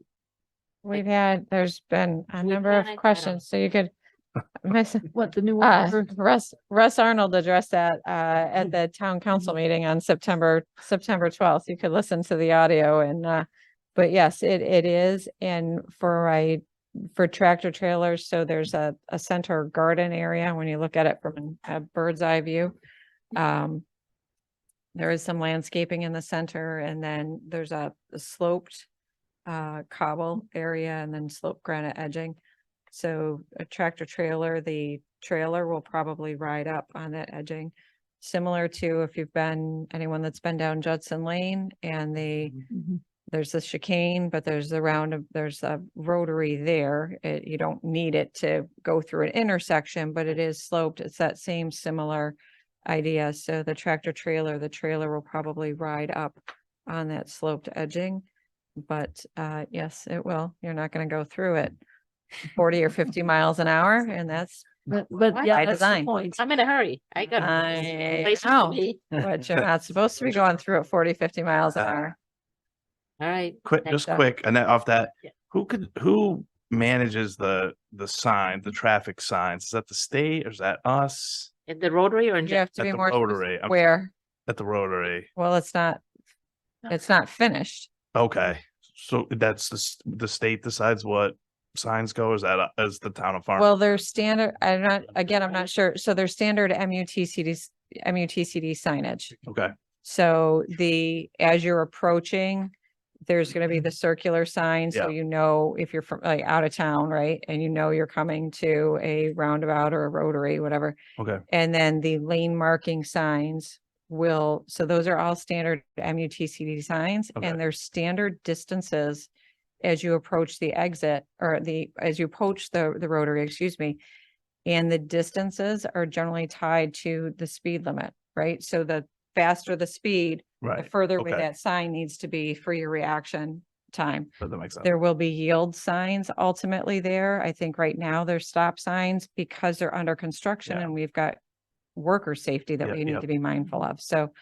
There's been a we number of panic? I don't- questions, so you could miss. What, the new one? Russ Arnold addressed that at the town council meeting on September 12th. You could listen to the audio and but yes, it is. And for tractor trailers, so there's a center garden area when you look at it from a bird's eye view. There is some landscaping in the center, and then there's a sloped cobble area and then sloped granite edging. So a tractor trailer, the trailer will probably ride up on that edging. Similar to if you've been, anyone that's been down Judson Lane and there's the chicane, but there's there's a rotary there. You don't need it to go through an intersection, but it is sloped. It's that same similar idea. So the tractor trailer, the trailer will probably ride up on that sloped edging. But yes, it will. You're not going to go through it 40 or 50 miles an hour, and that's But by yeah, that's the design. point. I'm in a hurry. I got. I know, but you're not supposed to be going through it 40, 50 miles an hour. All right. Quick, Next just up. quick, and then off that, Yeah. who manages the sign, the traffic signs? Is that the state or is that us? At the Rotary or in? You have to At be the more Rotary, specific where, At the Rotary. well, it's not finished. Okay, so that's the state decides what signs go, is that as the town of Farm? Well, they're standard, I'm not sure. So they're standard MUTCD signage. Okay, So as you're approaching, there's gonna be the circular sign, so Yeah. you know if you're from like out of town, right? And you know you're coming to a roundabout or a rotary, whatever. okay, And then the lane marking signs so those are all standard MUTCD signs, Okay. and there's standard distances as you approach the exit or as you approach the rotary, excuse me. And the distances are generally tied to the speed limit, right? So the faster the speed, the right, further away okay. that sign needs to be for your reaction time. that makes sense. There will be yield signs ultimately there. I think right now there's stop signs because they're under construction Yeah. and we've got worker safety that Yep, we need yep. to be mindful of. So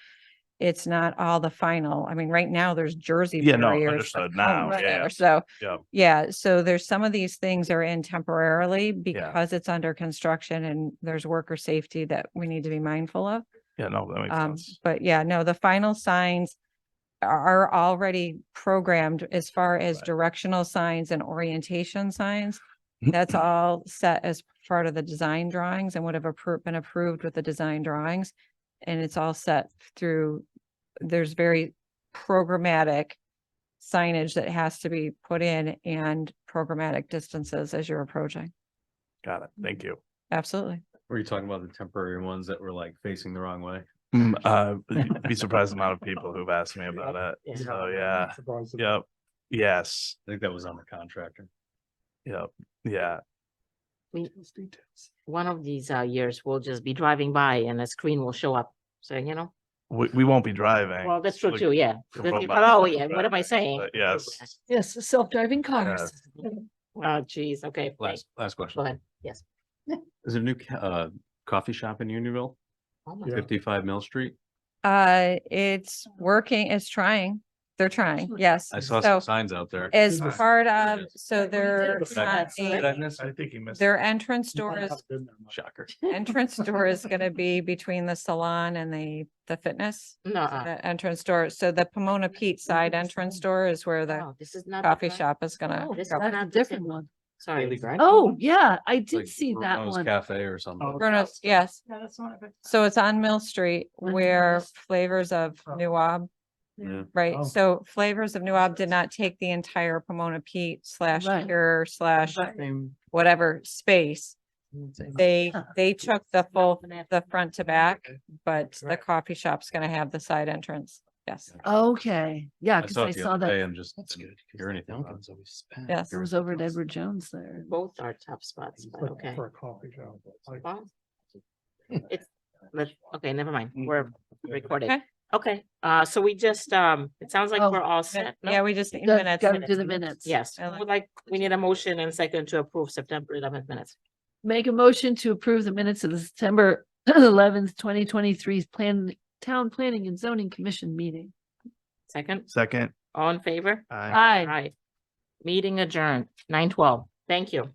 it's not all the final. I mean, right now there's Jersey Yeah, no, barriers. for understood now, cones yeah, there. So Yeah, yeah, so there's some of these things are in temporarily because it's under construction and there's worker safety that we need to be mindful of. yeah, no, that makes sense. But yeah, no, the final signs are already programmed as far as Right. directional signs and orientation signs. That's all set as part of the design drawings and would have been approved with the design drawings. And it's all set through, there's very programmatic signage that has to be put in and programmatic distances as you're approaching. Got it. Thank you. Absolutely. Were you talking about the temporary ones that were like facing the wrong way? You'd be surprised the amount of people who've asked me about it. So, yeah. Yep. Yes. I think that was on the contractor. Yep. Yeah. One of these years, we'll just be driving by and a screen will show up. So, you know, We won't be driving. well, that's true Like, too, yeah. the But- robot Oh, will yeah, what am I drive, saying? but yes. Yes, self-driving cars. Oh, geez, okay. Last Go question. ahead, yes. Is there a new coffee shop in Unionville, Oh my 55 Mill Street? It's working, it's trying. They're trying, yes. I saw So some signs out there. as Signs. part of, so their, Did I miss I it? think he missed. their entrance door is, Shocker. entrance door is gonna be between the salon and the fitness. No, The entrance door. So the Pomona Pete side entrance door is where the no, this is not. coffee the- shop is gonna Oh, this is go. not That's a the different same- one. Sorry. Oh, yeah, I Like did see that Bruno's one. Cafe or something. Bruno's, yes. So it's on Mill Street where Nice. Flavors of New Ob, Yeah. right? Oh. So Flavors of New Ob did not take the entire Pomona Pete slash Right. Pure slash Same- whatever space. They Huh. took the full, the front to back, but the coffee shop's gonna have the side entrance. Yes, Okay, yeah, I because saw I it the saw other day that. and just didn't hear anything about it. yes. It was over at Edward Jones there. Both are tough spots, but okay. For a coffee shop. Well, It's, okay, never mind. We're recording. Okay. Okay, so we just, it sounds like Oh, we're all set. no? Yeah, we just need Gotta minutes. gotta do the minutes. Yes, I we need a motion and second to approve September 11th minutes. Make a motion to approve the minutes of the September 11th, 2023 Town Planning and Zoning Commission meeting. Second, Second. all in favor? Aye. Aye. Aye. Meeting adjourned, 9:12. Thank you.